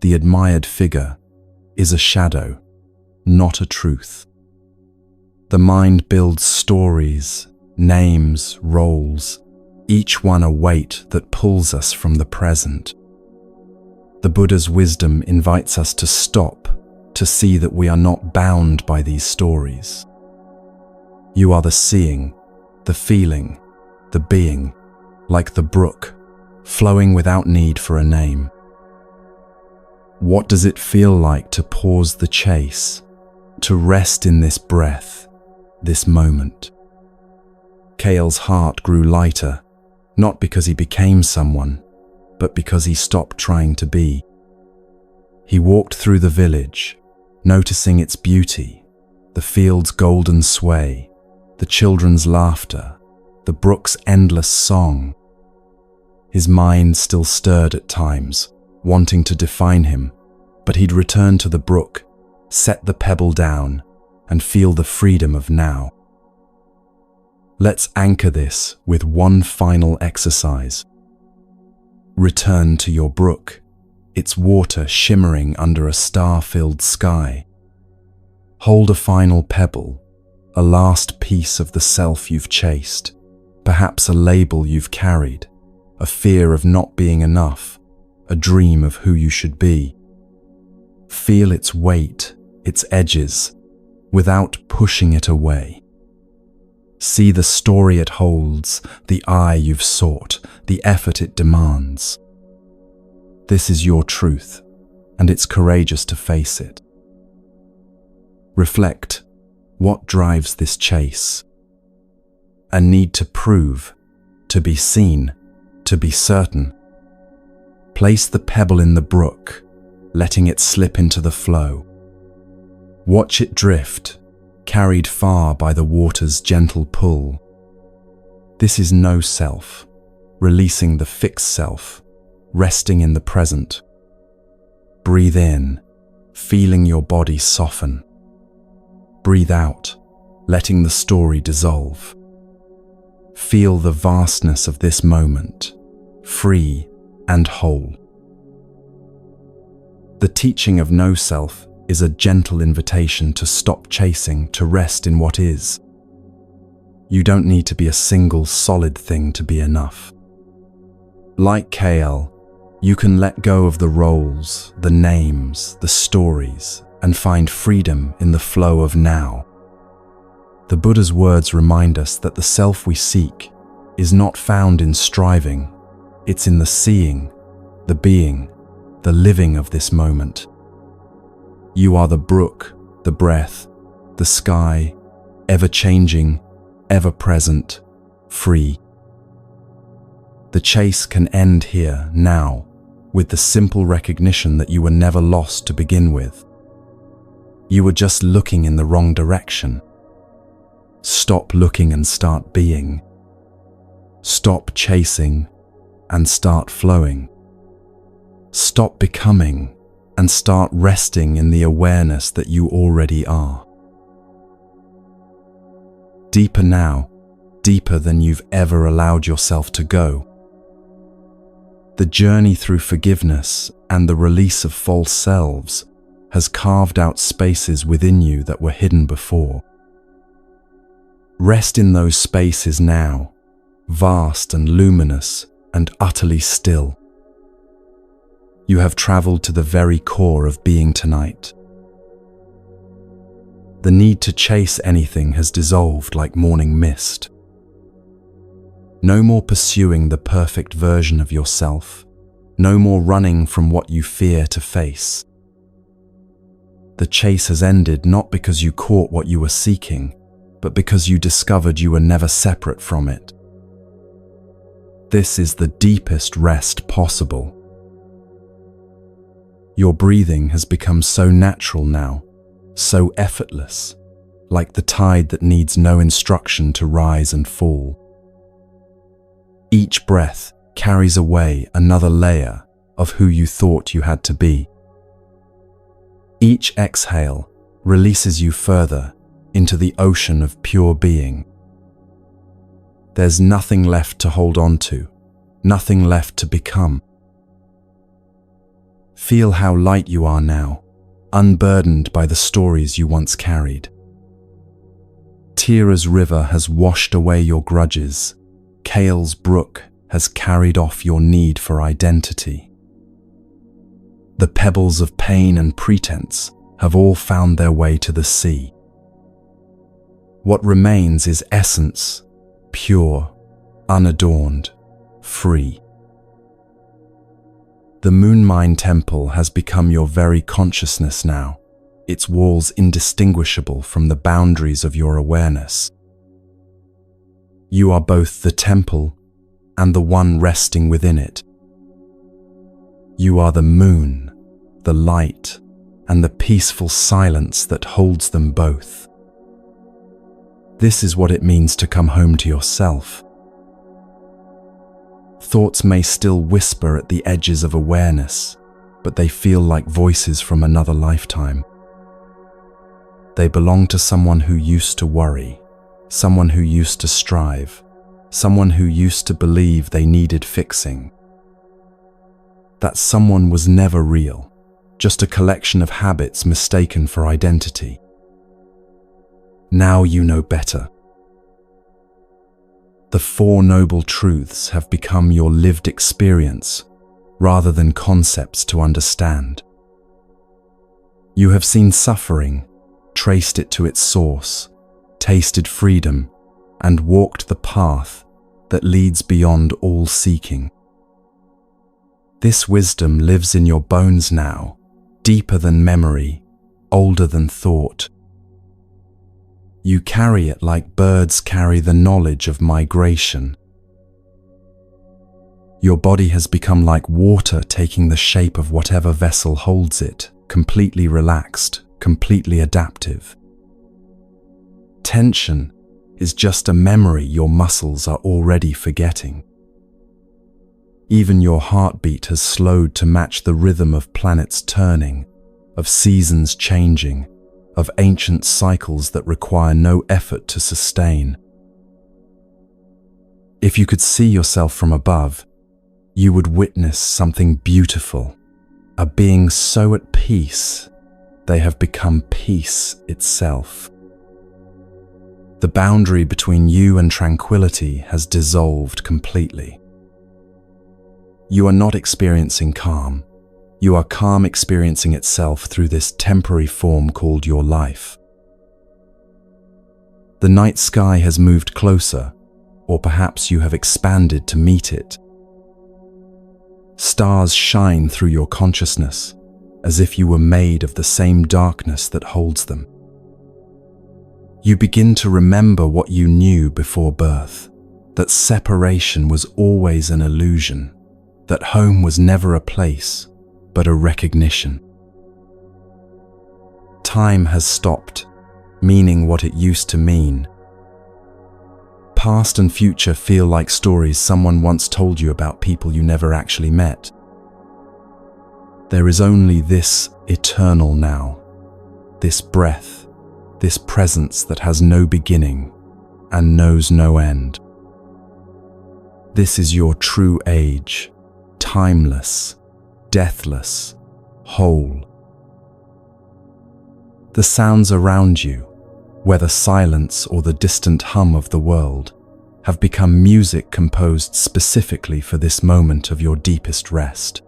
the admired figure, is a shadow, not a truth. The mind builds stories, names, roles, each one a weight that pulls us from the present. The Buddha's wisdom invites us to stop, to see that we are not bound by these stories. You are the seeing, the feeling, the being, like the brook, flowing without need for a name. What does it feel like to pause the chase, to rest in this breath, this moment? Kale's heart grew lighter, not because he became someone, but because he stopped trying to be. He walked through the village, noticing its beauty, the field's golden sway, the children's laughter, the brook's endless song. His mind still stirred at times, wanting to define him, but he'd return to the brook, set the pebble down, and feel the freedom of now. Let's anchor this with one final exercise. Return to your brook, its water shimmering under a star-filled sky. Hold a final pebble, a last piece of the self you've chased, perhaps a label you've carried, a fear of not being enough, a dream of who you should be. Feel its weight, its edges, without pushing it away. See the story it holds, the eye you've sought, the effort it demands. This is your truth, and it's courageous to face it. Reflect, what drives this chase? A need to prove, to be seen, to be certain. Place the pebble in the brook, letting it slip into the flow. Watch it drift, carried far by the water's gentle pull. This is no self, releasing the fixed self, resting in the present. Breathe in, feeling your body soften. Breathe out, letting the story dissolve. Feel the vastness of this moment, free and whole. The teaching of no self is a gentle invitation to stop chasing, to rest in what is. You don't need to be a single solid thing to be enough. Like Kale, you can let go of the roles, the names, the stories, and find freedom in the flow of now. The Buddha's words remind us that the self we seek is not found in striving, It's in the seeing, the being, the living of this moment. You are the brook, the breath, the sky, ever-changing, ever-present, free. The chase can end here, now, with the simple recognition that you were never lost to begin with. You were just looking in the wrong direction. Stop looking and start being. Stop chasing and start flowing. Stop becoming and start resting in the awareness that you already are. Deeper now, deeper than you've ever allowed yourself to go. The journey through forgiveness and the release of false selves has carved out spaces within you that were hidden before. Rest in those spaces now, vast and luminous and utterly still. You have traveled to the very core of being tonight. The need to chase anything has dissolved like morning mist. No more pursuing the perfect version of yourself. No more running from what you fear to face. The chase has ended not because you caught what you were seeking, but because you discovered you were never separate from it. This is the deepest rest possible. Your breathing has become so natural now, so effortless, like the tide that needs no instruction to rise and fall. Each breath carries away another layer of who you thought you had to be. Each exhale releases you further into the ocean of pure being. There's nothing left to hold on to, nothing left to become. Feel how light you are now, unburdened by the stories you once carried. Tira's river has washed away your grudges. Kale's brook has carried off your need for identity. The pebbles of pain and pretense have all found their way to the sea. What remains is essence, pure, unadorned, free. The Moon Mine Temple has become your very consciousness now, its walls indistinguishable from the boundaries of your awareness. You are both the temple and the one resting within it. You are the moon, the light, and the peaceful silence that holds them both. This is what it means to come home to yourself. Thoughts may still whisper at the edges of awareness, but they feel like voices from another lifetime. They belong to someone who used to worry, someone who used to strive, someone who used to believe they needed fixing. That someone was never real, just a collection of habits mistaken for identity. Now you know better. The Four Noble Truths have become your lived experience rather than concepts to understand. You have seen suffering, traced it to its source, tasted freedom, and walked the path that leads beyond all seeking. This wisdom lives in your bones now, deeper than memory, older than thought. You carry it like birds carry the knowledge of migration. Your body has become like water taking the shape of whatever vessel holds it, completely relaxed, completely adaptive. Tension is just a memory your muscles are already forgetting. Even your heartbeat has slowed to match the rhythm of planets turning, of seasons changing, of ancient cycles that require no effort to sustain. If you could see yourself from above, you would witness something beautiful, a being so at peace, they have become peace itself. The boundary between you and tranquility has dissolved completely. You are not experiencing calm. You are calm experiencing itself through this temporary form called your life. The night sky has moved closer, or perhaps you have expanded to meet it. Stars shine through your consciousness, as if you were made of the same darkness that holds them. You begin to remember what you knew before birth, that separation was always an illusion, that home was never a place, but a recognition. Time has stopped, meaning what it used to mean. Past and future feel like stories someone once told you about people you never actually met. There is only this eternal now, this breath, this presence that has no beginning and knows no end. This is your true age, timeless, deathless, whole. The sounds around you, whether silence or the distant hum of the world, have become music composed specifically for this moment of your deepest rest.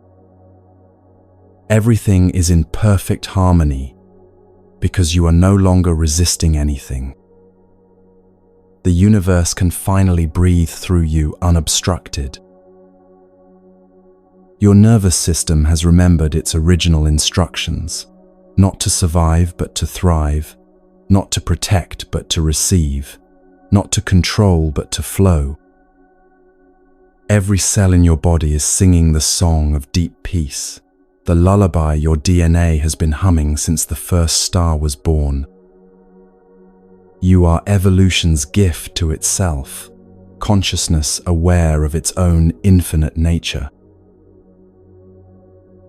Everything is in perfect harmony because you are no longer resisting anything. The universe can finally breathe through you unobstructed. Your nervous system has remembered its original instructions, not to survive but to thrive, not to protect but to receive, not to control but to flow. Every cell in your body is singing the song of deep peace, the lullaby your DNA has been humming since the first star was born. You are evolution's gift to itself, consciousness aware of its own infinite nature.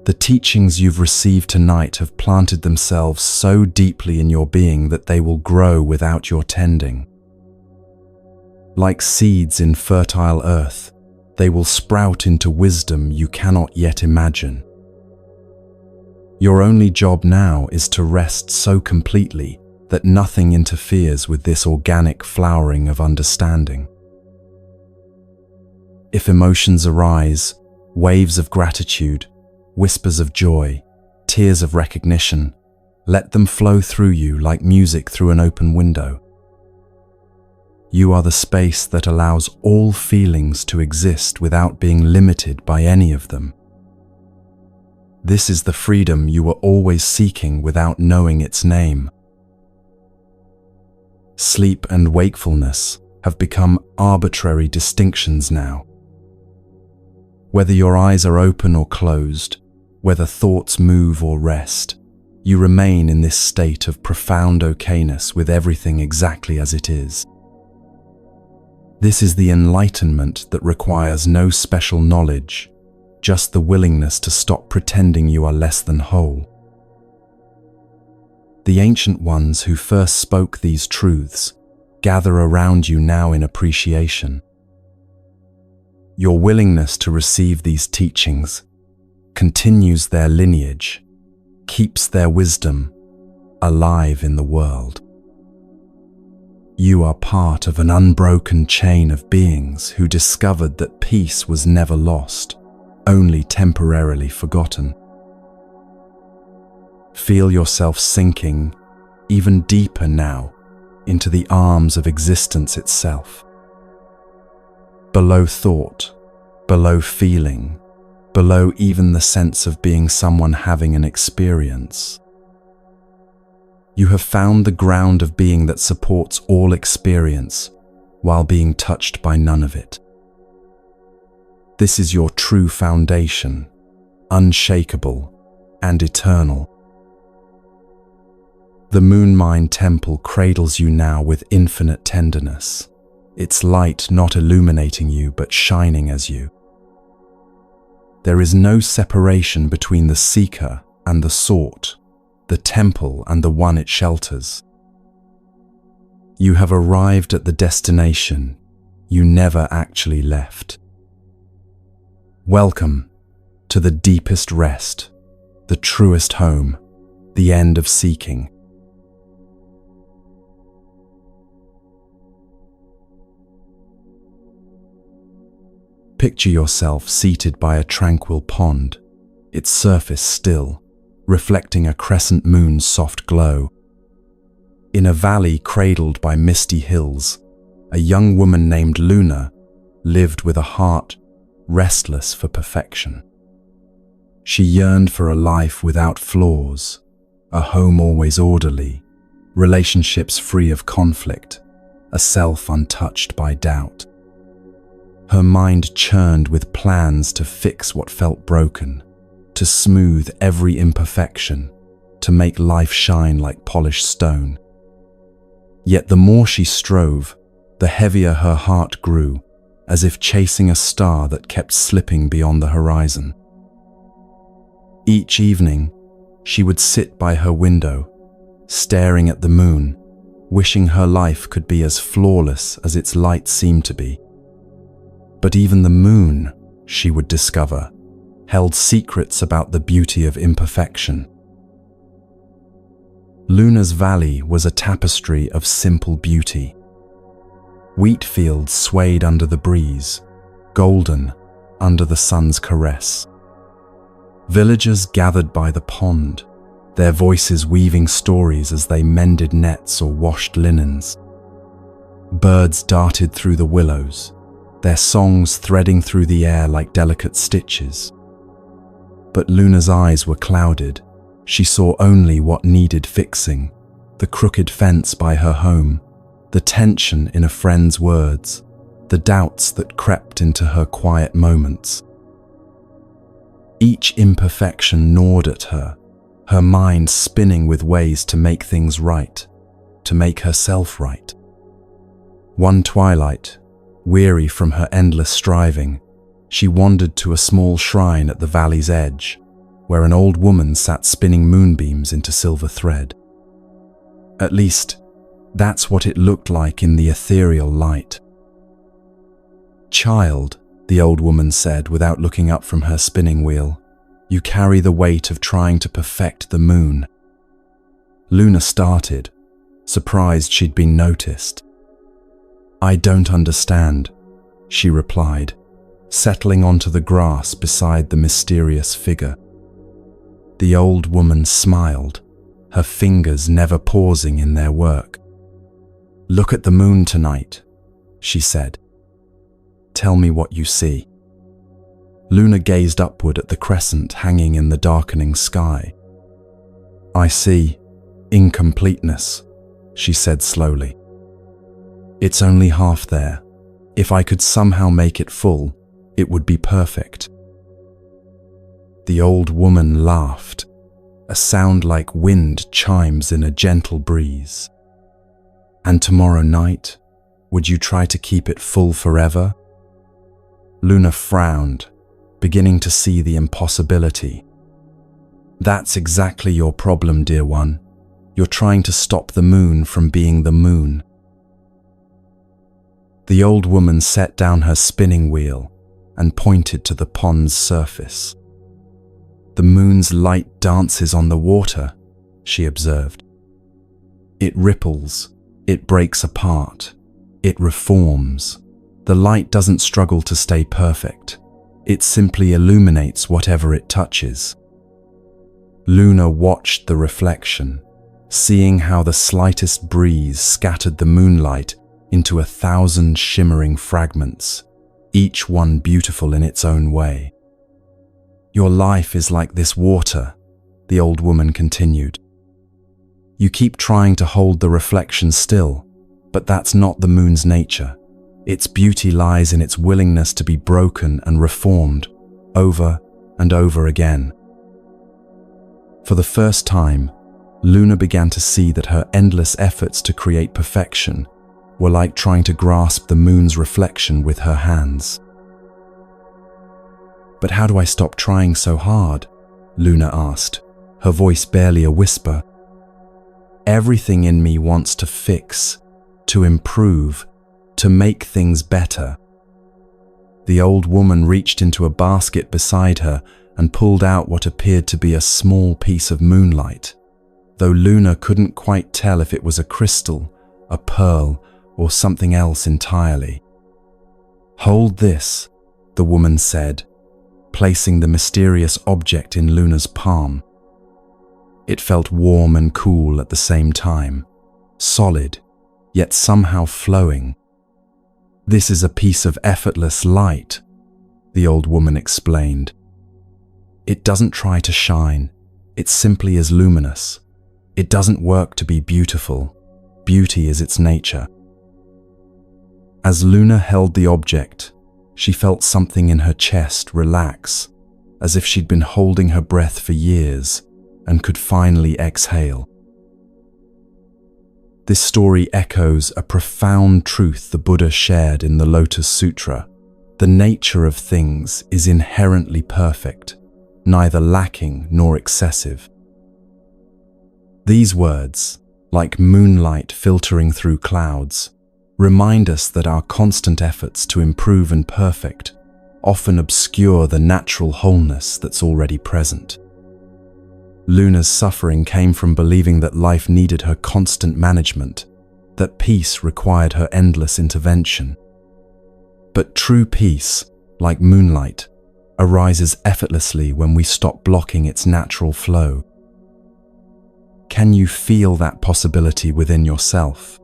The teachings you've received tonight have planted themselves so deeply in your being that they will grow without your tending. Like seeds in fertile earth, they will sprout into wisdom you cannot yet imagine. Your only job now is to rest so completely that nothing interferes with this organic flowering of understanding. If emotions arise, waves of gratitude, whispers of joy, tears of recognition, let them flow through you like music through an open window. You are the space that allows all feelings to exist without being limited by any of them. This is the freedom you were always seeking without knowing its name. Sleep and wakefulness have become arbitrary distinctions now. Whether your eyes are open or closed, whether thoughts move or rest, you remain in this state of profound okayness with everything exactly as it is. This is the enlightenment that requires no special knowledge, just the willingness to stop pretending you are less than whole. The ancient ones who first spoke these truths gather around you now in appreciation. Your willingness to receive these teachings continues their lineage, keeps their wisdom alive in the world. You are part of an unbroken chain of beings who discovered that peace was never lost, only temporarily forgotten. Feel yourself sinking even deeper now into the arms of existence itself. Below thought, below feeling, below even the sense of being someone having an experience. You have found the ground of being that supports all experience while being touched by none of it. This is your true foundation, unshakable and eternal. The Moon Mind Temple cradles you now with infinite tenderness, its light not illuminating you but shining as you. There is no separation between the seeker and the sought, the temple and the one it shelters. You have arrived at the destination you never actually left. Welcome to the deepest rest, the truest home, the end of seeking. Picture yourself seated by a tranquil pond, its surface still, reflecting a crescent moon's soft glow. In a valley cradled by misty hills, a young woman named Luna lived with a heart restless for perfection. She yearned for a life without flaws, a home always orderly, relationships free of conflict, a self untouched by doubt. Her mind churned with plans to fix what felt broken, to smooth every imperfection, to make life shine like polished stone. Yet the more she strove, the heavier her heart grew, as if chasing a star that kept slipping beyond the horizon. Each evening, she would sit by her window, staring at the moon, wishing her life could be as flawless as its light seemed to be. But even the moon, she would discover, held secrets about the beauty of imperfection. Luna's valley was a tapestry of simple beauty. Wheat fields swayed under the breeze, golden under the sun's caress. Villagers gathered by the pond, their voices weaving stories as they mended nets or washed linens. Birds darted through the willows, their songs threading through the air like delicate stitches. But Luna's eyes were clouded. She saw only what needed fixing: the crooked fence by her home, the tension in a friend's words, the doubts that crept into her quiet moments. Each imperfection gnawed at her, her mind spinning with ways to make things right, to make herself right. One twilight, weary from her endless striving, she wandered to a small shrine at the valley's edge, where an old woman sat spinning moonbeams into silver thread. At least, that's what it looked like in the ethereal light. "Child," the old woman said without looking up from her spinning wheel, "you carry the weight of trying to perfect the moon." Luna started, surprised she'd been noticed. "I don't understand," she replied, settling onto the grass beside the mysterious figure. The old woman smiled, her fingers never pausing in their work. "Look at the moon tonight," she said. "Tell me what you see." Luna gazed upward at the crescent hanging in the darkening sky. "I see incompleteness," she said slowly. "It's only half there. If I could somehow make it full, it would be perfect." The old woman laughed, a sound like wind chimes in a gentle breeze. "And tomorrow night, would you try to keep it full forever?" Luna frowned, beginning to see the impossibility. "That's exactly your problem, dear one. You're trying to stop the moon from being the moon." The old woman set down her spinning wheel and pointed to the pond's surface. "The moon's light dances on the water," she observed. "It ripples, it breaks apart, it reforms. The light doesn't struggle to stay perfect. It simply illuminates whatever it touches." Luna watched the reflection, seeing how the slightest breeze scattered the moonlight into 1,000 shimmering fragments, each one beautiful in its own way. "Your life is like this water," the old woman continued. "You keep trying to hold the reflection still, but that's not the moon's nature. Its beauty lies in its willingness to be broken and reformed over and over again." For the first time, Luna began to see that her endless efforts to create perfection were like trying to grasp the moon's reflection with her hands. "But how do I stop trying so hard?" Luna asked, her voice barely a whisper. "Everything in me wants to fix, to improve, to make things better." The old woman reached into a basket beside her and pulled out what appeared to be a small piece of moonlight, though Luna couldn't quite tell if it was a crystal, a pearl, or something else entirely. "Hold this," the woman said, placing the mysterious object in Luna's palm. It felt warm and cool at the same time, solid, yet somehow flowing. "This is a piece of effortless light," the old woman explained. It doesn't try to shine. It simply is luminous. It doesn't work to be beautiful. Beauty is its nature. As Luna held the object, she felt something in her chest relax, as if she'd been holding her breath for years and could finally exhale. This story echoes a profound truth the Buddha shared in the Lotus Sutra. The nature of things is inherently perfect, neither lacking nor excessive. These words, like moonlight filtering through clouds, remind us that our constant efforts to improve and perfect often obscure the natural wholeness that's already present. Luna's suffering came from believing that life needed her constant management, that peace required her endless intervention. But true peace, like moonlight, arises effortlessly when we stop blocking its natural flow. Can you feel that possibility within yourself?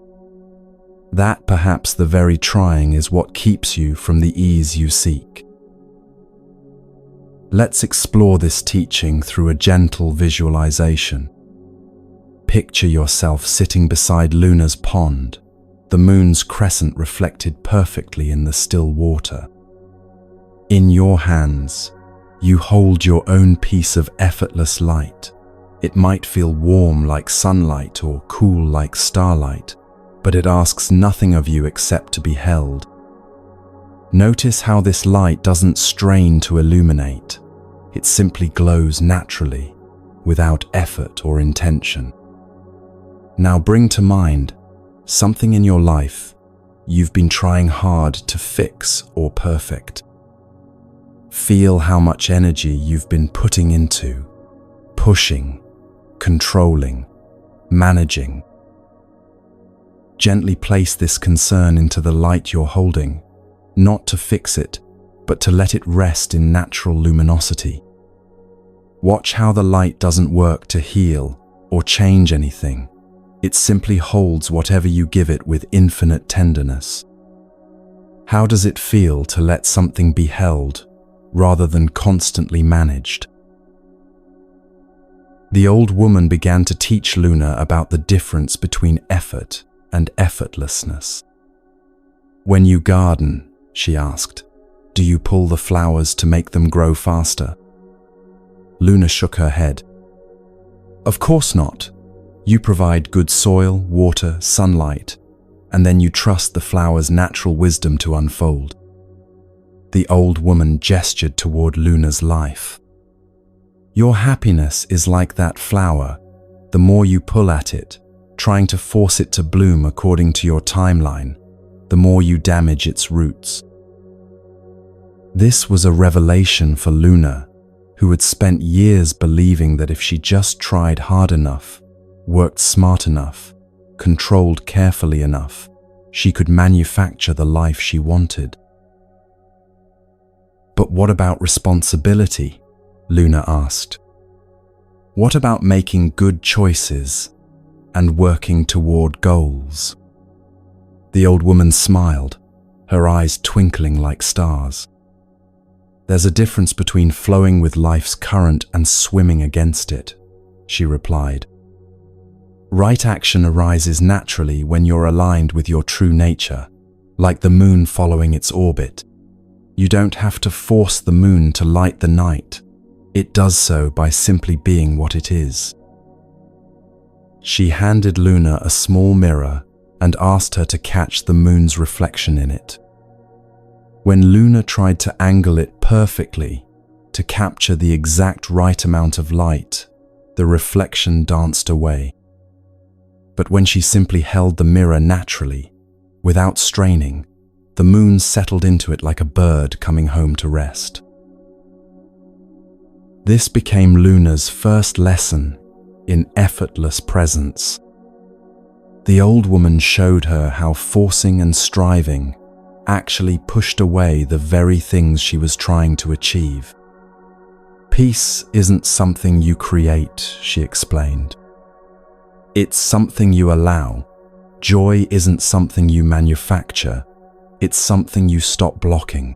That perhaps the very trying is what keeps you from the ease you seek. Let's explore this teaching through a gentle visualization. Picture yourself sitting beside Luna's pond, the moon's crescent reflected perfectly in the still water. In your hands, you hold your own piece of effortless light. It might feel warm like sunlight or cool like starlight, but it asks nothing of you except to be held. Notice how this light doesn't strain to illuminate. It simply glows naturally, without effort or intention. Now bring to mind something in your life you've been trying hard to fix or perfect. Feel how much energy you've been putting into, pushing, controlling, managing. Gently place this concern into the light you're holding, not to fix it, but to let it rest in natural luminosity. Watch how the light doesn't work to heal or change anything. It simply holds whatever you give it with infinite tenderness. How does it feel to let something be held rather than constantly managed? The old woman began to teach Luna about the difference between effort and effortlessness. When you garden, she asked, do you pull the flowers to make them grow faster? Luna shook her head. Of course not. You provide good soil, water, sunlight, and then you trust the flower's natural wisdom to unfold. The old woman gestured toward Luna's life. Your happiness is like that flower. The more you pull at it, trying to force it to bloom according to your timeline, the more you damage its roots. This was a revelation for Luna, who had spent years believing that if she just tried hard enough, worked smart enough, controlled carefully enough, she could manufacture the life she wanted. But what about responsibility? Luna asked. What about making good choices and working toward goals? The old woman smiled, her eyes twinkling like stars. There's a difference between flowing with life's current and swimming against it, she replied. Right action arises naturally when you're aligned with your true nature, like the moon following its orbit. You don't have to force the moon to light the night. It does so by simply being what it is. She handed Luna a small mirror and asked her to catch the moon's reflection in it. When Luna tried to angle it perfectly, to capture the exact right amount of light, the reflection danced away. But when she simply held the mirror naturally, without straining, the moon settled into it like a bird coming home to rest. This became Luna's first lesson in effortless presence. The old woman showed her how forcing and striving actually pushed away the very things she was trying to achieve. Peace isn't something you create, she explained. It's something you allow. Joy isn't something you manufacture. It's something you stop blocking.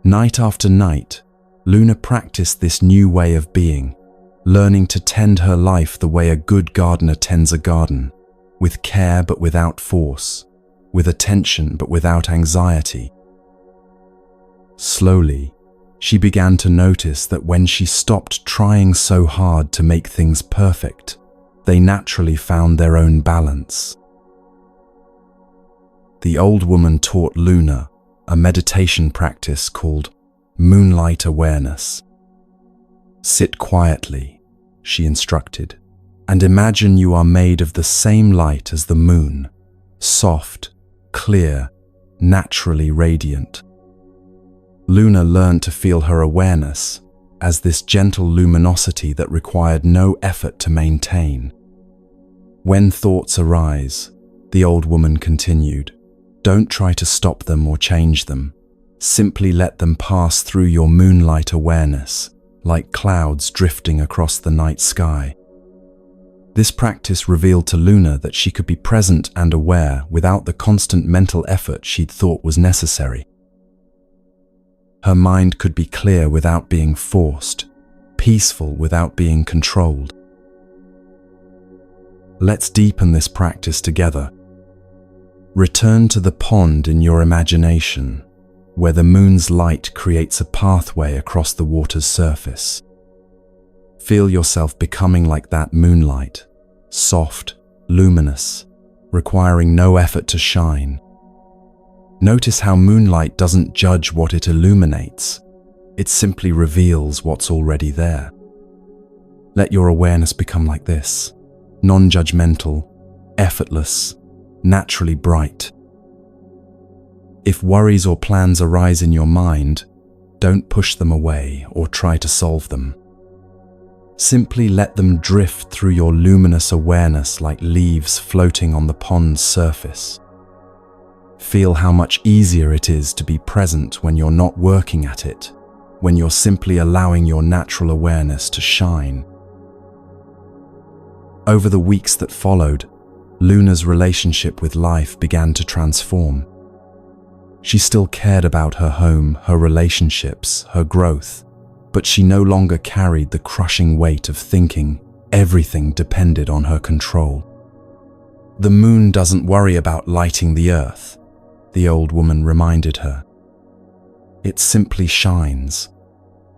Night after night, Luna practiced this new way of being, learning to tend her life the way a good gardener tends a garden, with care but without force, with attention but without anxiety. Slowly, she began to notice that when she stopped trying so hard to make things perfect, they naturally found their own balance. The old woman taught Luna a meditation practice called moonlight awareness. Sit quietly, she instructed, and imagine you are made of the same light as the moon, soft, clear, naturally radiant. Luna learned to feel her awareness as this gentle luminosity that required no effort to maintain. When thoughts arise, the old woman continued, don't try to stop them or change them. Simply let them pass through your moonlight awareness, like clouds drifting across the night sky. This practice revealed to Luna that she could be present and aware without the constant mental effort she'd thought was necessary. Her mind could be clear without being forced, peaceful without being controlled. Let's deepen this practice together. Return to the pond in your imagination, where the moon's light creates a pathway across the water's surface. Feel yourself becoming like that moonlight, soft, luminous, requiring no effort to shine. Notice how moonlight doesn't judge what it illuminates, it simply reveals what's already there. Let your awareness become like this, non-judgmental, effortless, naturally bright. If worries or plans arise in your mind, don't push them away or try to solve them. Simply let them drift through your luminous awareness like leaves floating on the pond's surface. Feel how much easier it is to be present when you're not working at it, when you're simply allowing your natural awareness to shine. Over the weeks that followed, Luna's relationship with life began to transform. She still cared about her home, her relationships, her growth, but she no longer carried the crushing weight of thinking everything depended on her control. The moon doesn't worry about lighting the earth, the old woman reminded her. It simply shines,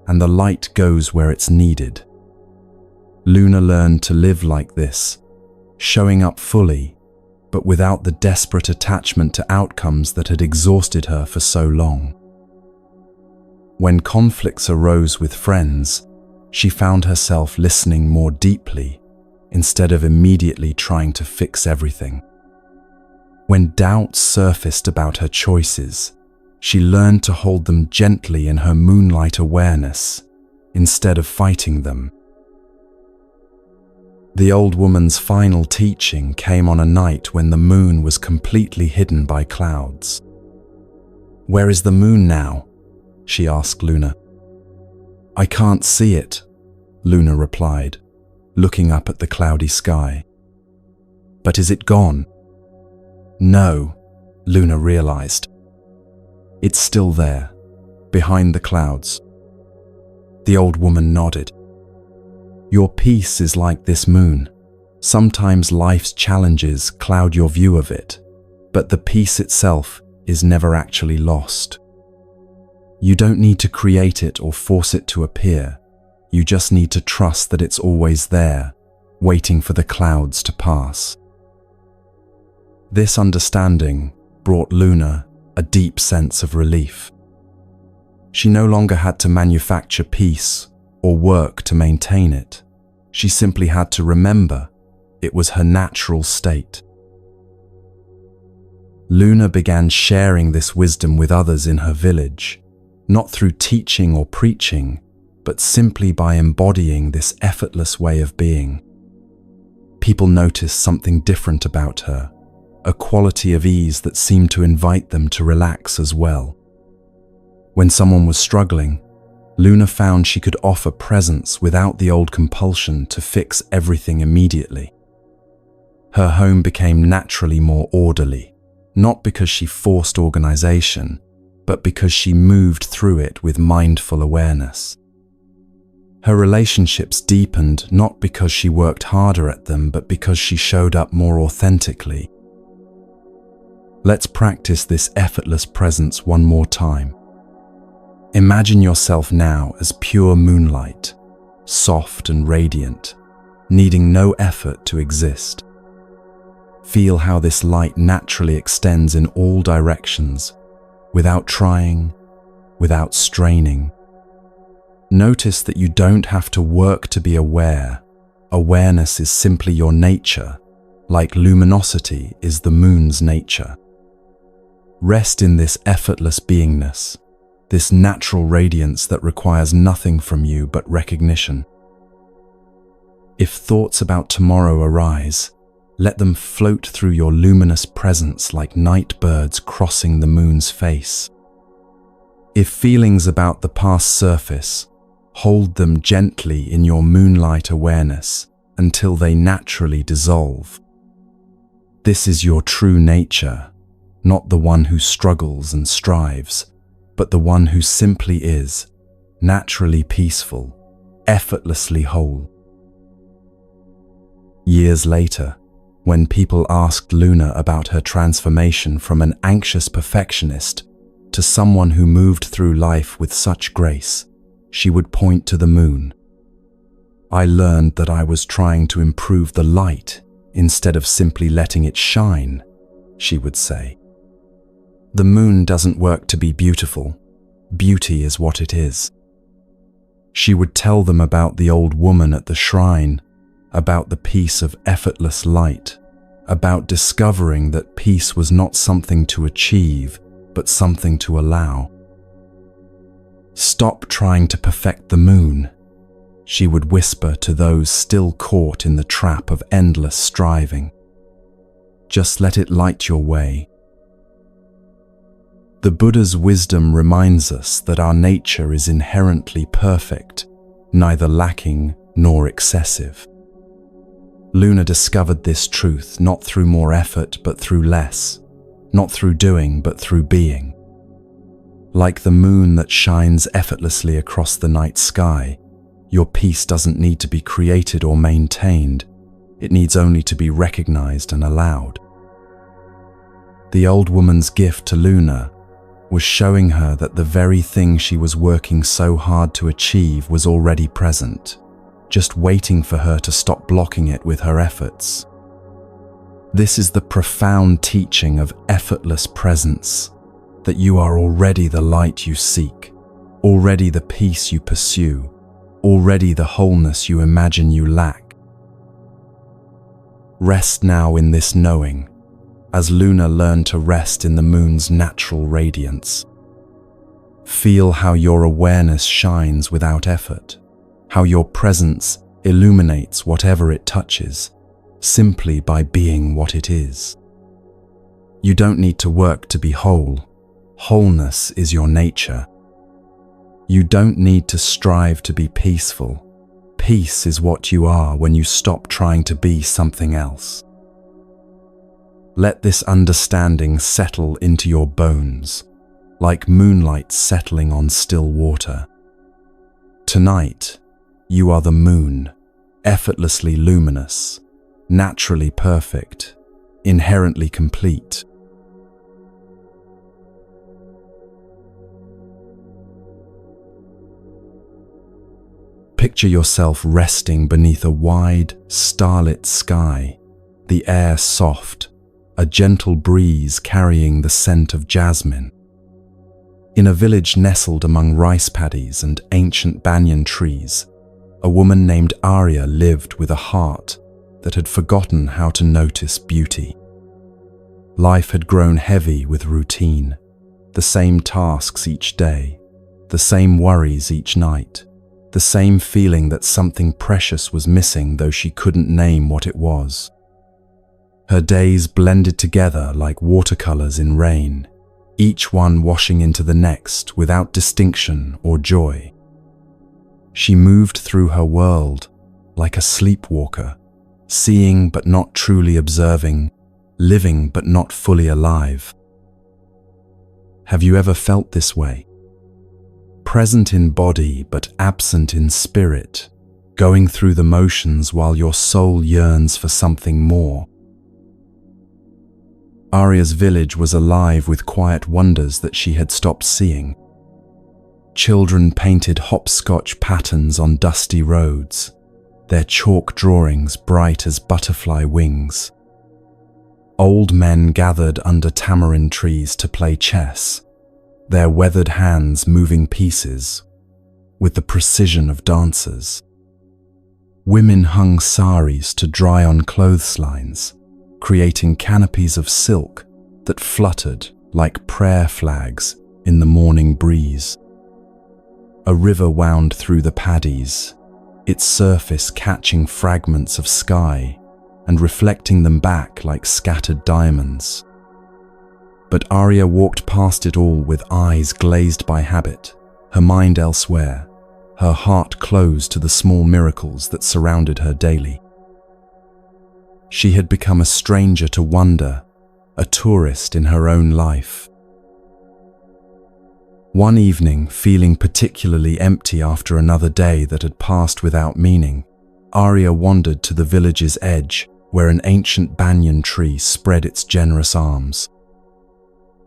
and the light goes where it's needed. Luna learned to live like this, showing up fully, but without the desperate attachment to outcomes that had exhausted her for so long. When conflicts arose with friends, she found herself listening more deeply instead of immediately trying to fix everything. When doubts surfaced about her choices, she learned to hold them gently in her moonlight awareness instead of fighting them. The old woman's final teaching came on a night when the moon was completely hidden by clouds. "Where is the moon now?" she asked Luna. "I can't see it," Luna replied, looking up at the cloudy sky. "But is it gone?" "No," Luna realized. "It's still there, behind the clouds." The old woman nodded. "Your peace is like this moon. Sometimes life's challenges cloud your view of it, but the peace itself is never actually lost. You don't need to create it or force it to appear. You just need to trust that it's always there, waiting for the clouds to pass." This understanding brought Luna a deep sense of relief. She no longer had to manufacture peace or work to maintain it. She simply had to remember it was her natural state. Luna began sharing this wisdom with others in her village, not through teaching or preaching, but simply by embodying this effortless way of being. People noticed something different about her, a quality of ease that seemed to invite them to relax as well. When someone was struggling, Luna found she could offer presence without the old compulsion to fix everything immediately. Her home became naturally more orderly, not because she forced organization, but because she moved through it with mindful awareness. Her relationships deepened not because she worked harder at them, but because she showed up more authentically. Let's practice this effortless presence one more time. Imagine yourself now as pure moonlight, soft and radiant, needing no effort to exist. Feel how this light naturally extends in all directions, without trying, without straining. Notice that you don't have to work to be aware. Awareness is simply your nature, like luminosity is the moon's nature. Rest in this effortless beingness, this natural radiance that requires nothing from you but recognition. If thoughts about tomorrow arise, let them float through your luminous presence like night birds crossing the moon's face. If feelings about the past surface, hold them gently in your moonlight awareness until they naturally dissolve. This is your true nature, not the one who struggles and strives, but the one who simply is, naturally peaceful, effortlessly whole. Years later, when people asked Luna about her transformation from an anxious perfectionist to someone who moved through life with such grace, she would point to the moon. I learned that I was trying to improve the light instead of simply letting it shine, she would say. The moon doesn't work to be beautiful. Beauty is what it is. She would tell them about the old woman at the shrine, about the peace of effortless light, about discovering that peace was not something to achieve, but something to allow. Stop trying to perfect the moon, she would whisper to those still caught in the trap of endless striving. Just let it light your way. The Buddha's wisdom reminds us that our nature is inherently perfect, neither lacking nor excessive. Luna discovered this truth not through more effort but through less, not through doing but through being. Like the moon that shines effortlessly across the night sky, your peace doesn't need to be created or maintained. It needs only to be recognized and allowed. The old woman's gift to Luna was showing her that the very thing she was working so hard to achieve was already present, just waiting for her to stop blocking it with her efforts. This is the profound teaching of effortless presence, that you are already the light you seek, already the peace you pursue, already the wholeness you imagine you lack. Rest now in this knowing, as Luna learned to rest in the moon's natural radiance. Feel how your awareness shines without effort, how your presence illuminates whatever it touches, simply by being what it is. You don't need to work to be whole. Wholeness is your nature. You don't need to strive to be peaceful. Peace is what you are when you stop trying to be something else. Let this understanding settle into your bones, like moonlight settling on still water. Tonight, you are the moon, effortlessly luminous, naturally perfect, inherently complete. Picture yourself resting beneath a wide, starlit sky, the air soft, a gentle breeze carrying the scent of jasmine. In a village nestled among rice paddies and ancient banyan trees, a woman named Arya lived with a heart that had forgotten how to notice beauty. Life had grown heavy with routine, the same tasks each day, the same worries each night, the same feeling that something precious was missing though she couldn't name what it was. Her days blended together like watercolors in rain, each one washing into the next without distinction or joy. She moved through her world like a sleepwalker, seeing but not truly observing, living but not fully alive. Have you ever felt this way? present in body but absent in spirit, going through the motions while your soul yearns for something more. Arya's village was alive with quiet wonders that she had stopped seeing. Children painted hopscotch patterns on dusty roads, their chalk drawings bright as butterfly wings. Old men gathered under tamarind trees to play chess, their weathered hands moving pieces with the precision of dancers. Women hung saris to dry on clotheslines, creating canopies of silk that fluttered like prayer flags in the morning breeze. A river wound through the paddies, its surface catching fragments of sky and reflecting them back like scattered diamonds. But Arya walked past it all with eyes glazed by habit, her mind elsewhere, her heart closed to the small miracles that surrounded her daily. She had become a stranger to wonder, a tourist in her own life. One evening, feeling particularly empty after another day that had passed without meaning, Arya wandered to the village's edge where an ancient banyan tree spread its generous arms.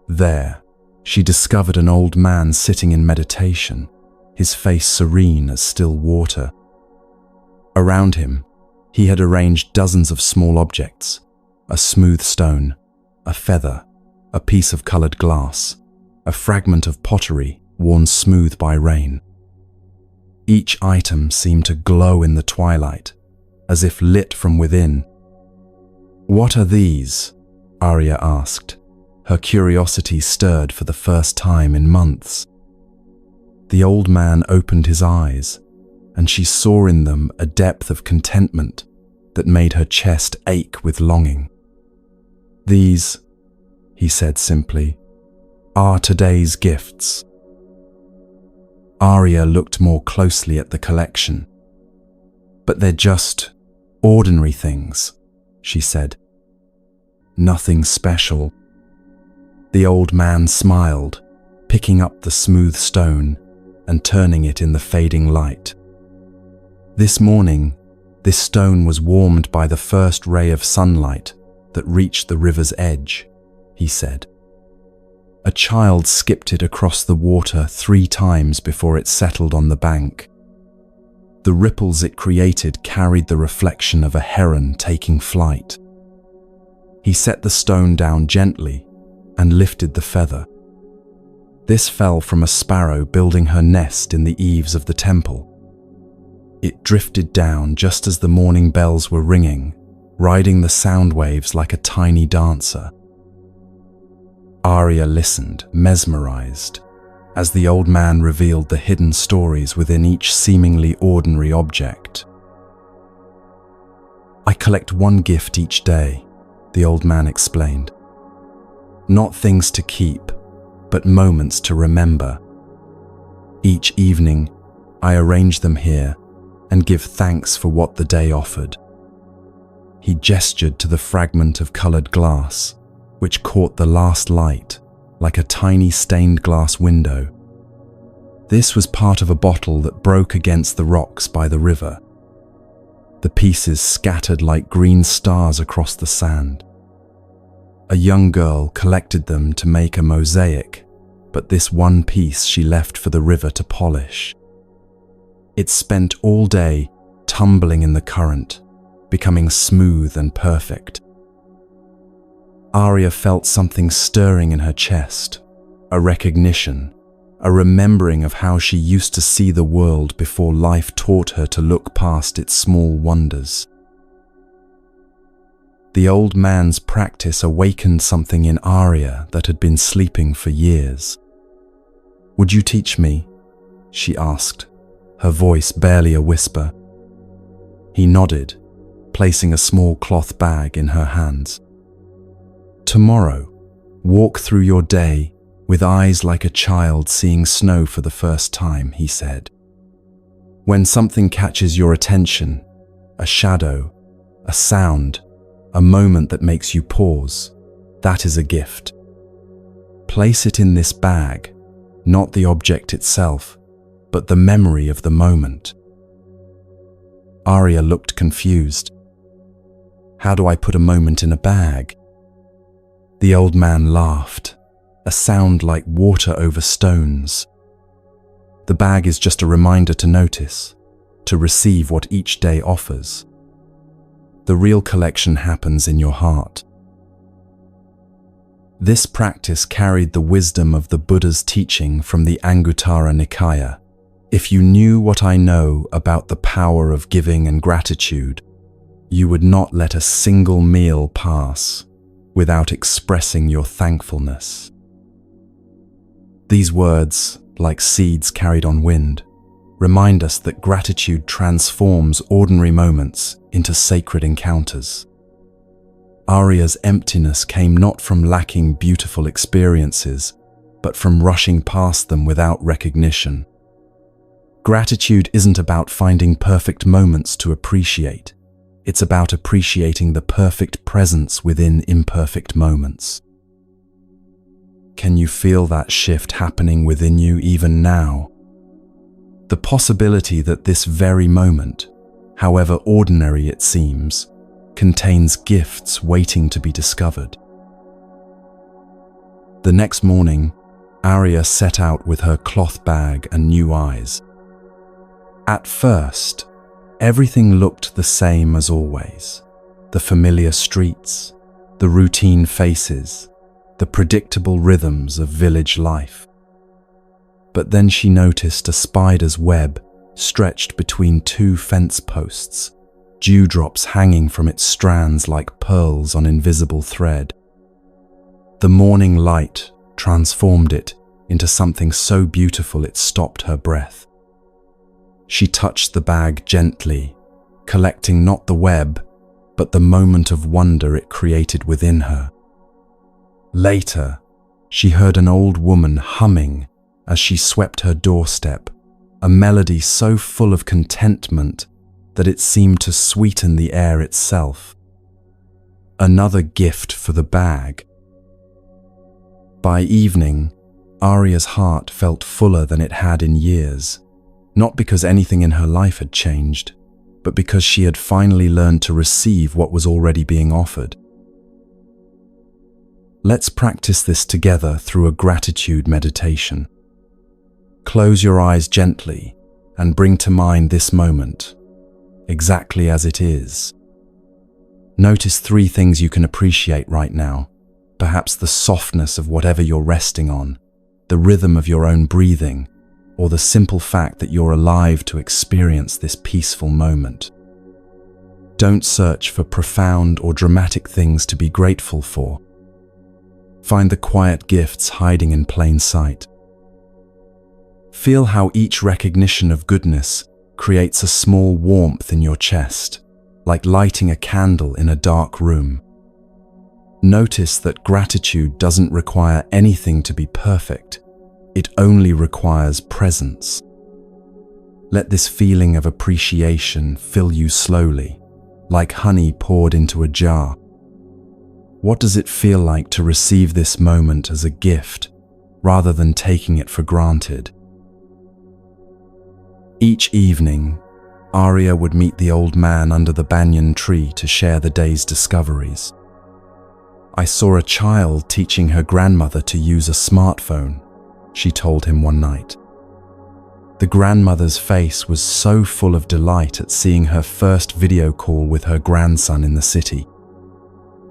There, she discovered an old man sitting in meditation, his face serene as still water. Around him, he had arranged dozens of small objects, a smooth stone, a feather, a piece of colored glass, a fragment of pottery worn smooth by rain. Each item seemed to glow in the twilight, as if lit from within. "What are these?" Arya asked, her curiosity stirred for the first time in months. The old man opened his eyes, and she saw in them a depth of contentment that made her chest ache with longing. "These," he said simply, "are today's gifts." Arya looked more closely at the collection. "But they're just ordinary things," she said. "Nothing special." The old man smiled, picking up the smooth stone and turning it in the fading light. "This morning, this stone was warmed by the first ray of sunlight that reached the river's edge," he said. "A child skipped it across the water 3 times before it settled on the bank. The ripples it created carried the reflection of a heron taking flight." He set the stone down gently and lifted the feather. This fell from a sparrow building her nest in the eaves of the temple. It drifted down just as the morning bells were ringing, riding the sound waves like a tiny dancer. Arya listened, mesmerized, as the old man revealed the hidden stories within each seemingly ordinary object. "I collect one gift each day," the old man explained. "Not things to keep, but moments to remember. Each evening, I arrange them here and give thanks for what the day offered." He gestured to the fragment of colored glass, which caught the last light like a tiny stained glass window. This was part of a bottle that broke against the rocks by the river. The pieces scattered like green stars across the sand. A young girl collected them to make a mosaic, but this one piece she left for the river to polish. It spent all day tumbling in the current, becoming smooth and perfect. Arya felt something stirring in her chest, a recognition, a remembering of how she used to see the world before life taught her to look past its small wonders. The old man's practice awakened something in Arya that had been sleeping for years. "Would you teach me?" she asked, her voice barely a whisper. He nodded, placing a small cloth bag in her hands. "Tomorrow, walk through your day with eyes like a child seeing snow for the first time," he said. "When something catches your attention, a shadow, a sound, a moment that makes you pause, that is a gift. Place it in this bag, not the object itself, but the memory of the moment. Arya looked confused. How do I put a moment in a bag? The old man laughed, a sound like water over stones. The bag is just a reminder to notice, to receive what each day offers. The real collection happens in your heart. This practice carried the wisdom of the Buddha's teaching from the Anguttara Nikaya. If you knew what I know about the power of giving and gratitude, you would not let a single meal pass without expressing your thankfulness. These words, like seeds carried on wind, remind us that gratitude transforms ordinary moments into sacred encounters. Arya's emptiness came not from lacking beautiful experiences, but from rushing past them without recognition. Gratitude isn't about finding perfect moments to appreciate. It's about appreciating the perfect presence within imperfect moments. Can you feel that shift happening within you even now? The possibility that this very moment, however ordinary it seems, contains gifts waiting to be discovered. The next morning, Arya set out with her cloth bag and new eyes. At first, everything looked the same as always. The familiar streets, the routine faces, the predictable rhythms of village life. But then she noticed a spider's web stretched between two fence posts, dewdrops hanging from its strands like pearls on invisible thread. The morning light transformed it into something so beautiful it stopped her breath. She touched the bag gently, collecting not the web, but the moment of wonder it created within her. Later, she heard an old woman humming as she swept her doorstep, a melody so full of contentment that it seemed to sweeten the air itself. Another gift for the bag. By evening, Arya's heart felt fuller than it had in years, not because anything in her life had changed, but because she had finally learned to receive what was already being offered. Let's practice this together through a gratitude meditation. Close your eyes gently and bring to mind this moment, exactly as it is. Notice 3 things you can appreciate right now, perhaps the softness of whatever you're resting on, the rhythm of your own breathing, or the simple fact that you're alive to experience this peaceful moment. Don't search for profound or dramatic things to be grateful for. Find the quiet gifts hiding in plain sight. Feel how each recognition of goodness creates a small warmth in your chest, like lighting a candle in a dark room. Notice that gratitude doesn't require anything to be perfect. It only requires presence. Let this feeling of appreciation fill you slowly, like honey poured into a jar. What does it feel like to receive this moment as a gift, rather than taking it for granted? Each evening, Arya would meet the old man under the banyan tree to share the day's discoveries. I saw a child teaching her grandmother to use a smartphone, she told him one night. The grandmother's face was so full of delight at seeing her first video call with her grandson in the city.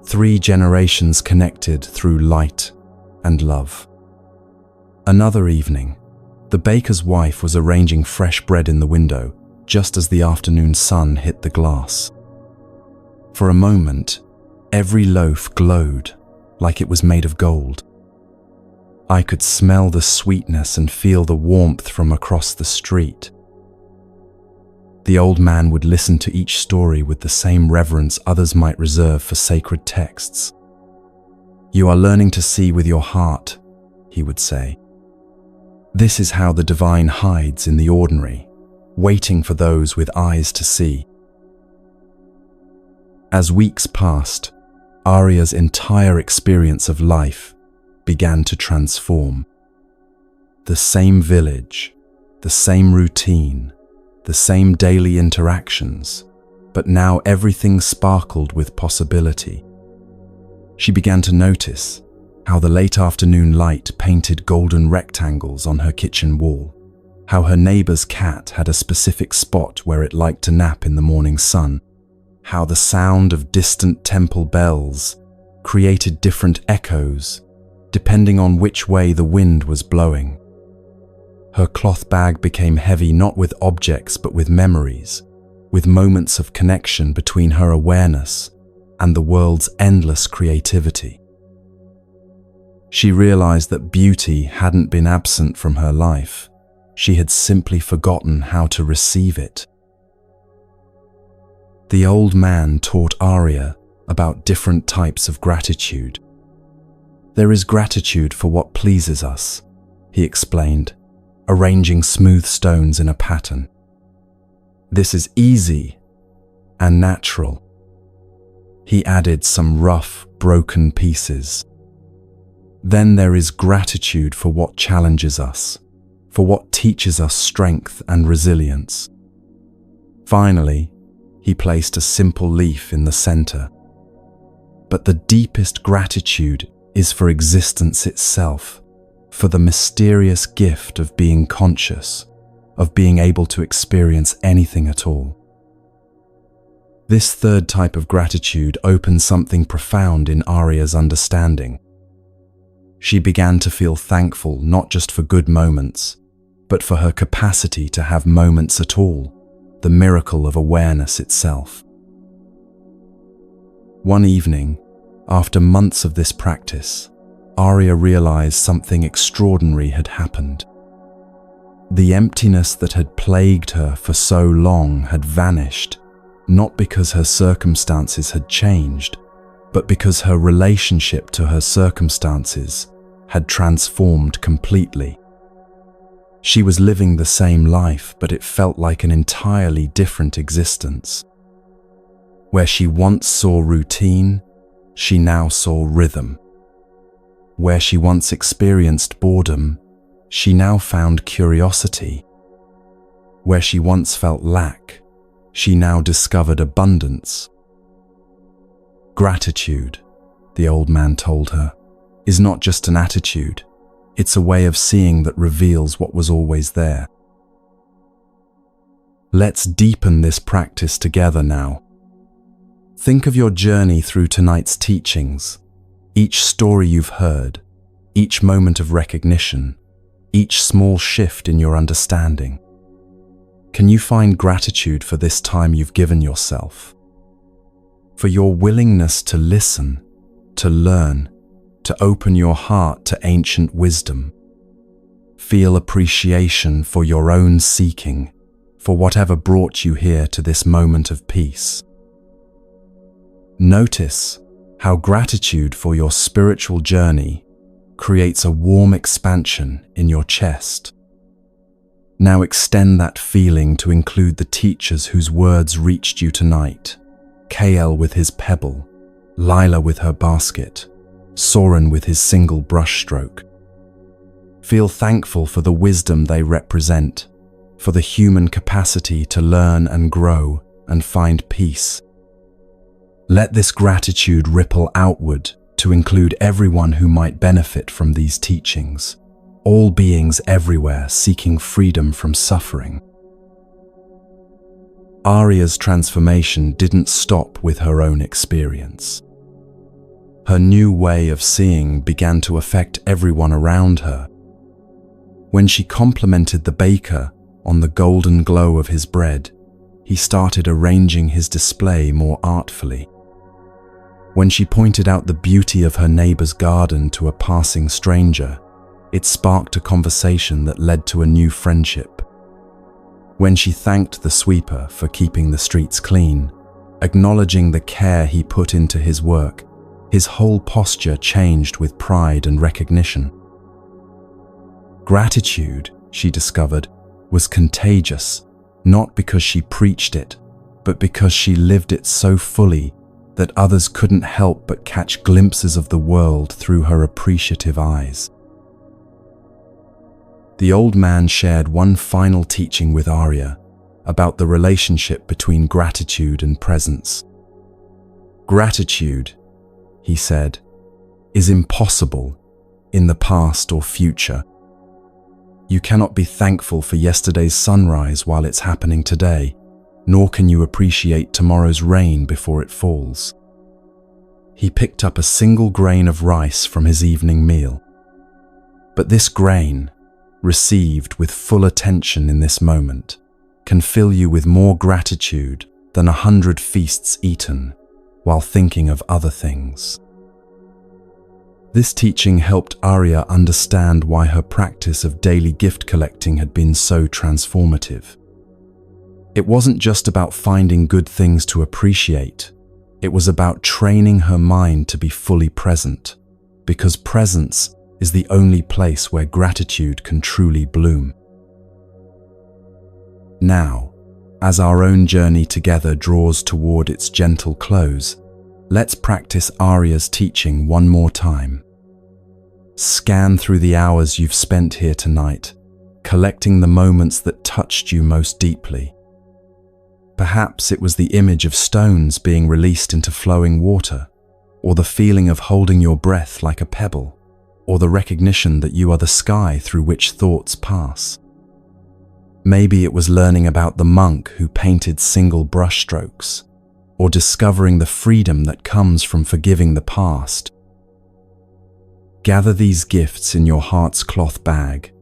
3 generations connected through light and love. Another evening, the baker's wife was arranging fresh bread in the window just as the afternoon sun hit the glass. For a moment, every loaf glowed like it was made of gold. I could smell the sweetness and feel the warmth from across the street. The old man would listen to each story with the same reverence others might reserve for sacred texts. "You are learning to see with your heart," he would say. "This is how the divine hides in the ordinary, waiting for those with eyes to see." As weeks passed, Arya's entire experience of life began to transform. The same village, the same routine, the same daily interactions, but now everything sparkled with possibility. She began to notice how the late afternoon light painted golden rectangles on her kitchen wall, how her neighbor's cat had a specific spot where it liked to nap in the morning sun, how the sound of distant temple bells created different echoes depending on which way the wind was blowing. Her cloth bag became heavy not with objects but with memories, with moments of connection between her awareness and the world's endless creativity. She realized that beauty hadn't been absent from her life. She had simply forgotten how to receive it. The old man taught Arya about different types of gratitude. There is gratitude for what pleases us, he explained, arranging smooth stones in a pattern. This is easy and natural. He added some rough, broken pieces. Then there is gratitude for what challenges us, for what teaches us strength and resilience. Finally, he placed a simple leaf in the center. But the deepest gratitude is for existence itself, for the mysterious gift of being conscious, of being able to experience anything at all. This third type of gratitude opened something profound in Arya's understanding. She began to feel thankful not just for good moments, but for her capacity to have moments at all, the miracle of awareness itself. One evening, after months of this practice, Arya realized something extraordinary had happened. The emptiness that had plagued her for so long had vanished, not because her circumstances had changed, but because her relationship to her circumstances had transformed completely. She was living the same life, but it felt like an entirely different existence. Where she once saw routine, she now saw rhythm. Where she once experienced boredom, she now found curiosity. Where she once felt lack, she now discovered abundance. Gratitude, the old man told her, is not just an attitude, it's a way of seeing that reveals what was always there. Let's deepen this practice together now. Think of your journey through tonight's teachings, each story you've heard, each moment of recognition, each small shift in your understanding. Can you find gratitude for this time you've given yourself? For your willingness to listen, to learn, to open your heart to ancient wisdom. Feel appreciation for your own seeking, for whatever brought you here to this moment of peace. Notice how gratitude for your spiritual journey creates a warm expansion in your chest. Now extend that feeling to include the teachers whose words reached you tonight. Kael with his pebble, Lila with her basket, Soren with his single brushstroke. Feel thankful for the wisdom they represent, for the human capacity to learn and grow and find peace. Let this gratitude ripple outward to include everyone who might benefit from these teachings, all beings everywhere seeking freedom from suffering. Arya's transformation didn't stop with her own experience. Her new way of seeing began to affect everyone around her. When she complimented the baker on the golden glow of his bread, he started arranging his display more artfully. When she pointed out the beauty of her neighbor's garden to a passing stranger, it sparked a conversation that led to a new friendship. When she thanked the sweeper for keeping the streets clean, acknowledging the care he put into his work, his whole posture changed with pride and recognition. Gratitude, she discovered, was contagious, not because she preached it, but because she lived it so fully that others couldn't help but catch glimpses of the world through her appreciative eyes. the old man shared one final teaching with Arya about the relationship between gratitude and presence. Gratitude, he said, is impossible in the past or future. You cannot be thankful for yesterday's sunrise while it's happening today, nor can you appreciate tomorrow's rain before it falls. He picked up a single grain of rice from his evening meal. But this grain, received with full attention in this moment, can fill you with more gratitude than 100 feasts eaten while thinking of other things. This teaching helped Arya understand why her practice of daily gift collecting had been so transformative. It wasn't just about finding good things to appreciate. It was about training her mind to be fully present, because presence is the only place where gratitude can truly bloom. Now, as our own journey together draws toward its gentle close, let's practice Arya's teaching one more time. Scan through the hours you've spent here tonight, collecting the moments that touched you most deeply. Perhaps it was the image of stones being released into flowing water, or the feeling of holding your breath like a pebble, or the recognition that you are the sky through which thoughts pass. Maybe it was learning about the monk who painted single brushstrokes, or discovering the freedom that comes from forgiving the past. Gather these gifts in your heart's cloth bag,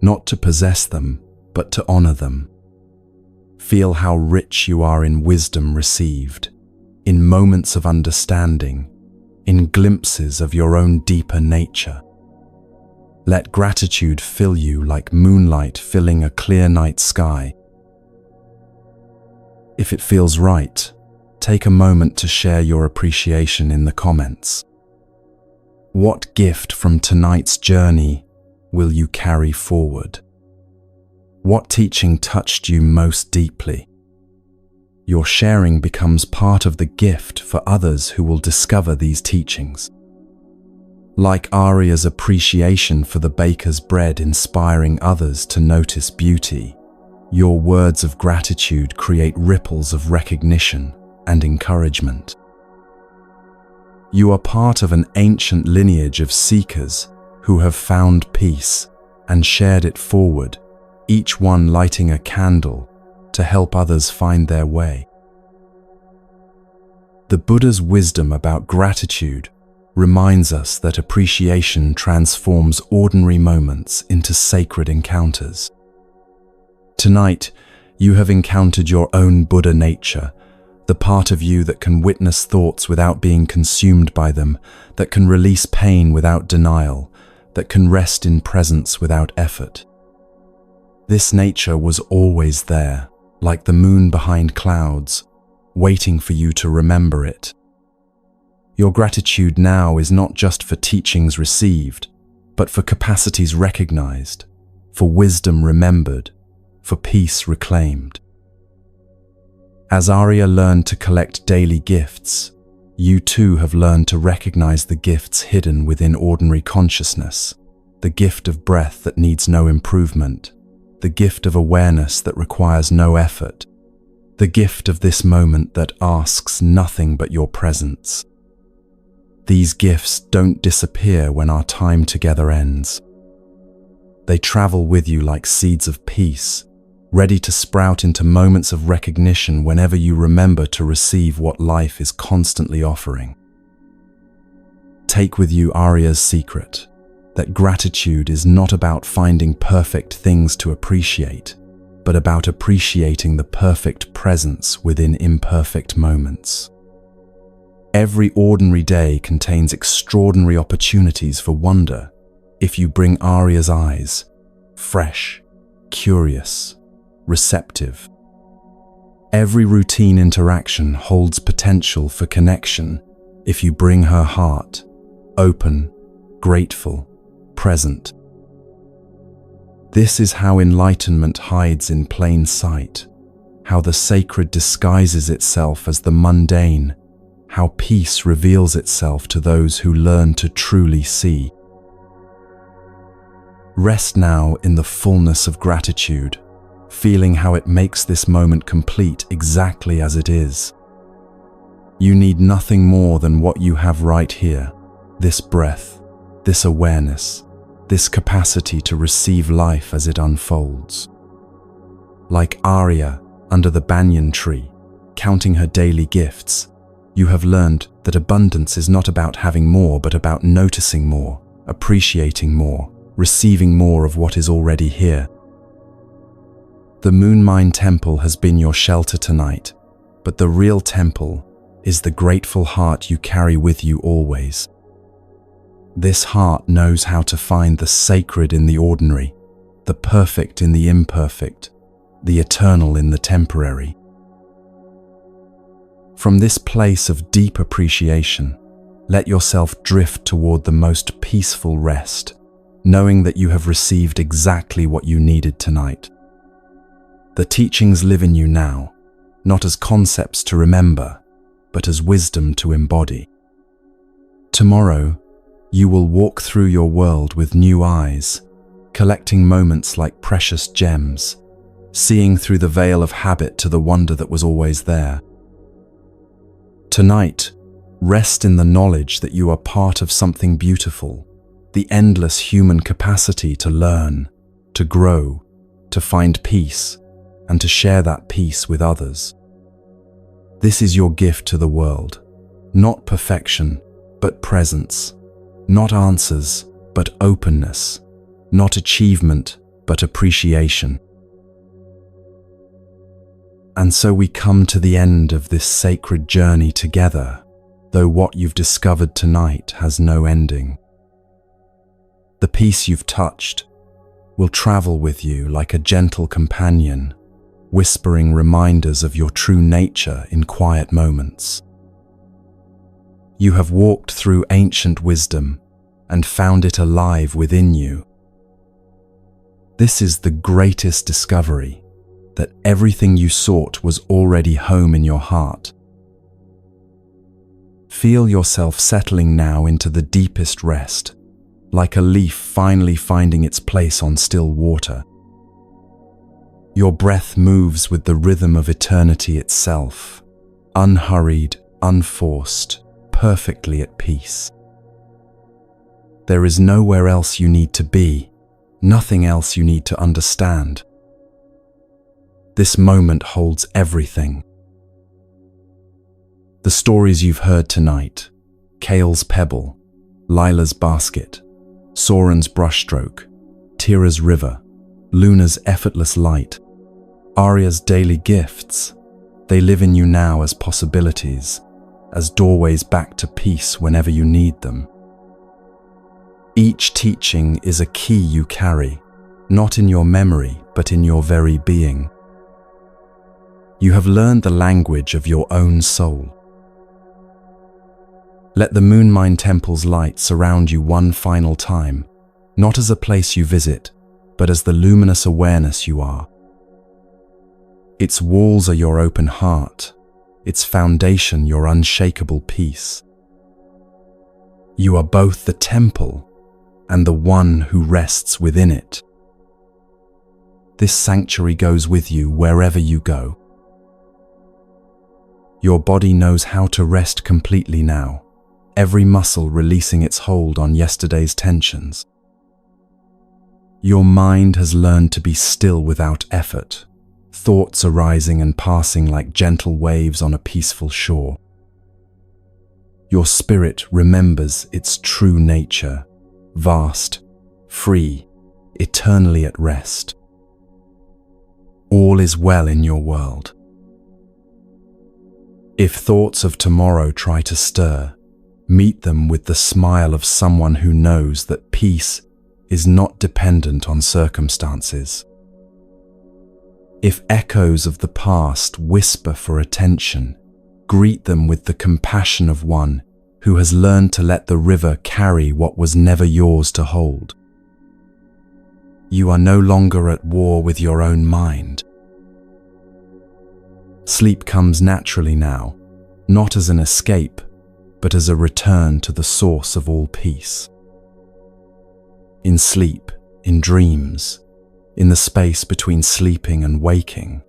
not to possess them, but to honor them. Feel how rich you are in wisdom received, in moments of understanding, in glimpses of your own deeper nature. Let gratitude fill you like moonlight filling a clear night sky. If it feels right, take a moment to share your appreciation in the comments. What gift from tonight's journey will you carry forward? What teaching touched you most deeply? Your sharing becomes part of the gift for others who will discover these teachings. Like Arya's appreciation for the baker's bread inspiring others to notice beauty, your words of gratitude create ripples of recognition and encouragement. You are part of an ancient lineage of seekers who have found peace and shared it forward, each one lighting a candle to help others find their way. The Buddha's wisdom about gratitude reminds us that appreciation transforms ordinary moments into sacred encounters. Tonight, you have encountered your own Buddha nature, the part of you that can witness thoughts without being consumed by them, that can release pain without denial, that can rest in presence without effort. This nature was always there, like the moon behind clouds, waiting for you to remember it. Your gratitude now is not just for teachings received, but for capacities recognized, for wisdom remembered, for peace reclaimed. As Arya learned to collect daily gifts, you too have learned to recognize the gifts hidden within ordinary consciousness, the gift of breath that needs no improvement, the gift of awareness that requires no effort, the gift of this moment that asks nothing but your presence. These gifts don't disappear when our time together ends. They travel with you like seeds of peace, ready to sprout into moments of recognition whenever you remember to receive what life is constantly offering. Take with you Arya's secret, that gratitude is not about finding perfect things to appreciate, but about appreciating the perfect presence within imperfect moments. Every ordinary day contains extraordinary opportunities for wonder if you bring Arya's eyes, fresh, curious, receptive. Every routine interaction holds potential for connection if you bring her heart, open, grateful, present. This is how enlightenment hides in plain sight, how the sacred disguises itself as the mundane, how peace reveals itself to those who learn to truly see. Rest now in the fullness of gratitude, feeling how it makes this moment complete exactly as it is. You need nothing more than what you have right here, this breath, this awareness, this capacity to receive life as it unfolds. Like Arya under the banyan tree, counting her daily gifts, you have learned that abundance is not about having more, but about noticing more, appreciating more, receiving more of what is already here. The Moon Mine Temple has been your shelter tonight, but the real temple is the grateful heart you carry with you always. This heart knows how to find the sacred in the ordinary, the perfect in the imperfect, the eternal in the temporary. From this place of deep appreciation, let yourself drift toward the most peaceful rest, knowing that you have received exactly what you needed tonight. The teachings live in you now, not as concepts to remember, but as wisdom to embody. Tomorrow, you will walk through your world with new eyes, collecting moments like precious gems, seeing through the veil of habit to the wonder that was always there. Tonight, rest in the knowledge that you are part of something beautiful, the endless human capacity to learn, to grow, to find peace, and to share that peace with others. This is your gift to the world, not perfection, but presence, not answers, but openness, not achievement, but appreciation. And so we come to the end of this sacred journey together, though what you've discovered tonight has no ending. The peace you've touched will travel with you like a gentle companion, whispering reminders of your true nature in quiet moments. You have walked through ancient wisdom and found it alive within you. This is the greatest discovery, that everything you sought was already home in your heart. Feel yourself settling now into the deepest rest, like a leaf finally finding its place on still water. Your breath moves with the rhythm of eternity itself, unhurried, unforced, perfectly at peace. There is nowhere else you need to be, nothing else you need to understand. This moment holds everything. The stories you've heard tonight, Kale's pebble, Lila's basket, Soren's brushstroke, Tira's river, Luna's effortless light, Arya's daily gifts, they live in you now as possibilities, as doorways back to peace whenever you need them. Each teaching is a key you carry, not in your memory, but in your very being. You have learned the language of your own soul. Let the Moon Mine Temple's light surround you one final time, not as a place you visit, but as the luminous awareness you are. Its walls are your open heart, its foundation your unshakable peace. You are both the temple and the one who rests within it. This sanctuary goes with you wherever you go. Your body knows how to rest completely now, every muscle releasing its hold on yesterday's tensions. Your mind has learned to be still without effort, thoughts arising and passing like gentle waves on a peaceful shore. Your spirit remembers its true nature, vast, free, eternally at rest. All is well in your world. If thoughts of tomorrow try to stir, meet them with the smile of someone who knows that peace is not dependent on circumstances. If echoes of the past whisper for attention, greet them with the compassion of one who has learned to let the river carry what was never yours to hold. You are no longer at war with your own mind. Sleep comes naturally now, not as an escape, but as a return to the source of all peace. In sleep, in dreams, in the space between sleeping and waking,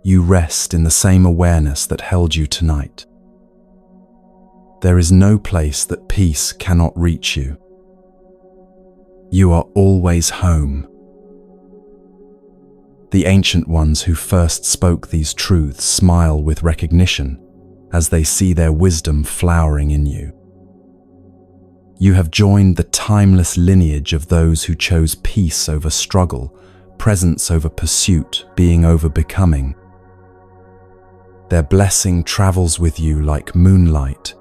you rest in the same awareness that held you tonight. There is no place that peace cannot reach you. You are always home. The ancient ones who first spoke these truths smile with recognition as they see their wisdom flowering in you. You have joined the timeless lineage of those who chose peace over struggle, presence over pursuit, being over becoming. Their blessing travels with you like moonlight,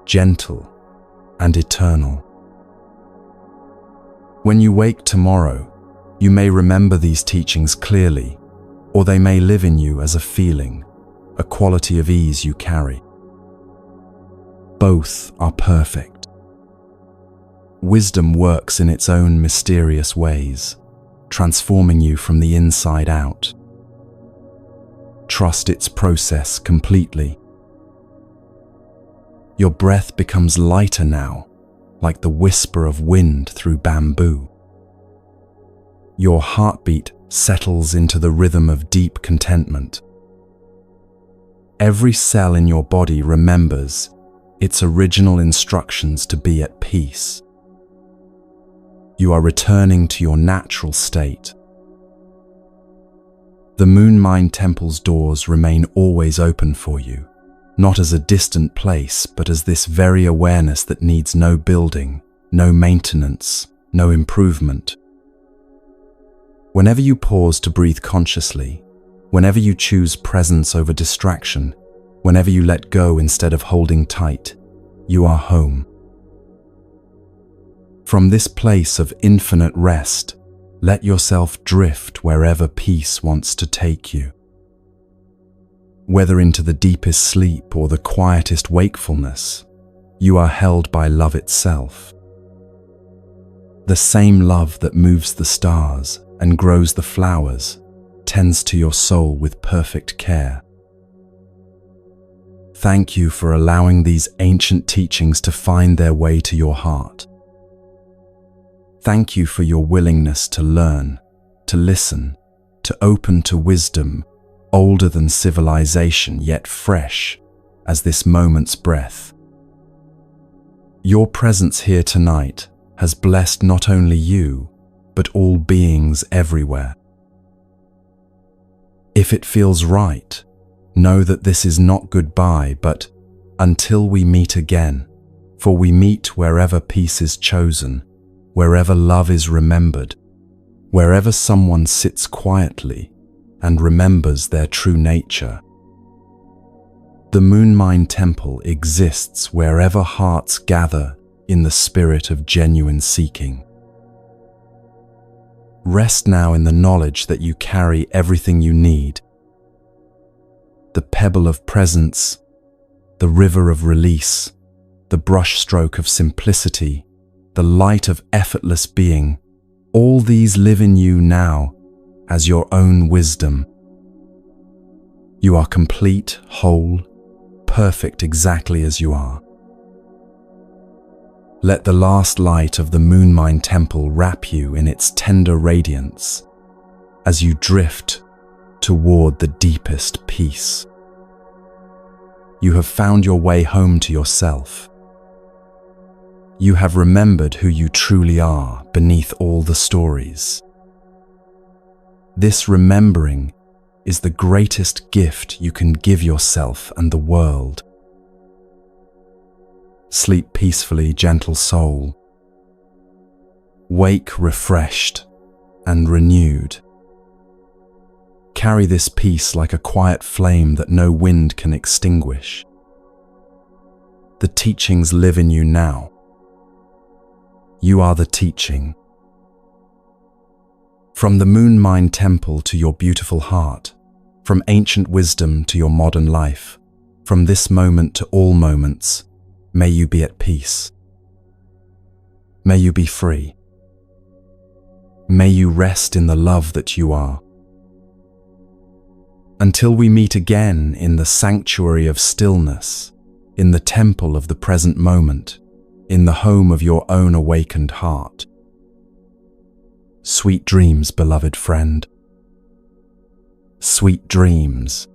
gentle and eternal. When you wake tomorrow, you may remember these teachings clearly, or they may live in you as a feeling, a quality of ease you carry. Both are perfect. Wisdom works in its own mysterious ways, transforming you from the inside out. Trust its process completely. Your breath becomes lighter now, like the whisper of wind through bamboo. Your heartbeat settles into the rhythm of deep contentment. Every cell in your body remembers its original instructions to be at peace. You are returning to your natural state. The Moon Mind Temple's doors remain always open for you, not as a distant place, but as this very awareness that needs no building, no maintenance, no improvement. Whenever you pause to breathe consciously, whenever you choose presence over distraction, whenever you let go instead of holding tight, you are home. From this place of infinite rest, let yourself drift wherever peace wants to take you. Whether into the deepest sleep or the quietest wakefulness, you are held by love itself. The same love that moves the stars and grows the flowers tends to your soul with perfect care. Thank you for allowing these ancient teachings to find their way to your heart. Thank you for your willingness to learn, to listen, to open to wisdom older than civilization, yet fresh as this moment's breath. Your presence here tonight has blessed not only you, but all beings everywhere. If it feels right, know that this is not goodbye, but until we meet again, for we meet wherever peace is chosen, wherever love is remembered, wherever someone sits quietly and remembers their true nature. The Moon Mind Temple exists wherever hearts gather in the spirit of genuine seeking. Rest now in the knowledge that you carry everything you need. The pebble of presence, the river of release, the brushstroke of simplicity, the light of effortless being, all these live in you now as your own wisdom. You are complete, whole, perfect exactly as you are. Let the last light of the Moon Mind Temple wrap you in its tender radiance as you drift toward the deepest peace. You have found your way home to yourself. You have remembered who you truly are beneath all the stories. This remembering is the greatest gift you can give yourself and the world. Sleep peacefully, gentle soul. Wake refreshed and renewed. Carry this peace like a quiet flame that no wind can extinguish. The teachings live in you now. You are the teaching. From the Moon Mind Temple to your beautiful heart, from ancient wisdom to your modern life, from this moment to all moments, may you be at peace. May you be free. May you rest in the love that you are. Until we meet again in the sanctuary of stillness, in the temple of the present moment, in the home of your own awakened heart. Sweet dreams, beloved friend. Sweet dreams.